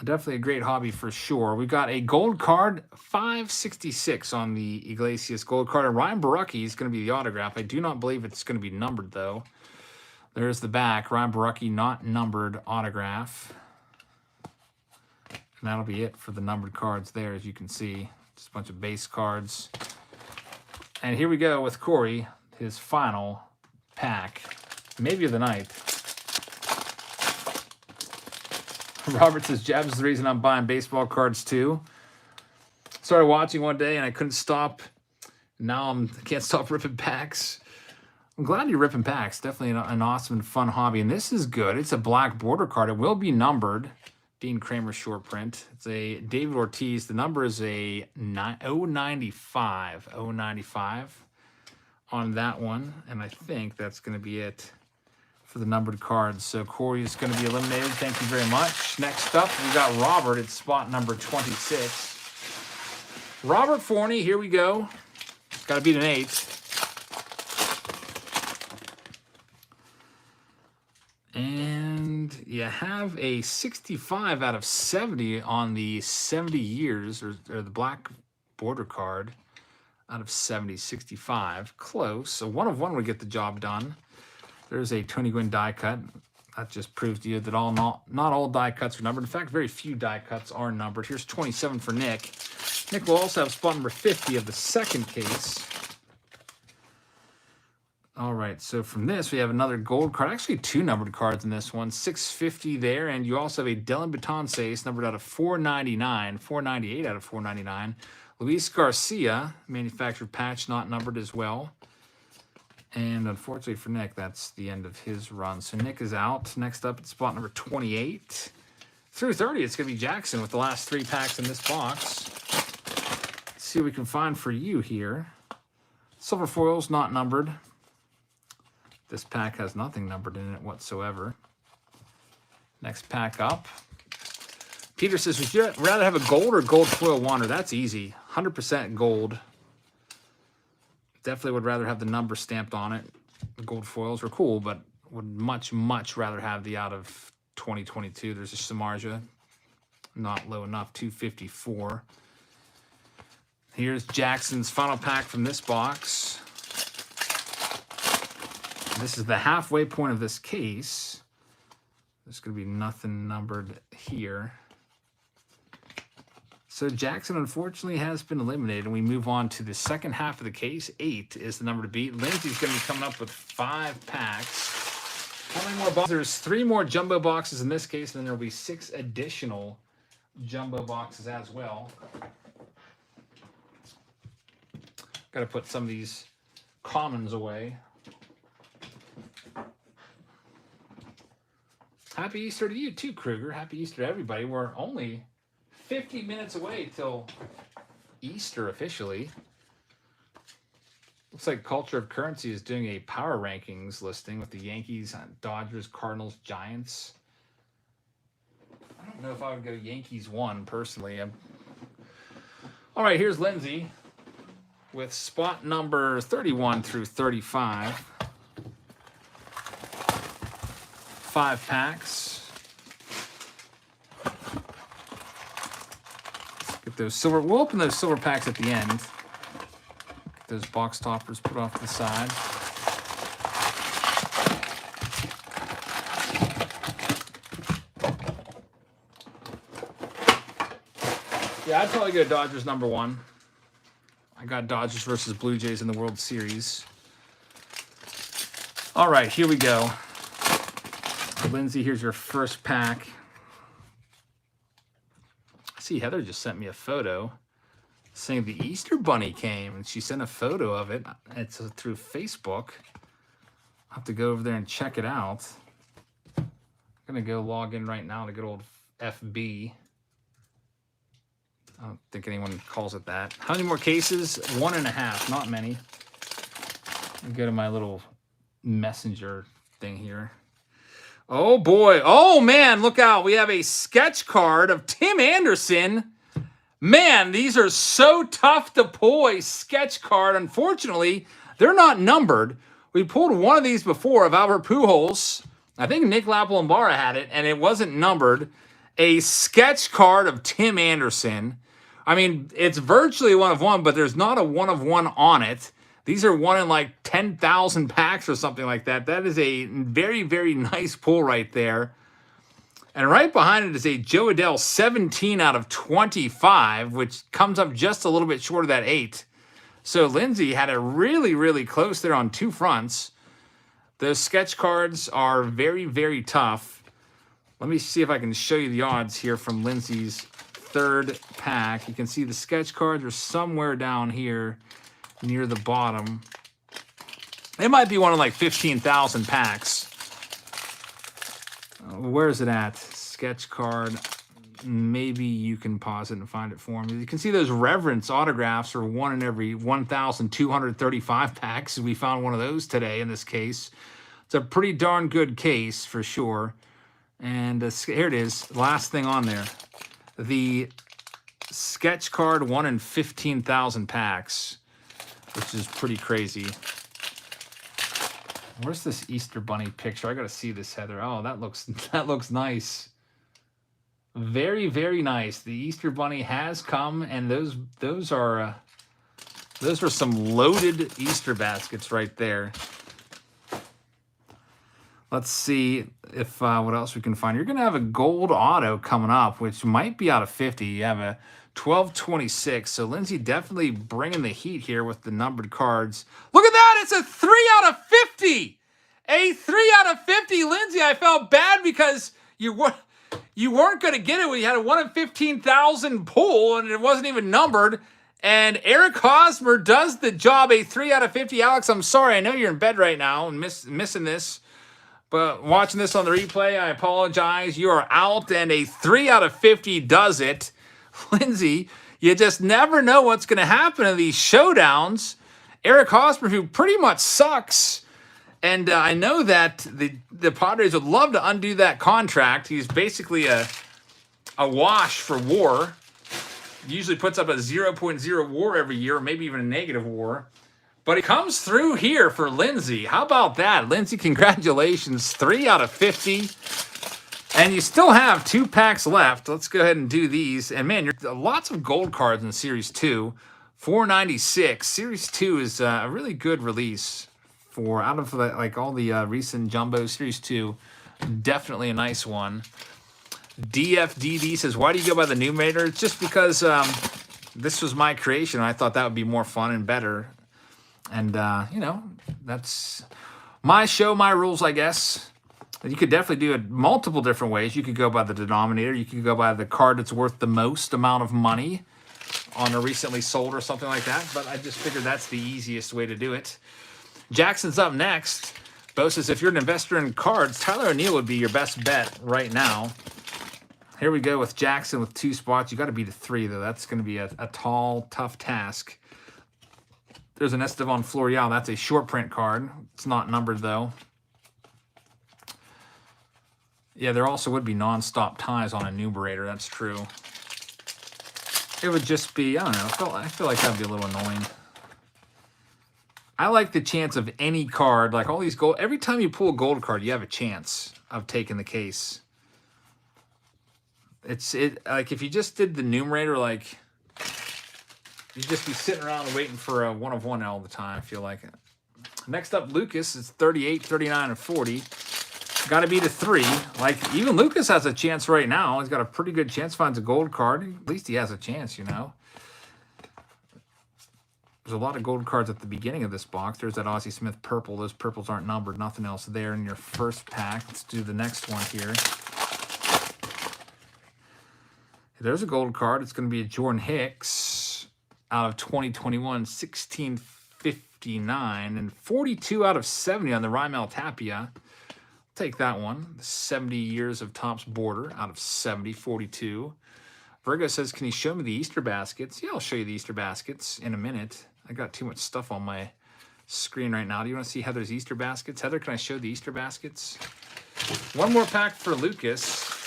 Definitely a great hobby for sure. We've got a gold card, 566 on the Iglesias gold card. And Ryan Barucki is going to be the autograph. I do not believe it's going to be numbered, though. There's the back. Ryan Barucki, not numbered autograph. And that'll be it for the numbered cards there, as you can see. Just a bunch of base cards. And here we go with Corey, his final pack, maybe of the night. Robert says, Jabs is the reason I'm buying baseball cards too. Started watching one day and I couldn't stop. Now I can't stop ripping packs. I'm glad you're ripping packs. Definitely an awesome and fun hobby. And this is good. It's a black border card. It will be numbered. Dean Kramer short print. It's a David Ortiz. The number is a 095. 095 on that one. And I think that's going to be it for the numbered cards. So Corey is going to be eliminated. Thank you very much. Next up, we got Robert at spot number 26. Robert Forney, here we go. Got to beat an 8. And you have a 65 out of 70 on the 70 years, or the black border card out of 70, 65. Close. So 1 of 1 would get the job done. There's a Tony Gwynn die cut. That just proves to you that not all die cuts are numbered. In fact, very few die cuts are numbered. Here's 27 for Nick. Nick will also have spot number 50 of the second case. All right, so from this, we have another gold card. Actually, 2 numbered cards in this one. 650 there, and you also have a Dylan Betances numbered out of 499. 498 out of 499. Luis Garcia, manufactured patch, not numbered as well. And unfortunately for Nick, that's the end of his run. So Nick is out. Next up at spot number 28. Through 30, it's going to be Jackson with the last 3 packs in this box. Let's see what we can find for you here. Silver foils, not numbered. This pack has nothing numbered in it whatsoever. Next pack up. Peter says, would you rather have a gold or gold foil wander? That's easy. 100% gold. Definitely would rather have the number stamped on it. The gold foils are cool, but would much, much rather have the out of 2022. There's a Samardzija. Not low enough, 254. Here's Jackson's final pack from this box. This is the halfway point of this case. There's going to be nothing numbered here. So Jackson, unfortunately, has been eliminated, and we move on to the second half of the case. 8 is the number to beat. Lindsay's going to be coming up with 5 packs. How many more boxes? There's 3 more jumbo boxes in this case, and then there will be 6 additional jumbo boxes as well. Got to put some of these commons away. Happy Easter to you too, Kruger. Happy Easter to everybody. We're only 50 minutes away till Easter officially. Looks like Culture of Currency is doing a power rankings listing with the Yankees, Dodgers, Cardinals, Giants. I don't know if I would go Yankees 1 personally. All right, here's Lindsay with spot number 31 through 35. 5 packs. Get those silver. We'll open those silver packs at the end. Get those box toppers put off to the side. Yeah, I'd probably go Dodgers number 1. I got Dodgers versus Blue Jays in the World Series. All right, here we go. Lindsay, here's your first pack. see, Heather just sent me a photo saying the Easter Bunny came, and she sent a photo of it. It's through Facebook. I'll have to go over there and check it out. I'm going to go log in right now to good old FB. I don't think anyone calls it that. How many more cases? 1.5, not many. I'll go to my little messenger thing here. Oh boy. Oh man, look out. We have a sketch card of Tim Anderson. Man, these are so tough to pull a sketch card. Unfortunately, they're not numbered. We pulled one of these before of Albert Pujols. I think Nick Lapalambara had it, and it wasn't numbered. A sketch card of Tim Anderson. I mean, it's virtually 1 of 1, but there's not a 1 of 1 on it. These are 1 in like 10,000 packs or something like that. That is a very, very nice pull right there. And right behind it is a Joe Adell 17 out of 25, which comes up just a little bit short of that 8. So Lindsay had it really, really close there on 2 fronts. Those sketch cards are very, very tough. Let me see if I can show you the odds here from Lindsay's 3rd pack. You can see the sketch cards are somewhere down here near the bottom. It might be one of like 15,000 packs. Where is it at? Sketch card. Maybe you can pause it and find it for me. You can see those reverence autographs are 1 in every 1,235 packs. We found one of those today in this case. It's a pretty darn good case for sure. And here it is. Last thing on there. The sketch card 1 in 15,000 packs, which is pretty crazy. Where's this Easter Bunny picture? I got to see this, Heather. Oh, that looks nice. Very, very nice. The Easter Bunny has come, and those are some loaded Easter baskets right there. Let's see if what else we can find. You're going to have a gold auto coming up, which might be out of 50. You have a 1226. So Lindsay definitely bringing the heat here with the numbered cards. Look at that. It's a 3 out of 50. A 3 out of 50. Lindsay, I felt bad because you weren't going to get it when you had a 1 in 15,000 pull and it wasn't even numbered. And Eric Hosmer does the job. A 3 out of 50. Alex, I'm sorry. I know you're in bed right now and missing this. But watching this on the replay, I apologize. You are out, and a 3 out of 50 does it. Lindsay, you just never know what's going to happen in these showdowns. Eric Hosmer, who pretty much sucks, and I know that the Padres would love to undo that contract. He's basically a wash for WAR. Usually puts up a 0.0 WAR every year, or maybe even a negative WAR. But he comes through here for Lindsay. How about that? Lindsay, congratulations. 3 out of 50. And you still have 2 packs left. Let's go ahead and do these. And man, lots of gold cards in Series 2. 496. Series 2 is a really good release for out of like all the recent Jumbo. Series 2, definitely a nice one. DFDD says, why do you go by the numerator? It's just because this was my creation. I thought that would be more fun and better. And, you know, that's my show, my rules, I guess. You could definitely do it multiple different ways. You could go by the denominator. You could go by the card that's worth the most amount of money on a recently sold or something like that. But I just figured that's the easiest way to do it. Jackson's up next. Bo says, if you're an investor in cards, Tyler O'Neill would be your best bet right now. Here we go with Jackson with 2 spots. You got to beat a 3, though. That's going to be a tall, tough task. There's an Estevan Florial. That's a short print card. It's not numbered, though. Yeah, there also would be non-stop ties on a numerator. That's true. It would just be, I don't know. I feel like that would be a little annoying. I like the chance of any card, like all these gold. Every time you pull a gold card, you have a chance of taking the case. Like if you just did the numerator, like you'd just be sitting around waiting for a 1 of 1 all the time. I feel like it. Next up, Lucas is 38, 39, and 40. Got to beat a 3. Like even Lucas has a chance right now. He's got a pretty good chance. Finds a gold card. At least he has a chance, you know. There's a lot of gold cards at the beginning of this box. There's that Ozzie Smith purple. Those purples aren't numbered. Nothing else there in your first pack. Let's do the next one here. There's a gold card. It's going to be a Jordan Hicks out of 2021, 1659, and 42 out of 70 on the Rymel Tapia. Take that one. 70 years of Topps border out of 70, 42. Virgo says, can you show me the Easter baskets? Yeah, I'll show you the Easter baskets in a minute. I got too much stuff on my screen right now. Do you want to see Heather's Easter baskets? Heather, can I show the Easter baskets? One more pack for Lucas.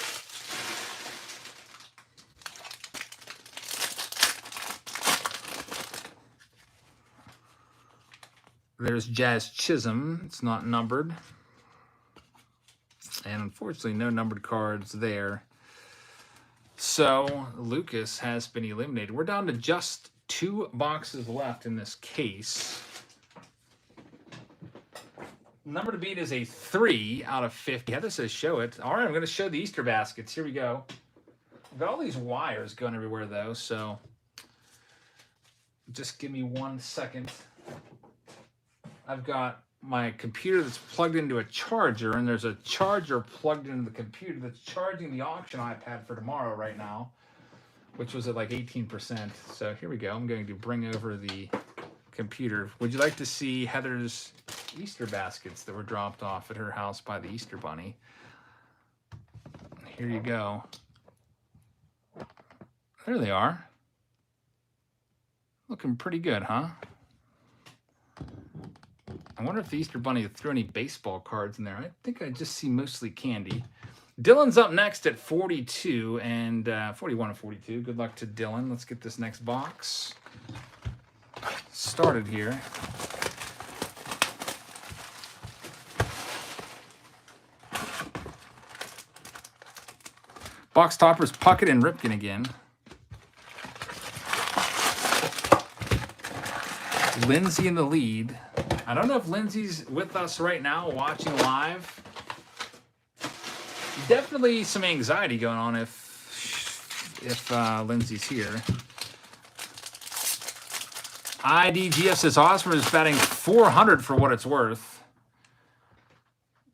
There's Jazz Chisholm. It's not numbered. And unfortunately, no numbered cards there. So Lucas has been eliminated. We're down to just 2 boxes left in this case. Number to beat is a 3 out of 50. Heather says show it. All right, I'm going to show the Easter baskets. Here we go. We've got all these wires going everywhere, though, so just give me 1 second. I've got my computer that's plugged into a charger, and there's a charger plugged into the computer that's charging the auction iPad for tomorrow right now, which was at like 18%. So here we go. I'm going to bring over the computer. Would you like to see Heather's Easter baskets that were dropped off at her house by the Easter Bunny? Here you go. There they are. Looking pretty good, huh? I wonder if the Easter Bunny threw any baseball cards in there. I think I just see mostly candy. Dylan's up next at 42 and 41 and 42. Good luck to Dylan. Let's get this next box started here. Box toppers, Puckett and Ripken again. Lindsay in the lead. I don't know if Lindsay's with us right now watching live. Definitely some anxiety going on if Lindsay's here. IDGF says Osmer is batting 400 for what it's worth.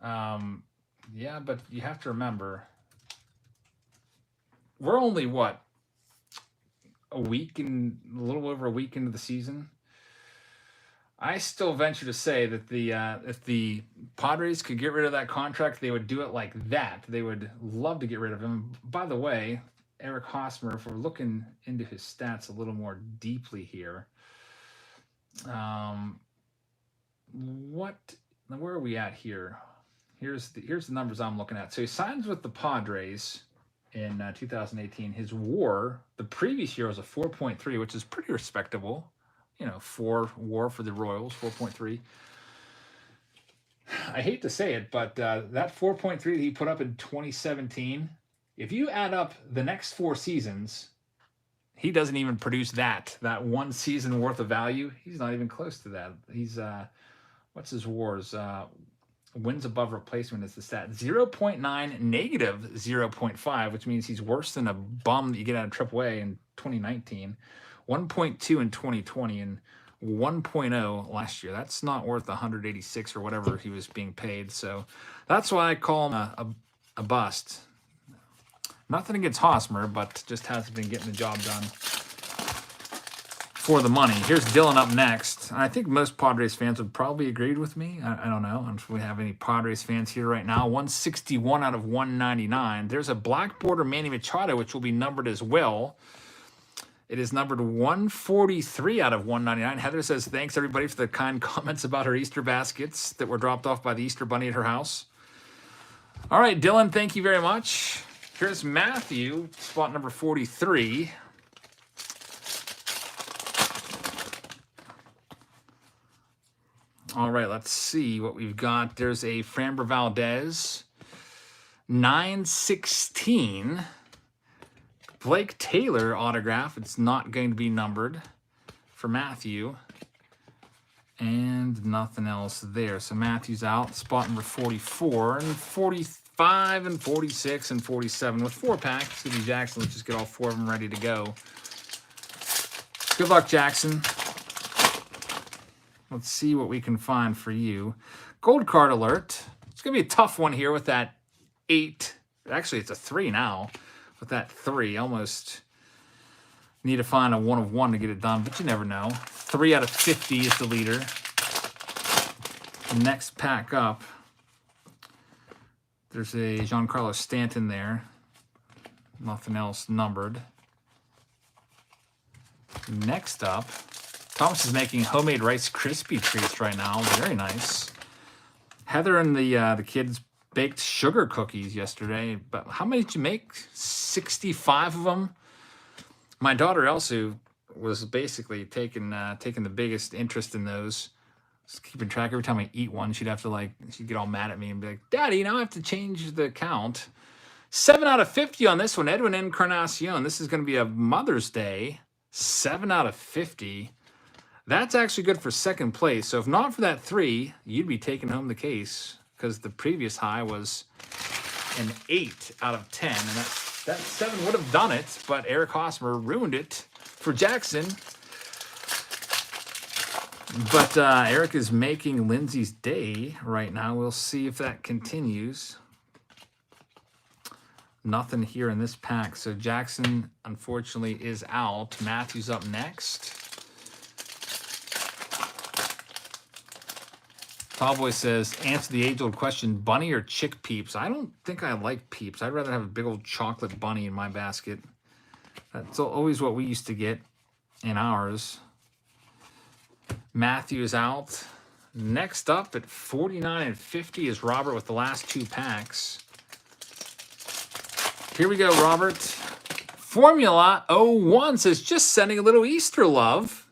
Yeah, but you have to remember, we're only, what, a little over a week into the season? I still venture to say that if the Padres could get rid of that contract, they would do it like that. They would love to get rid of him. By the way, Eric Hosmer, if we're looking into his stats a little more deeply here, where are we at here? Here's the numbers I'm looking at. So he signs with the Padres in 2018. His WAR the previous year was a 4.3, which is pretty respectable. 4 WAR for the Royals, 4.3. I hate to say it, but that 4.3 that he put up in 2017, if you add up the next 4 seasons, he doesn't even produce that 1 season worth of value. He's not even close to that. He's, what's his WARs? Wins above replacement is the stat. 0.9, negative 0.5, which means he's worse than a bum that you get out of AAA in 2019. 1.2 in 2020 and 1.0 last year. That's not worth 186 or whatever he was being paid. So that's why I call him a bust. Nothing against Hosmer, but just hasn't been getting the job done for the money. Here's Dylan up next. I think most Padres fans would probably agree with me. I don't know. I don't know if we have any Padres fans here right now. 161 out of 199. There's a black border Manny Machado, which will be numbered as well. It is numbered 143 out of 199. Heather says, thanks, everybody, for the kind comments about her Easter baskets that were dropped off by the Easter Bunny at her house. All right, Dylan, thank you very much. Here's Matthew, spot number 43. All right, let's see what we've got. There's a Framber Valdez, 916. Blake Taylor autograph. It's not going to be numbered for Matthew. And nothing else there. So Matthew's out. Spot number 44 and 45 and 46 and 47 with 4 packs. Stevie Jackson, let's just get all 4 of them ready to go. Good luck, Jackson. Let's see what we can find for you. Gold card alert. It's going to be a tough one here with that 8. Actually, it's a 3 now. with that 3. Almost need to find a 1 of 1 to get it done, but you never know. 3 out of 50 is the leader. Next pack up, there's a Giancarlo Stanton there. Nothing else numbered. Next up, Thomas is making homemade Rice Krispie treats right now. Very nice. Heather and the kids baked sugar cookies yesterday. But how many did you make? 65 of them. My daughter Elsie was basically taking the biggest interest in those. Just keeping track. Every time I eat one, she'd have to she'd get all mad at me and be like, "Daddy, now I have to change the count." 7 out of 50 on this one. Edwin Encarnacion. This is going to be a Mother's Day. 7 out of 50. That's actually good for second place. So if not for that 3, you'd be taking home the case because the previous high was an 8 out of 10. And that 7 would have done it, but Eric Hosmer ruined it for Jackson. But Eric is making Lindsay's day right now. We'll see if that continues. Nothing here in this pack. So Jackson, unfortunately, is out. Matthew's up next. Tallboy says, answer the age-old question, bunny or chick peeps? I don't think I like peeps. I'd rather have a big old chocolate bunny in my basket. That's always what we used to get in ours. Matthew is out. Next up at 49 and 50 is Robert with the last 2 packs. Here we go, Robert. Formula 01 says, just sending a little Easter love.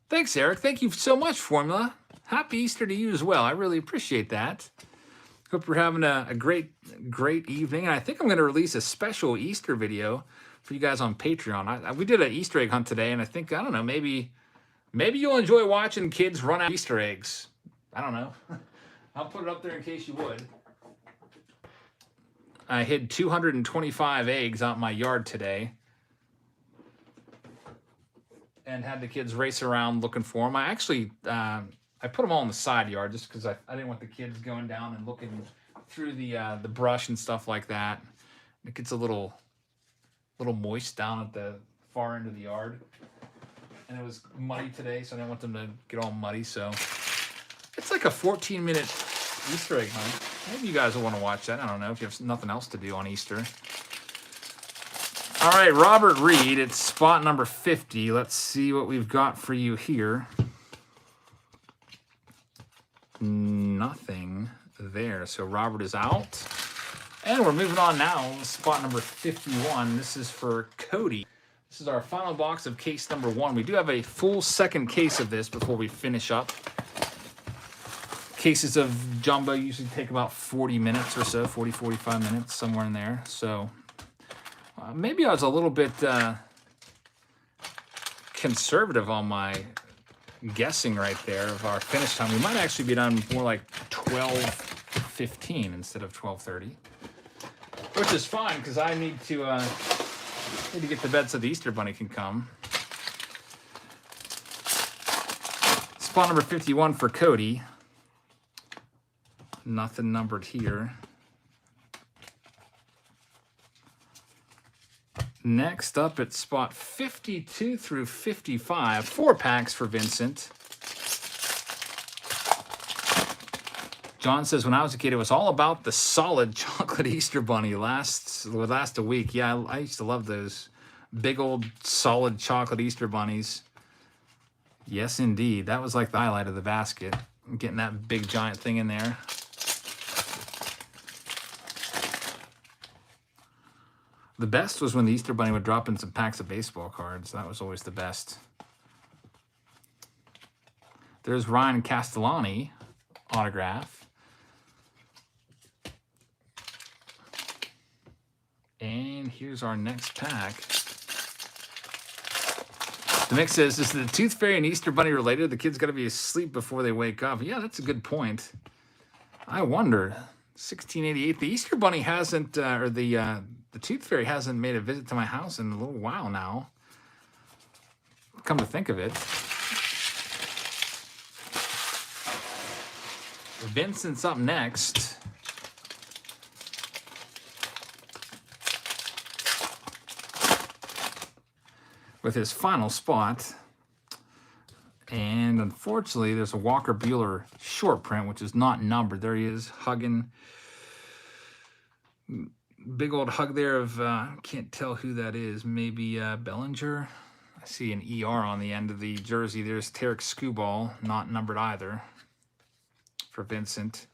Thanks, Eric. Thank you so much, Formula. Happy Easter to you as well. I really appreciate that. Hope you're having a great evening. And I think I'm going to release a special Easter video for you guys on Patreon. We did an Easter egg hunt today, and I think, I don't know, maybe you'll enjoy watching kids run out Easter eggs. I don't know. I'll put it up there in case you would. I hid 225 eggs out in my yard today and had the kids race around looking for them. I actually, I put them all in the side yard just because I didn't want the kids going down and looking through the brush and stuff like that. It gets a little moist down at the far end of the yard. And it was muddy today, so I didn't want them to get all muddy. So it's like a 14-minute Easter egg hunt. Maybe you guys will want to watch that. I don't know if you have nothing else to do on Easter. All right, Robert Reed, it's spot number 50. Let's see what we've got for you here. Nothing there. So Robert is out. And we're moving on now. Spot number 51. This is for Cody. This is our final box of case number 1. We do have a full second case of this before we finish up. Cases of jumbo usually take about 40 minutes or so, 40, 45 minutes, somewhere in there. So maybe I was a little bit conservative on my guessing right there of our finish time. We might actually be done more like 12:15 instead of 12:30, which is fine because I need to get to bed so the Easter Bunny can come. Spot number 51 for Cody. Nothing numbered here. Next up at spot 52 through 55, 4 packs for Vincent. John says, when I was a kid, it was all about the solid chocolate Easter Bunny. Last a week. Yeah, I used to love those big old solid chocolate Easter bunnies. Yes, indeed. That was like the highlight of the basket. Getting that big giant thing in there. The best was when the Easter Bunny would drop in some packs of baseball cards. That was always the best. There's Ryan Castellani autograph. And here's our next pack. The mix says, is the Tooth Fairy and Easter Bunny related? The kid's got to be asleep before they wake up. Yeah, that's a good point. I wonder. 1688. The Easter Bunny hasn't, or the Tooth Fairy hasn't made a visit to my house in a little while now. Come to think of it. Vincent's up next. with his final spot. And unfortunately, there's a Walker Buehler short print, which is not numbered. There he is, hugging. Big old hug there of, can't tell who that is. Maybe Bellinger. I see an ER on the end of the jersey. There's Tarek Skubal, not numbered either, for Vincent.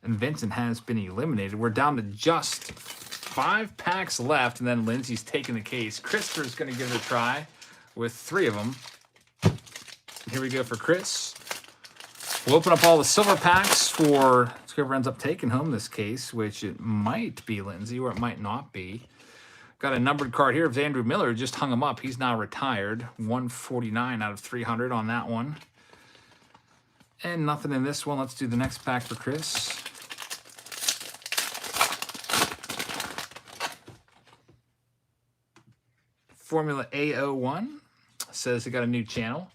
And Vincent has been eliminated. We're down to just 5 packs left, and then Lindsay's taking the case. Christopher's going to give it a try with 3 of them. Here we go for Chris. We'll open up all the silver packs for whoever ends up taking home this case, which it might be Lindsay or it might not be. Got a numbered card here of Andrew Miller. Just hung him up. He's now retired. 149 out of 300 on that one. And nothing in this one. Let's do the next pack for Chris. Formula A01 says they got a new channel.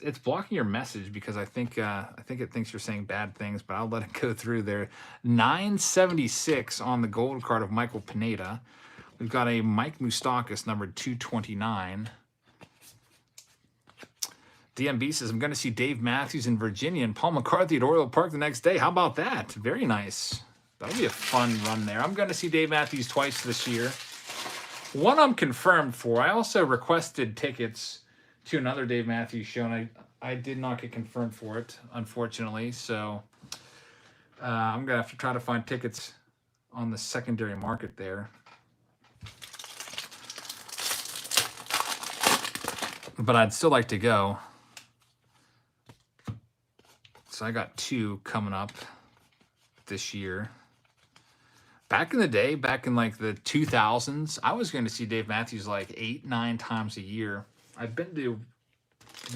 It's blocking your message because I think it thinks you're saying bad things, but I'll let it go through there. 976 on the gold card of Michael Pineda. We've got a Mike Moustakas numbered 229. DMB says, I'm going to see Dave Matthews in Virginia and Paul McCarthy at Oriole Park the next day. How about that? Very nice. That'll be a fun run there. I'm going to see Dave Matthews twice this year. One I'm confirmed for. I also requested tickets to another Dave Matthews show, and I did not get confirmed for it, unfortunately. So I'm going to have to try to find tickets on the secondary market there. But I'd still like to go. So I got 2 coming up this year. Back in the day, back in like the 2000s, I was going to see Dave Matthews like 8-9 times a year. I've been to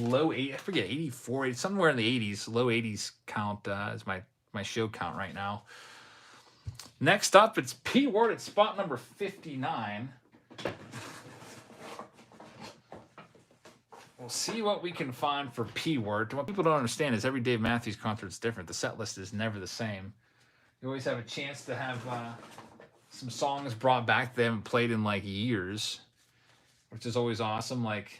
low 8, I forget, 84, somewhere in the 80s, low 80s count is my show count right now. Next up, it's P. Ward at spot number 59. We'll see what we can find for P. Ward. What people don't understand is every Dave Matthews concert is different. The set list is never the same. You always have a chance to have some songs brought back they haven't played in like years, which is always awesome. Like,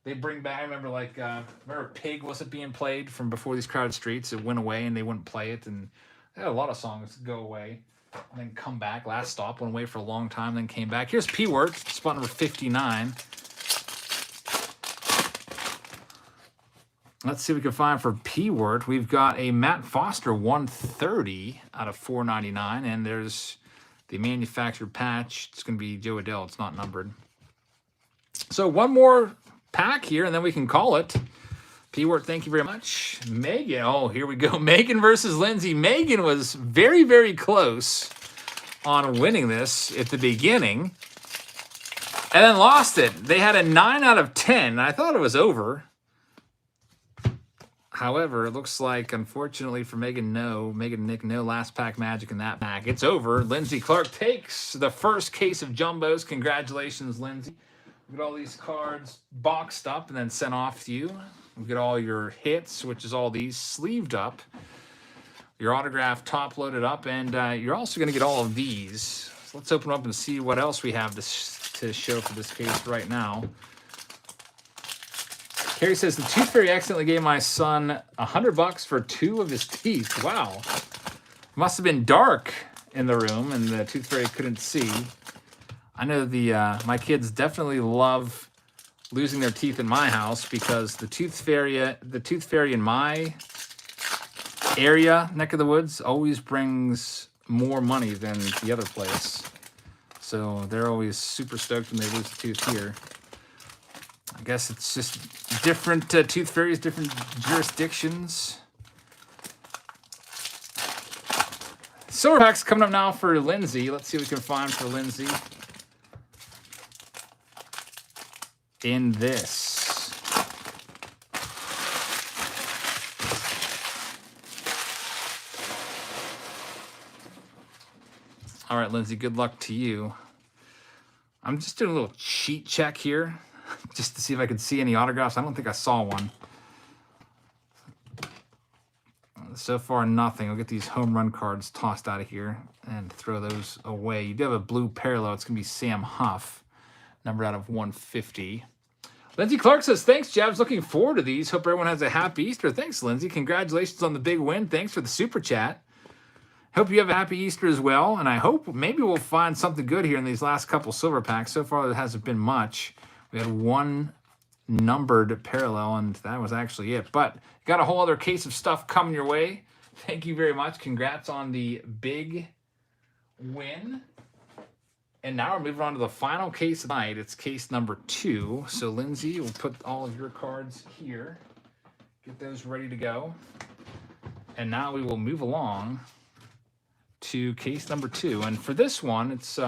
they bring back, I remember like, remember Pig wasn't being played from Before These Crowded Streets. It went away and they wouldn't play it. And they had a lot of songs go away and then come back. Last Stop went away for a long time, then came back. Here's P-Word, spot number 59. Let's see what we can find for P-Word. We've got a Matt Foster 130 out of 499. And there's the manufactured patch. It's going to be Joe Adele. It's not numbered. So one more pack here, and then we can call it. P-Word, thank you very much. Megan, oh, here we go. Megan versus Lindsay. Megan was very, very close on winning this at the beginning, and then lost it. They had a 9 out of 10. I thought it was over. However, it looks like, unfortunately for Megan, no. Megan and Nick, no last pack magic in that pack. It's over. Lindsay Clark takes the first case of Jumbos. Congratulations, Lindsay. We get all these cards boxed up and then sent off to you. We get all your hits, which is all these sleeved up. Your autograph top loaded up, and you're also going to get all of these. So let's open up and see what else we have to show for this case right now. Carrie says, the Tooth Fairy accidentally gave my son $100 for 2 of his teeth. Wow. Must have been dark in the room, and the Tooth Fairy couldn't see. I know my kids definitely love losing their teeth in my house because the tooth fairy in my area, neck of the woods, always brings more money than the other place. So they're always super stoked when they lose a tooth here. I guess it's just different tooth fairies, different jurisdictions. Silver pack's coming up now for Lindsay. Let's see what we can find for Lindsay in this. All right, Lindsay, good luck to you. I'm just doing a little cheat check here just to see if I could see any autographs. I don't think I saw one. Let's So far, nothing. I'll get these home run cards tossed out of here and throw those away. You do have a blue parallel. It's going to be Sam Huff, numbered out of 150. Lindsay Clark says, thanks, Jabs. Looking forward to these. Hope everyone has a happy Easter. Thanks, Lindsay. Congratulations on the big win. Thanks for the super chat. Hope you have a happy Easter as well. And I hope maybe we'll find something good here in these last couple silver packs. So far, there hasn't been much. We had one numbered parallel, and that was actually it. But got a whole other case of stuff coming your way. Thank you very much. Congrats on the big win. And now we're moving on to the final case of the night. It's case number 2. So, Lindsay, we'll put all of your cards here. Get those ready to go. And now we will move along to case number 2. And for this one, it's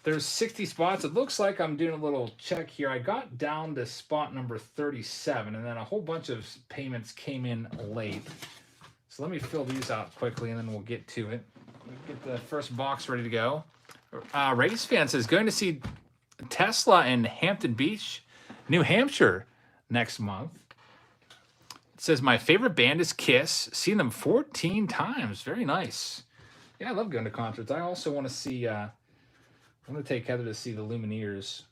there's 60 spots. It looks like I'm doing a little check here. I got down to spot number 37, and then a whole bunch of payments came in late. So let me fill these out quickly, and then we'll get to it. We'll get the first box ready to go. Race Fan says, going to see Tesla in Hampton Beach, New Hampshire next month. It says, my favorite band is Kiss. Seen them 14 times. Very nice. Yeah, I love going to concerts. I also want to see, I'm going to take Heather to see the Lumineers.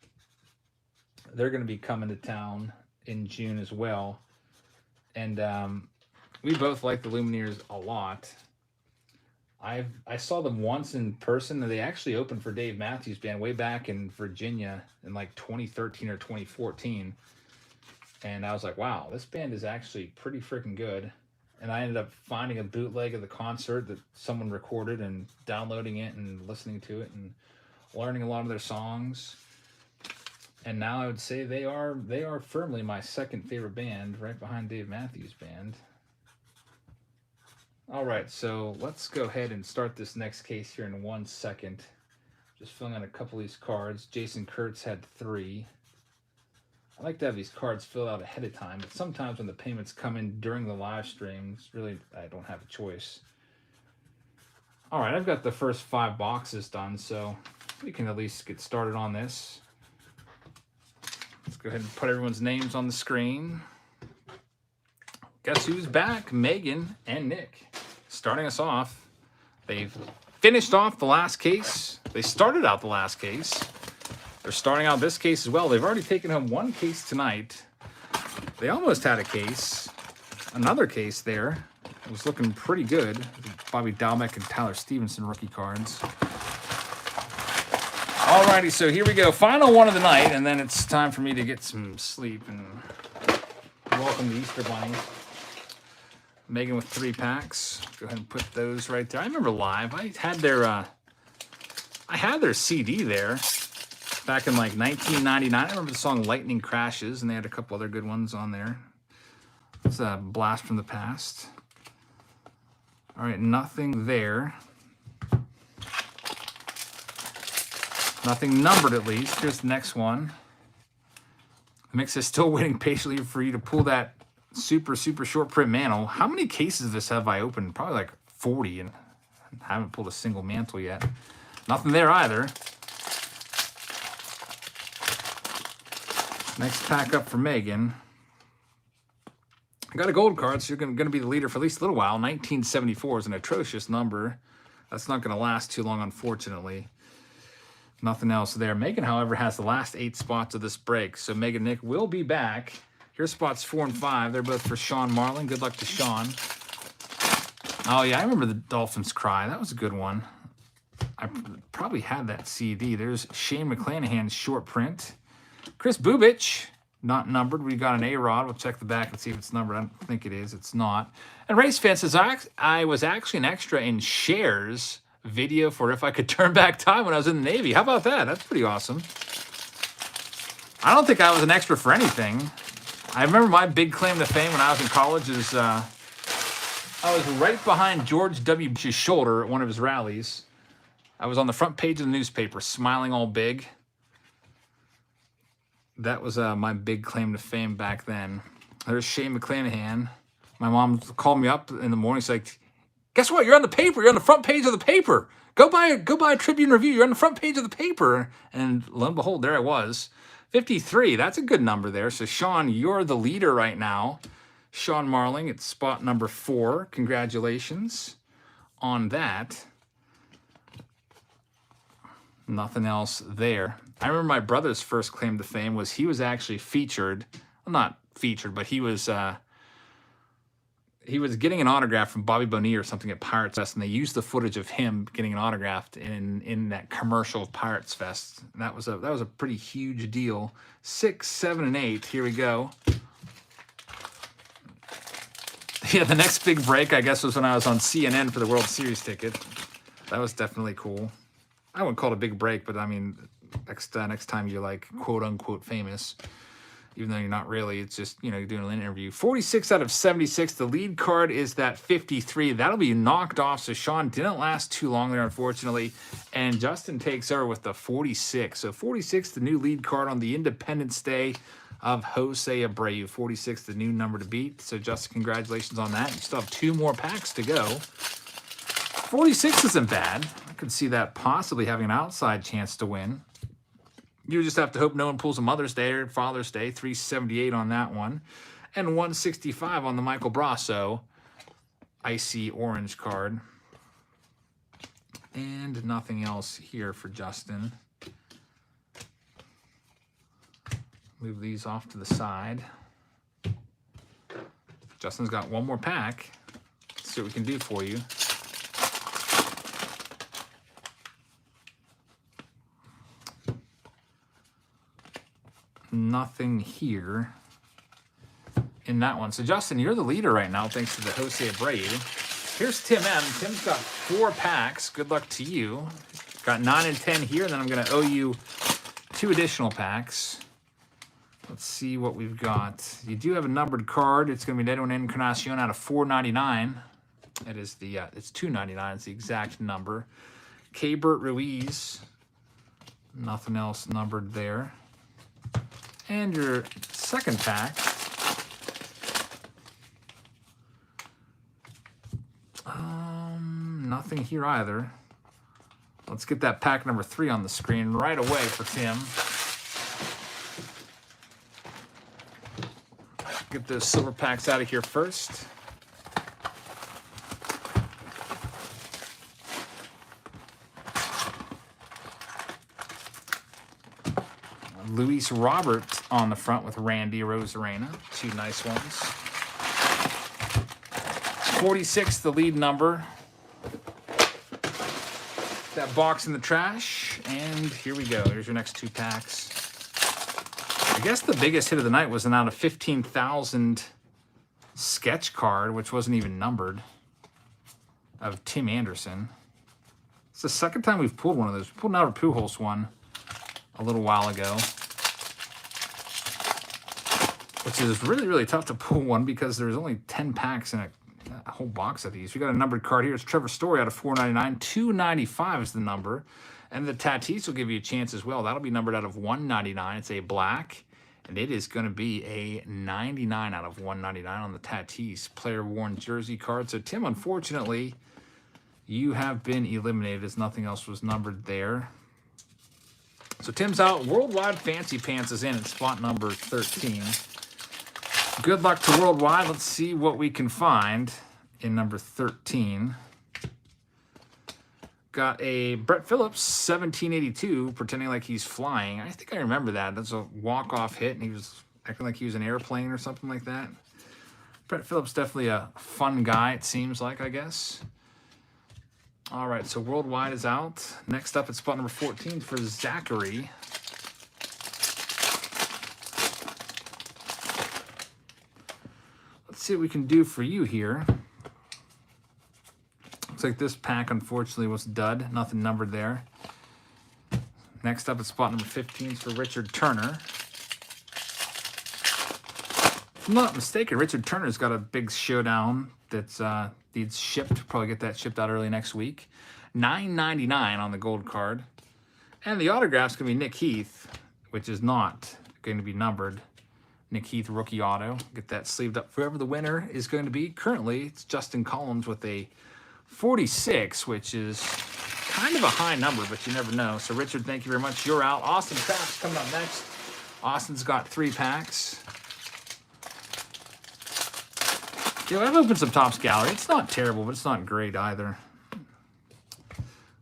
They're going to be coming to town in June as well. And we both like the Lumineers a lot. I saw them once in person, and they actually opened for Dave Matthews Band way back in Virginia in like 2013 or 2014. And I was like, wow, this band is actually pretty freaking good. And I ended up finding a bootleg of the concert that someone recorded and downloading it and listening to it and learning a lot of their songs. And now I would say they are firmly my second favorite band, right behind Dave Matthews Band. All right, so let's go ahead and start this next case here in 1 second. Just filling out a couple of these cards. Jason Kurtz had 3. I like to have these cards filled out ahead of time, but sometimes when the payments come in during the live streams, really, I don't have a choice. All right, I've got the first 5 boxes done, so we can at least get started on this. Let's go ahead and put everyone's names on the screen. Guess who's back? Megan and Nick. Starting us off. They've finished off the last case. They started out the last case. They're starting out this case as well. They've already taken home 1 case tonight. They almost had a case. Another case there. It was looking pretty good. Bobby Dalbeck and Tyler Stevenson rookie cards. Alrighty, so here we go. Final one of the night, and then it's time for me to get some sleep and welcome the Easter Bunny. Megan with 3 packs. Go ahead and put those right there. I remember live. I had their CD there back in like 1999. I remember the song Lightning Crashes, and they had a couple other good ones on there. It's a blast from the past. All right, nothing there. Nothing numbered, at least. Here's the next one. Mix is still waiting patiently for you to pull that super short print mantle. How many cases of this have I opened? Probably like 40, and I haven't pulled a single mantle yet. Nothing there either. Next pack up for Megan. I got a gold card, so you're going to be the leader for at least a little while. 1974 is an atrocious number. That's not going to last too long, unfortunately. Nothing else there. Megan, however, has the last 8 spots of this break. So Megan and Nick will be back. Here's spots 4 and 5. They're both for Sean Marlin. Good luck to Sean. Oh, yeah, I remember the Dolphins Cry. That was a good one. I probably had that CD. There's Shane McClanahan's short print. Chris Bubich, not numbered. We got an A-Rod. We'll check the back and see if it's numbered. I don't think it is. It's not. And Race Fan says, I was actually an extra in Cher's video for If I Could Turn Back Time when I was in the Navy. How about that? That's pretty awesome. I don't think I was an extra for anything. I remember my big claim to fame when I was in college is I was right behind George W. Bush's shoulder at one of his rallies. I was on the front page of the newspaper, smiling all big. That was my big claim to fame back then. There's Shane McClanahan. My mom called me up in the morning. She's like, guess what? You're on the paper. You're on the front page of the paper. Go buy a Tribune Review. You're on the front page of the paper. And lo and behold, there I was. 53. That's a good number there. So, Sean, you're the leader right now. Sean Marling, it's spot number 4. Congratulations on that. Nothing else there. I remember my brother's first claim to fame was he was actually featured. Well, not featured, but he was getting an autograph from Bobby Bonilla or something at Pirates Fest, and they used the footage of him getting an autograph in that commercial of Pirates Fest. And that was a pretty huge deal. 6, 7, and 8. Here we go. Yeah, the next big break, I guess, was when I was on CNN for the World Series ticket. That was definitely cool. I wouldn't call it a big break, but I mean, next time you're like quote unquote famous, even though you're not really, it's just, you know, you're doing an interview. 46 out of 76. The lead card is that 53. That'll be knocked off. So Sean didn't last too long there, unfortunately. And Justin takes over with the 46. So 46, the new lead card on the Independence Day of Jose Abreu. 46, the new number to beat. So Justin, congratulations on that. You still have 2 more packs to go. 46 isn't bad. I could see that possibly having an outside chance to win. You just have to hope no one pulls a Mother's Day or Father's Day. 378 on that one. And 165 on the Michael Brasso icy orange card. And nothing else here for Justin. Move these off to the side. Justin's got 1 more pack. Let's see what we can do for you. Nothing here in that one. So, Justin, you're the leader right now, thanks to the Jose Abreu. Here's Tim M. Tim's got 4 packs. Good luck to you. Got 9 and 10 here, and then I'm going to owe you 2 additional packs. Let's see what we've got. You do have a numbered card. It's going to be Edwin Encarnacion out of 499. It is the it's 299. It's the exact number. Keibert Ruiz. Nothing else numbered there. And your second pack. Nothing here either. Let's get that pack number 3 on the screen right away for Tim. Get those silver packs out of here first. Luis Robert on the front with Randy Rosarena. 2 nice ones. 46, the lead number. That box in the trash. And here we go. Here's your next 2 packs. I guess the biggest hit of the night was an out of 15,000 sketch card, which wasn't even numbered, of Tim Anderson. It's the second time we've pulled one of those. We pulled an out of Pujols one a little while ago, which is really, really tough to pull one because there's only 10 packs in a whole box of these. We got a numbered card here. It's Trevor Story out of 499. 295 is the number. And the Tatis will give you a chance as well. That'll be numbered out of 199. It's a black, and it is going to be a 99 out of 199 on the Tatis player-worn jersey card. So, Tim, unfortunately, you have been eliminated as nothing else was numbered there. So, Tim's out. Worldwide Fancy Pants is in at spot number 13. Good luck to Worldwide. Let's see what we can find in number 13. Got a Brett Phillips 1782 pretending like he's flying. I think I remember that. That's a walk-off hit, and he was acting like he was an airplane or something like that. Brett Phillips definitely a fun guy, it seems like, I guess. All right, so Worldwide is out. Next up at spot number 14 for Zachary. Let's see what we can do for you here. Looks like this pack, unfortunately, was dud. Nothing numbered there. Next up at spot number 15 for Richard Turner. If I'm not mistaken, Richard Turner's got a big showdown that's needs shipped. Probably get that shipped out early next week. $9.99 on the gold card. And the autograph's going to be Nick Heath, which is not going to be numbered. Nick Heath rookie auto. Get that sleeved up. Whoever the winner is going to be. Currently, it's Justin Collins with a 46, which is kind of a high number, but you never know. So, Richard, thank you very much. You're out. Austin Trapp's coming up next. Austin's got 3 packs. Yeah, I've opened some Topps Gallery. It's not terrible, but it's not great either.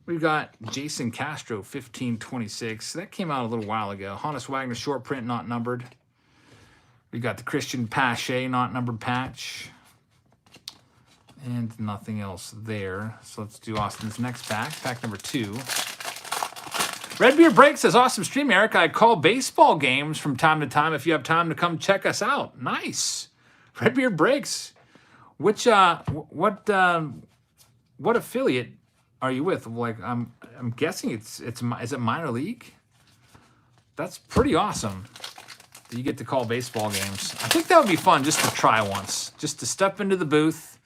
We've got Jason Castro, 1526. That came out a little while ago. Honus Wagner, short print, not numbered. We got the Christian Pache, not numbered patch. And nothing else there. So let's do Austin's next pack. Pack number 2. Redbeard Break says, awesome stream, Eric. I call baseball games from time to time if you have time to come check us out. Nice. Redbeard Breaks. Which, what affiliate are you with? Like, I'm guessing is it minor league? That's pretty awesome that you get to call baseball games. I think that would be fun just to try once. Just to step into the booth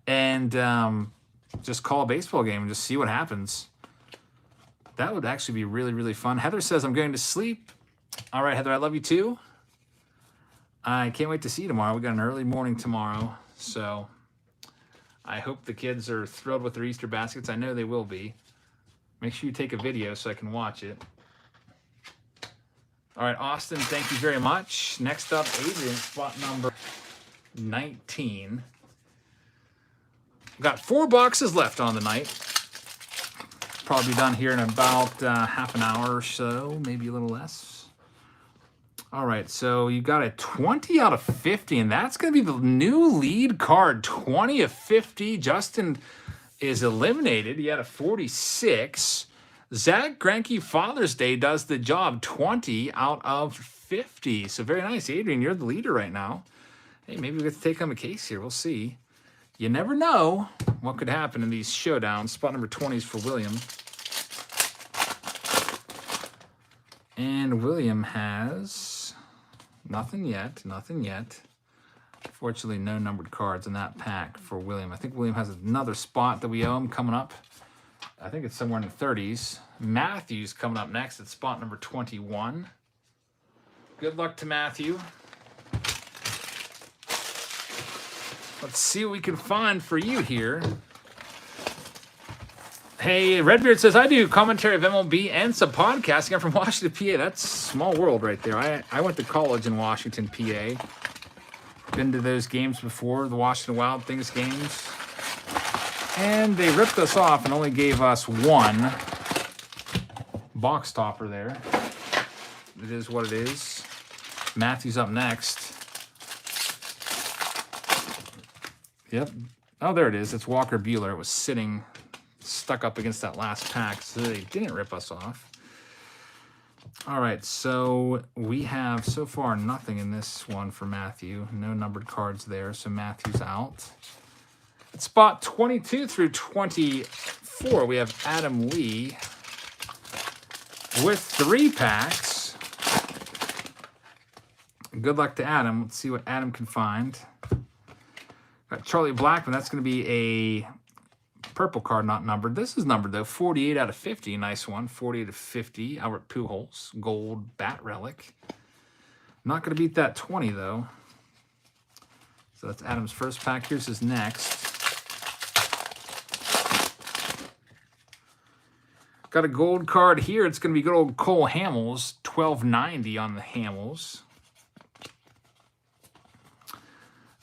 and just call a baseball game and just see what happens. That would actually be really, really fun. Heather says, I'm going to sleep. All right, Heather, I love you too. I can't wait to see you tomorrow. We got an early morning tomorrow. So I hope the kids are thrilled with their Easter baskets. I know they will be. Make sure you take a video so I can watch it. All right, Austin, thank you very much. Next up, Adrian, spot number 19. We've got 4 boxes left on the night. Probably done here in about half an hour or so, maybe a little less. All right, so you got a 20 out of 50, and that's going to be the new lead card, 20 of 50. Justin is eliminated. He had a 46. Zach Greinke Father's Day does the job, 20 out of 50. So very nice, Adrian. You're the leader right now. Hey, maybe we get to take home a case here. We'll see. You never know what could happen in these showdowns. Spot number 20 is for William. And William has nothing yet. Nothing yet. Fortunately, no numbered cards in that pack for William. I think William has another spot that we owe him coming up. I think it's somewhere in the 30s. Matthew's coming up next at spot number 21. Good luck to Matthew. Let's see what we can find for you here. Hey, Redbeard says, I do commentary of MLB and some podcasting. I'm from Washington, PA. That's small world right there. I went to college in Washington, PA. Been to those games before, the Washington Wild Things games. And they ripped us off and only gave us one box topper there. It is what it is. Matthew's up next. Yep. Oh, there it is. It's Walker Buehler. It was sitting, stuck up against that last pack, so they didn't rip us off. All right, so we have so far nothing in this one for Matthew. No numbered cards there, so Matthew's out. At spot 22 through 24, we have Adam Lee with 3 packs. Good luck to Adam. Let's see what Adam can find. Got Charlie Blackmon. That's going to be a purple card, not numbered. This is numbered, though. 48 out of 50. Nice one. 48 of 50. Albert Pujols. Gold bat relic. Not going to beat that 20, though. So that's Adam's first pack. Here's his next. Got a gold card here. It's going to be good old Cole Hamels. 1290 on the Hamels.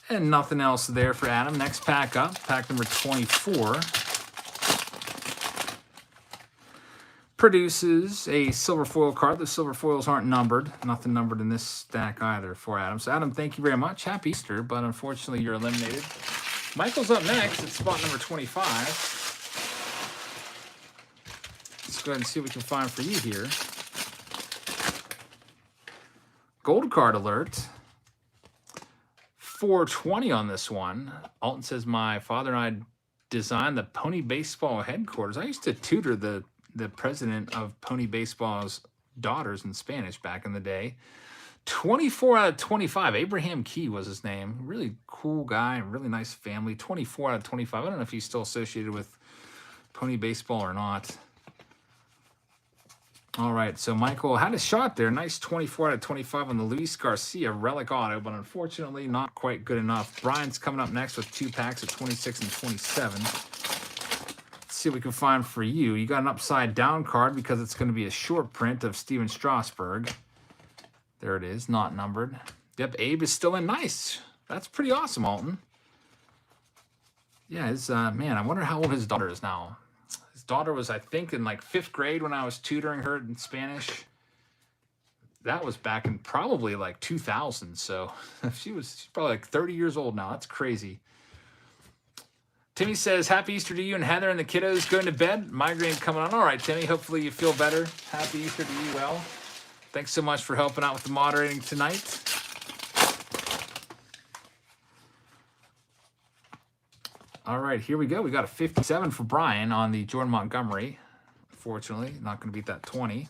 And nothing else there for Adam. Next pack up, pack number 24. Produces a silver foil card. The silver foils aren't numbered. Nothing numbered in this stack either for Adam. So Adam, thank you very much. Happy Easter, but unfortunately you're eliminated. Michael's up next at spot number 25. Let's go ahead and see what we can find for you here. Gold card alert. 420 on this one. Alton says, my father and I designed the Pony Baseball headquarters. I used to tutor the president of Pony Baseball's daughters in Spanish back in the day. 24 out of 25. Abraham Key was his name. Really cool guy, really nice family. 24 out of 25. I don't know if he's still associated with Pony Baseball or not. All right, so Michael had a shot there. Nice 24 out of 25 on the Luis Garcia relic auto, but unfortunately not quite good enough. Brian's coming up next with 2 packs of 26 and 27. Let's see what we can find for you. You got an upside down card because it's going to be a short print of Steven Strasburg. There it is, not numbered. Yep, Abe is still in. Nice. That's pretty awesome, Alton. Yeah, his man, I wonder how old his daughter is now. His daughter was, I think, in like 5th grade when I was tutoring her in Spanish. That was back in probably like 2000. So she's probably like 30 years old now. That's crazy. Timmy says, happy Easter to you and Heather and the kiddos going to bed. Migraine coming on. All right, Timmy, hopefully you feel better. Happy Easter to you, well. Thanks so much for helping out with the moderating tonight. All right, here we go. We got a 57 for Brian on the Jordan Montgomery. Unfortunately, not going to beat that 20.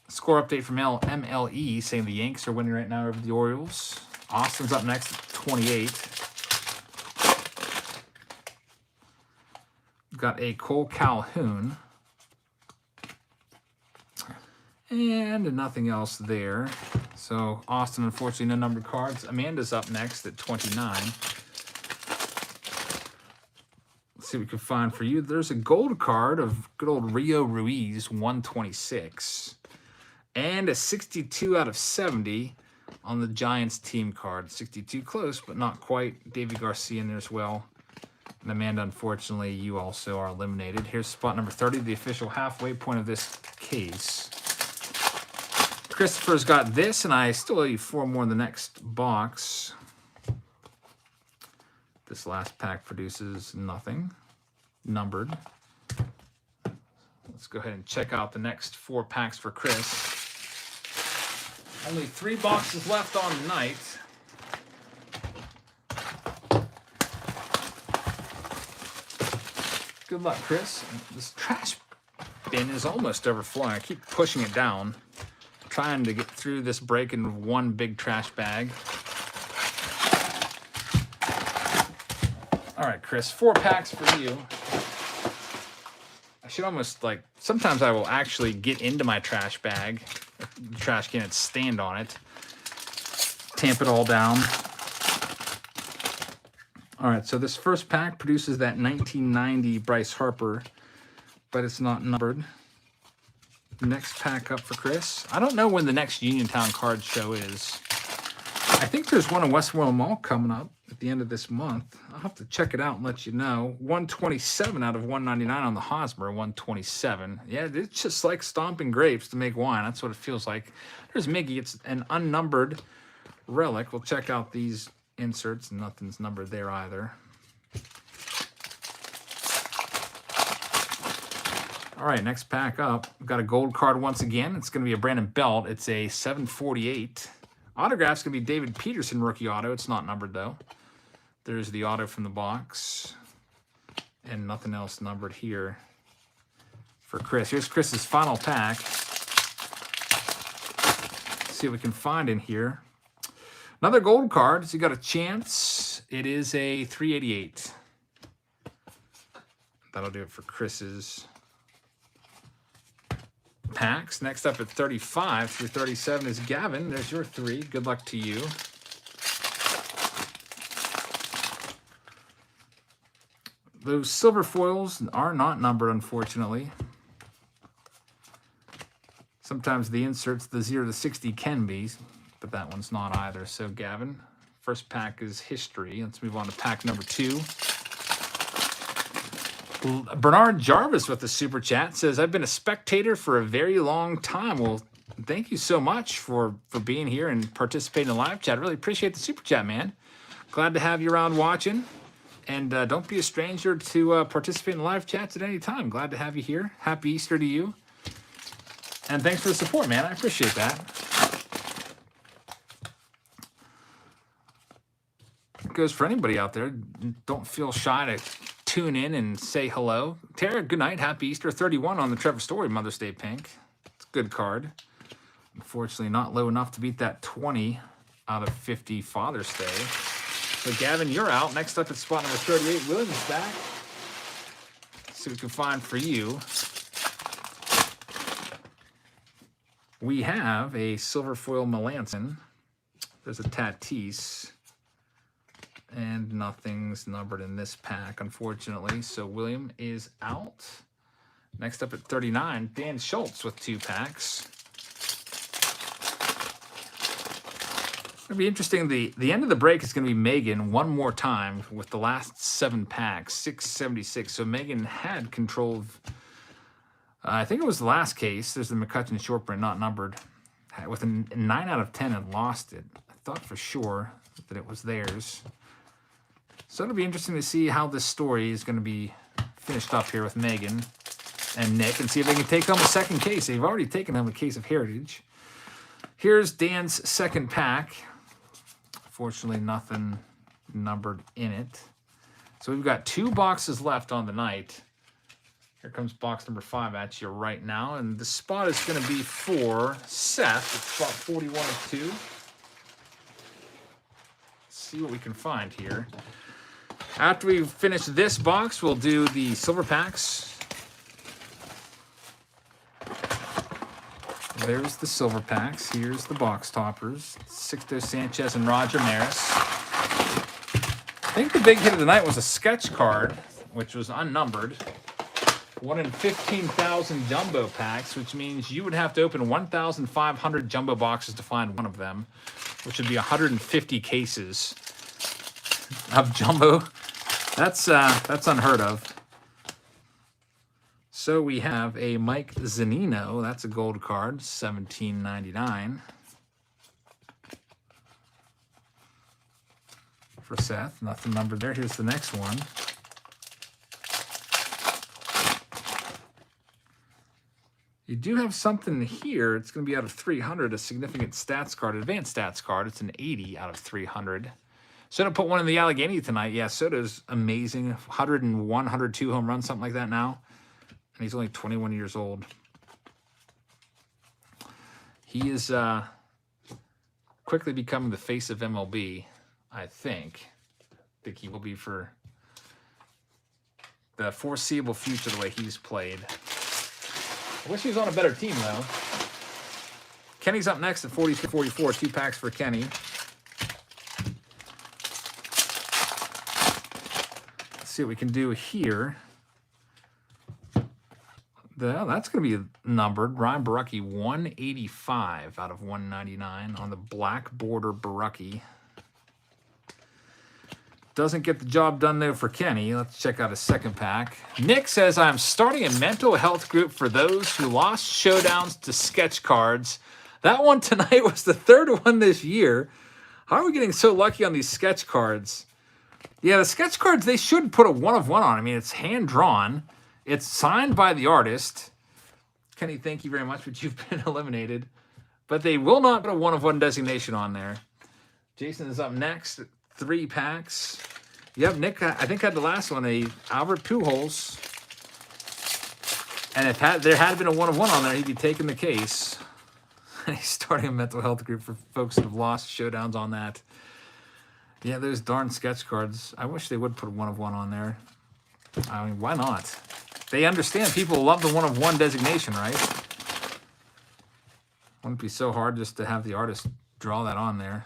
Score update from MLE saying the Yanks are winning right now over the Orioles. Austin's up next at 28. We've got a Cole Calhoun. And nothing else there. So Austin, unfortunately, no numbered cards. Amanda's up next at 29. Let's see what we can find for you. There's a gold card of good old Rio Ruiz, 126. And a 62 out of 70 on the Giants team card. 62 close, but not quite. Davey Garcia in there as well. And Amanda, unfortunately, you also are eliminated. Here's spot number 30, the official halfway point of this case. Christopher's got this, and I still owe you 4 more in the next box. This last pack produces nothing. Numbered. Let's go ahead and check out the next 4 packs for Chris. Only 3 boxes left on the night. Good luck, Chris. This trash bin is almost overflowing. I keep pushing it down, trying to get through this break in one big trash bag. All right, Chris, 4 packs for you. I should almost, like, sometimes I will actually get into my trash bag, the trash can, and stand on it, tamp it all down. All right, so this first pack produces that 1990 Bryce Harper, but it's not numbered. Next pack up for Chris. I don't know when the next Uniontown card show is. I think there's one in Westmoreland Mall coming up at the end of this month. I'll have to check it out and let you know. 127 out of 199 on the Hosmer, 127. Yeah, it's just like stomping grapes to make wine. That's what it feels like. There's Miggy. It's an unnumbered relic. We'll check out these inserts. Nothing's numbered there either. All right, next pack up. We've got a gold card once again. It's going to be a Brandon Belt. It's a 748. Autograph's going to be David Peterson rookie auto. It's not numbered, though. There's the auto from the box. And nothing else numbered here for Chris. Here's Chris's final pack. Let's see what we can find in here. Another gold card. So you got a chance. It is a 388. That'll do it for Chris's packs. Next up at 35 through 37 is Gavin. There's your 3. Good luck to you. Those silver foils are not numbered, unfortunately. Sometimes the inserts, the 0 to 60 can be, but that one's not either. So Gavin, first pack is history. Let's move on to pack number 2. Bernard Jarvis with the super chat says, I've been a spectator for a very long time. Well, thank you so much for being here and participating in the live chat. I really appreciate the super chat, man. Glad to have you around watching. And don't be a stranger to participate in the live chats at any time. Glad to have you here. Happy Easter to you. And thanks for the support, man. I appreciate that. It goes for anybody out there. Don't feel shy to tune in and say hello. Tara, good night. Happy Easter. 31 on the Trevor Story Mother's Day pink. It's a good card. Unfortunately, not low enough to beat that 20 out of 50 Father's Day. So, Gavin, you're out. Next up at spot number 38, Williams back. Let's see what we can find for you. We have a silver foil Melanson. There's a Tatis. And nothing's numbered in this pack, unfortunately. So William is out. Next up at 39, Dan Schultz with 2 packs. It'll be interesting. The end of the break is going to be Megan one more time with the last 7 packs, 676. So Megan had control of, I think it was the last case. There's the McCutcheon short print, not numbered, with a 9 out of 10 and lost it. I thought for sure that it was theirs. So it'll be interesting to see how this story is going to be finished up here with Megan and Nick and see if they can take home a second case. They've already taken home a case of Heritage. Here's Dan's second pack. Fortunately, nothing numbered in it. So we've got 2 boxes left on the night. Here comes box number 5 at you right now. And the spot is going to be for Seth. It's spot 41 of 2. Let's see what we can find here. After we finish this box, we'll do the silver packs. There's the silver packs. Here's the box toppers. Sixto Sanchez and Roger Maris. I think the big hit of the night was a sketch card, which was unnumbered. 1 in 15,000 jumbo packs, which means you would have to open 1,500 jumbo boxes to find one of them, which would be 150 cases of jumbo. That's unheard of. So we have a Mike Zunino. That's a gold card, $17.99 for Seth. Nothing numbered there. Here's the next one. You do have something here. It's going to be out of 300, a significant stats card, advanced stats card. It's an 80 out of 300. Soda put one in the Allegheny tonight. Yeah, Soda's amazing. 101, 102 home runs, something like that now. And he's only 21 years old. He is quickly becoming the face of MLB, I think. I think he will be for the foreseeable future the way he's played. I wish he was on a better team, though. Kenny's up next at 43-44. 2 packs for Kenny. Let's see what we can do here. That's going to be numbered. Ryan Barucki, 185 out of 199 on the black border Barucki. Doesn't get the job done, though, for Kenny. Let's check out his second pack. Nick says, I'm starting a mental health group for those who lost showdowns to sketch cards. That one tonight was the 3rd one this year. How are we getting so lucky on these sketch cards? Yeah, the sketch cards, they should put a 1 of 1 on. I mean, it's hand-drawn. It's signed by the artist. Kenny, thank you very much, but you've been eliminated. But they will not put a 1 of 1 designation on there. Jason is up next. 3 packs. Yep, Nick, I think, had the last one, a Albert Pujols. And if there had been a 1 of 1 on there, he'd be taking the case. He's starting a mental health group for folks that have lost showdowns on that. Yeah, those darn sketch cards. I wish they would put a 1 of 1 on there. I mean, why not? They understand people love the 1 of 1 designation, right? Wouldn't it be so hard just to have the artist draw that on there?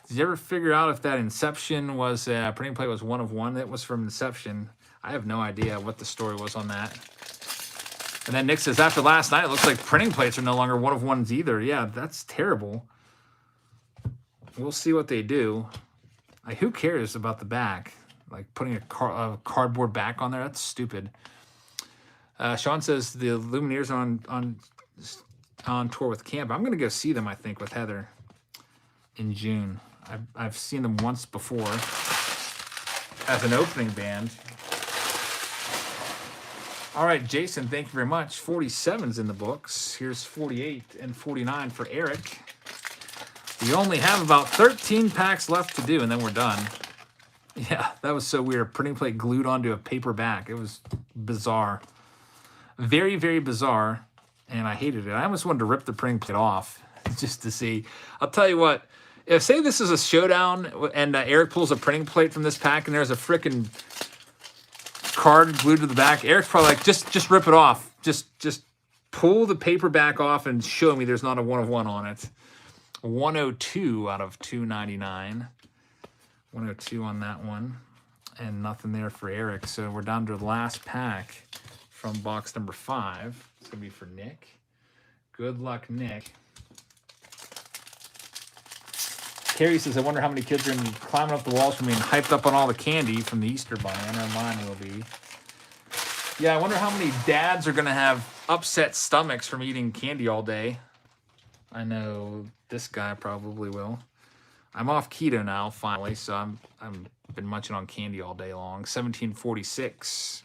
Did you ever figure out if that Inception was printing plate was 1 of 1? That was from Inception. I have no idea what the story was on that. And then Nick says, after last night, it looks like printing plates are no longer 1 of 1s either. Yeah, that's terrible. We'll see what they do. Like, who cares about the back? Like putting a cardboard back on there? That's stupid. Sean says the Lumineers on tour with Camp. I'm going to go see them, I think, with Heather in June. I've seen them once before as an opening band. All right, Jason, thank you very much. 47's in the books. Here's 48 and 49 for Eric. We only have about 13 packs left to do, and then we're done. Yeah, that was so weird. Printing plate glued onto a paper back. It was bizarre. Very, very bizarre, and I hated it. I almost wanted to rip the printing plate off just to see. I'll tell you what. If, say this is a showdown, and Eric pulls a printing plate from this pack, and there's a frickin' card glued to the back, Eric's probably like, just rip it off. Just pull the paper back off and show me there's not a 1 of 1 on it. 102 out of 299. 102 on that one. And nothing there for Eric. So we're down to the last pack from box number 5. It's going to be for Nick. Good luck, Nick. Carrie says, I wonder how many kids are going to be climbing up the walls from being hyped up on all the candy from the Easter Bunny. I know mine will be. Yeah, I wonder how many dads are going to have upset stomachs from eating candy all day. I know this guy probably will. I'm off keto now, finally, so I'm been munching on candy all day long. 1746.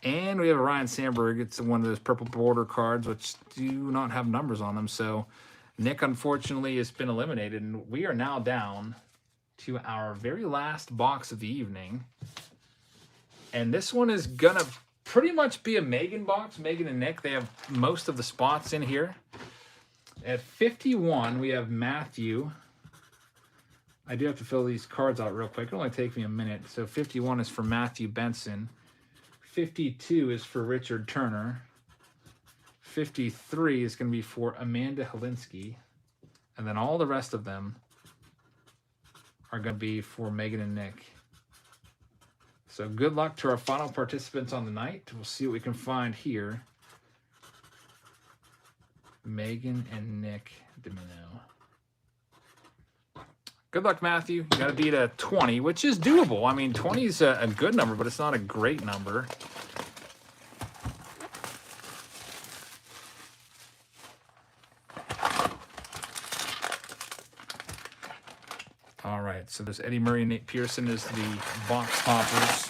And we have a Ryan Sandberg. It's one of those purple border cards, which do not have numbers on them. So Nick, unfortunately, has been eliminated, and we are now down to our very last box of the evening. And this one is going to pretty much be a Megan box. Megan and Nick, they have most of the spots in here. At 51, we have Matthew. I do have to fill these cards out real quick. It'll only take me a minute. So 51 is for Matthew Benson. 52 is for Richard Turner. 53 is going to be for Amanda Holinsky. And then all the rest of them are going to be for Megan and Nick. So good luck to our final participants on the night. We'll see what we can find here. Megan and Nick Domino. Good luck, Matthew. You got to beat a 20, which is doable. I mean, 20 is a good number, but it's not a great number. All right, so there's Eddie Murray and Nate Pearson as the box toppers.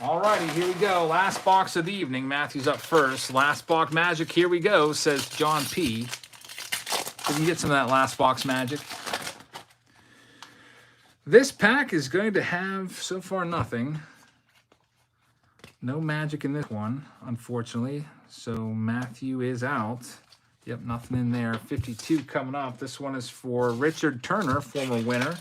All righty, here we go. Last box of the evening. Matthew's up first. Last box magic. Here we go, says John P. We can get some of that last box magic. This pack is going to have, so far, nothing. No magic in this one, unfortunately. So Matthew is out. Yep, nothing in there. 52 coming up. This one is for Richard Turner, former winner.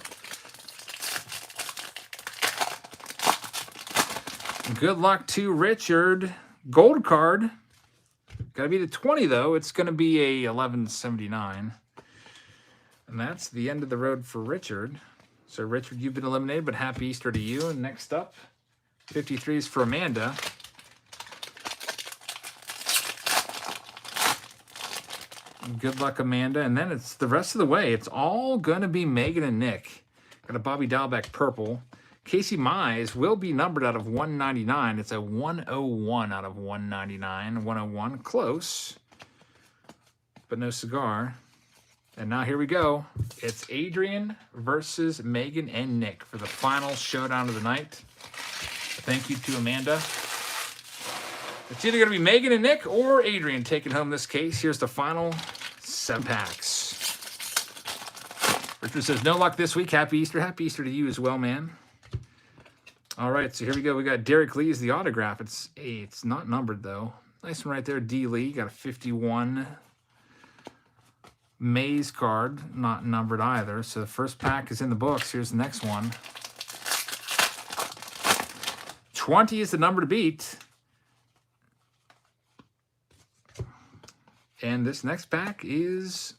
Good luck to Richard. Gold card. Got to be the 20, though. It's going to be a 1179. And that's the end of the road for Richard. So, Richard, you've been eliminated, but happy Easter to you. And next up, 53 is for Amanda. Good luck, Amanda. And then it's the rest of the way. It's all going to be Megan and Nick. Got a Bobby Dahlbeck purple. Casey Mize will be numbered out of 199. It's a 101 out of 199. 101, close, but no cigar. And now here we go. It's Adrian versus Megan and Nick for the final showdown of the night. Thank you to Amanda. It's either going to be Megan and Nick or Adrian taking home this case. Here's the final 7 packs. Richard says, no luck this week. Happy Easter. Happy Easter to you as well, man. All right, so here we go. We got Derek Lee's the autograph. It's not numbered, though. Nice one right there, D. Lee. Got a 51 Mays card, not numbered either. So the first pack is in the books. Here's the next one. 20 is the number to beat. And this next pack is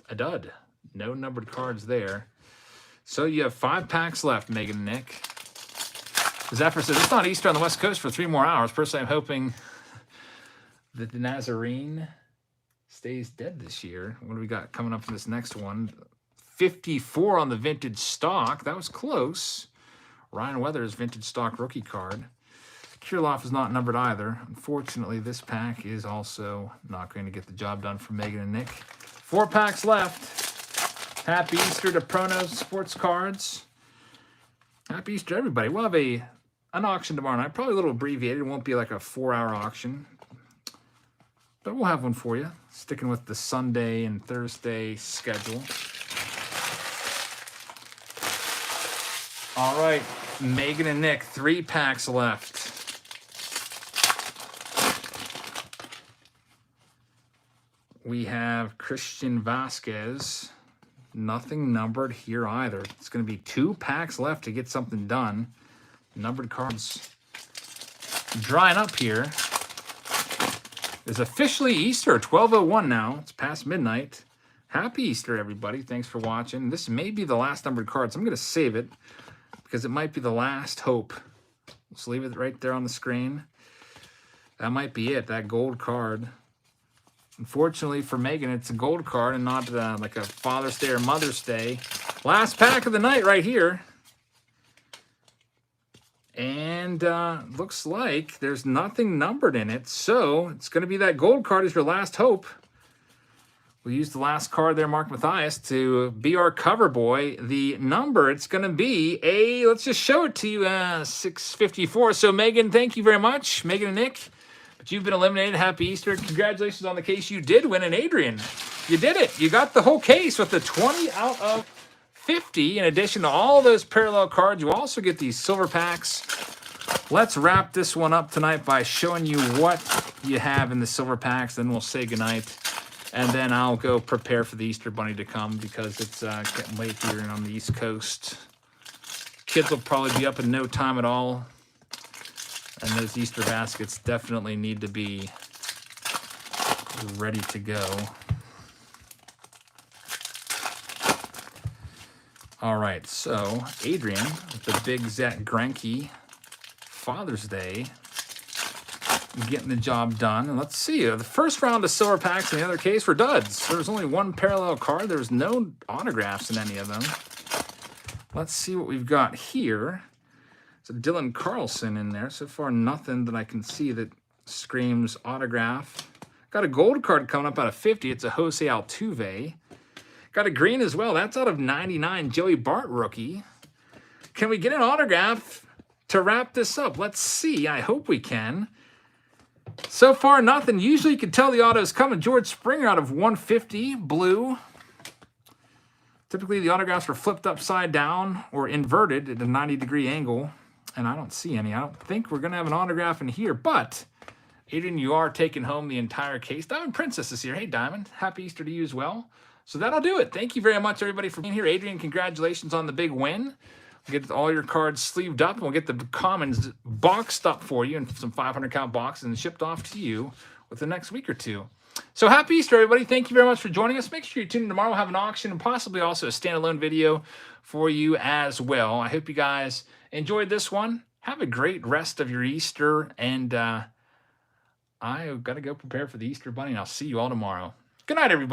a dud. No numbered cards there. So you have 5 packs left, Megan and Nick. Zephyr says, it's not Easter on the West Coast for 3 more hours. Personally, I'm hoping that the Nazarene stays dead this year. What do we got coming up for this next one? 54 on the vintage stock. That was close. Ryan Weathers vintage stock rookie card. Kirilloff is not numbered either. Unfortunately, this pack is also not going to get the job done for Megan and Nick. 4 packs left. Happy Easter to Pronos Sports Cards. Happy Easter, everybody. We'll have an auction tomorrow night. Probably a little abbreviated. It won't be like a 4-hour auction. But we'll have one for you. Sticking with the Sunday and Thursday schedule. All right. Megan and Nick, 3 packs left. We have Christian Vasquez. Nothing numbered here either. It's going to be 2 packs left to get something done. Numbered cards drying up here. It's officially Easter, 12:01 now. It's past midnight. Happy Easter, everybody. Thanks for watching. This may be the last numbered card, so I'm going to save it because it might be the last hope. Let's leave it right there on the screen. That might be it, that gold card. Unfortunately for Megan, it's a gold card and not like a Father's Day or Mother's Day. Last pack of the night right here. And looks like there's nothing numbered in it. So it's going to be that gold card is your last hope. We'll use the last card there, Mark Mathias, to be our cover boy. The number, it's going to be let's just show it to you, 654. So Megan, thank you very much. Megan and Nick, but you've been eliminated. Happy Easter. Congratulations on the case you did win. And Adrian, you did it. You got the whole case with the 20 out of 50. In addition to all those parallel cards, you also get these silver packs. Let's wrap this one up tonight by showing you what you have in the silver packs. Then we'll say goodnight. And then I'll go prepare for the Easter Bunny to come because it's getting late here on the East Coast. Kids will probably be up in no time at all. And those Easter baskets definitely need to be ready to go. All right, so Adrian with the big Zach Greinke Father's Day. Getting the job done. And let's see. The first round of silver packs in the other case were duds. There was only one parallel card. There was no autographs in any of them. Let's see what we've got here. It's a Dylan Carlson in there. So far, nothing that I can see that screams autograph. Got a gold card coming up out of 50. It's a Jose Altuve. Got a green as well. That's out of 99. Joey Bart rookie. Can we get an autograph to wrap this up? Let's see. I hope we can. So far, nothing. Usually you can tell the auto's coming. George Springer out of 150, blue. Typically the autographs were flipped upside down or inverted at a 90-degree angle. And I don't see any. I don't think we're going to have an autograph in here. But, Adrian, you are taking home the entire case. Diamond Princess is here. Hey, Diamond. Happy Easter to you as well. So that'll do it. Thank you very much, everybody, for being here. Adrian, congratulations on the big win. We'll get all your cards sleeved up, and we'll get the commons boxed up for you in some 500-count boxes and shipped off to you within the next week or two. So happy Easter, everybody. Thank you very much for joining us. Make sure you tune in tomorrow. We'll have an auction and possibly also a standalone video for you as well. I hope you guys enjoyed this one. Have a great rest of your Easter, and I've got to go prepare for the Easter Bunny, and I'll see you all tomorrow. Good night, everybody.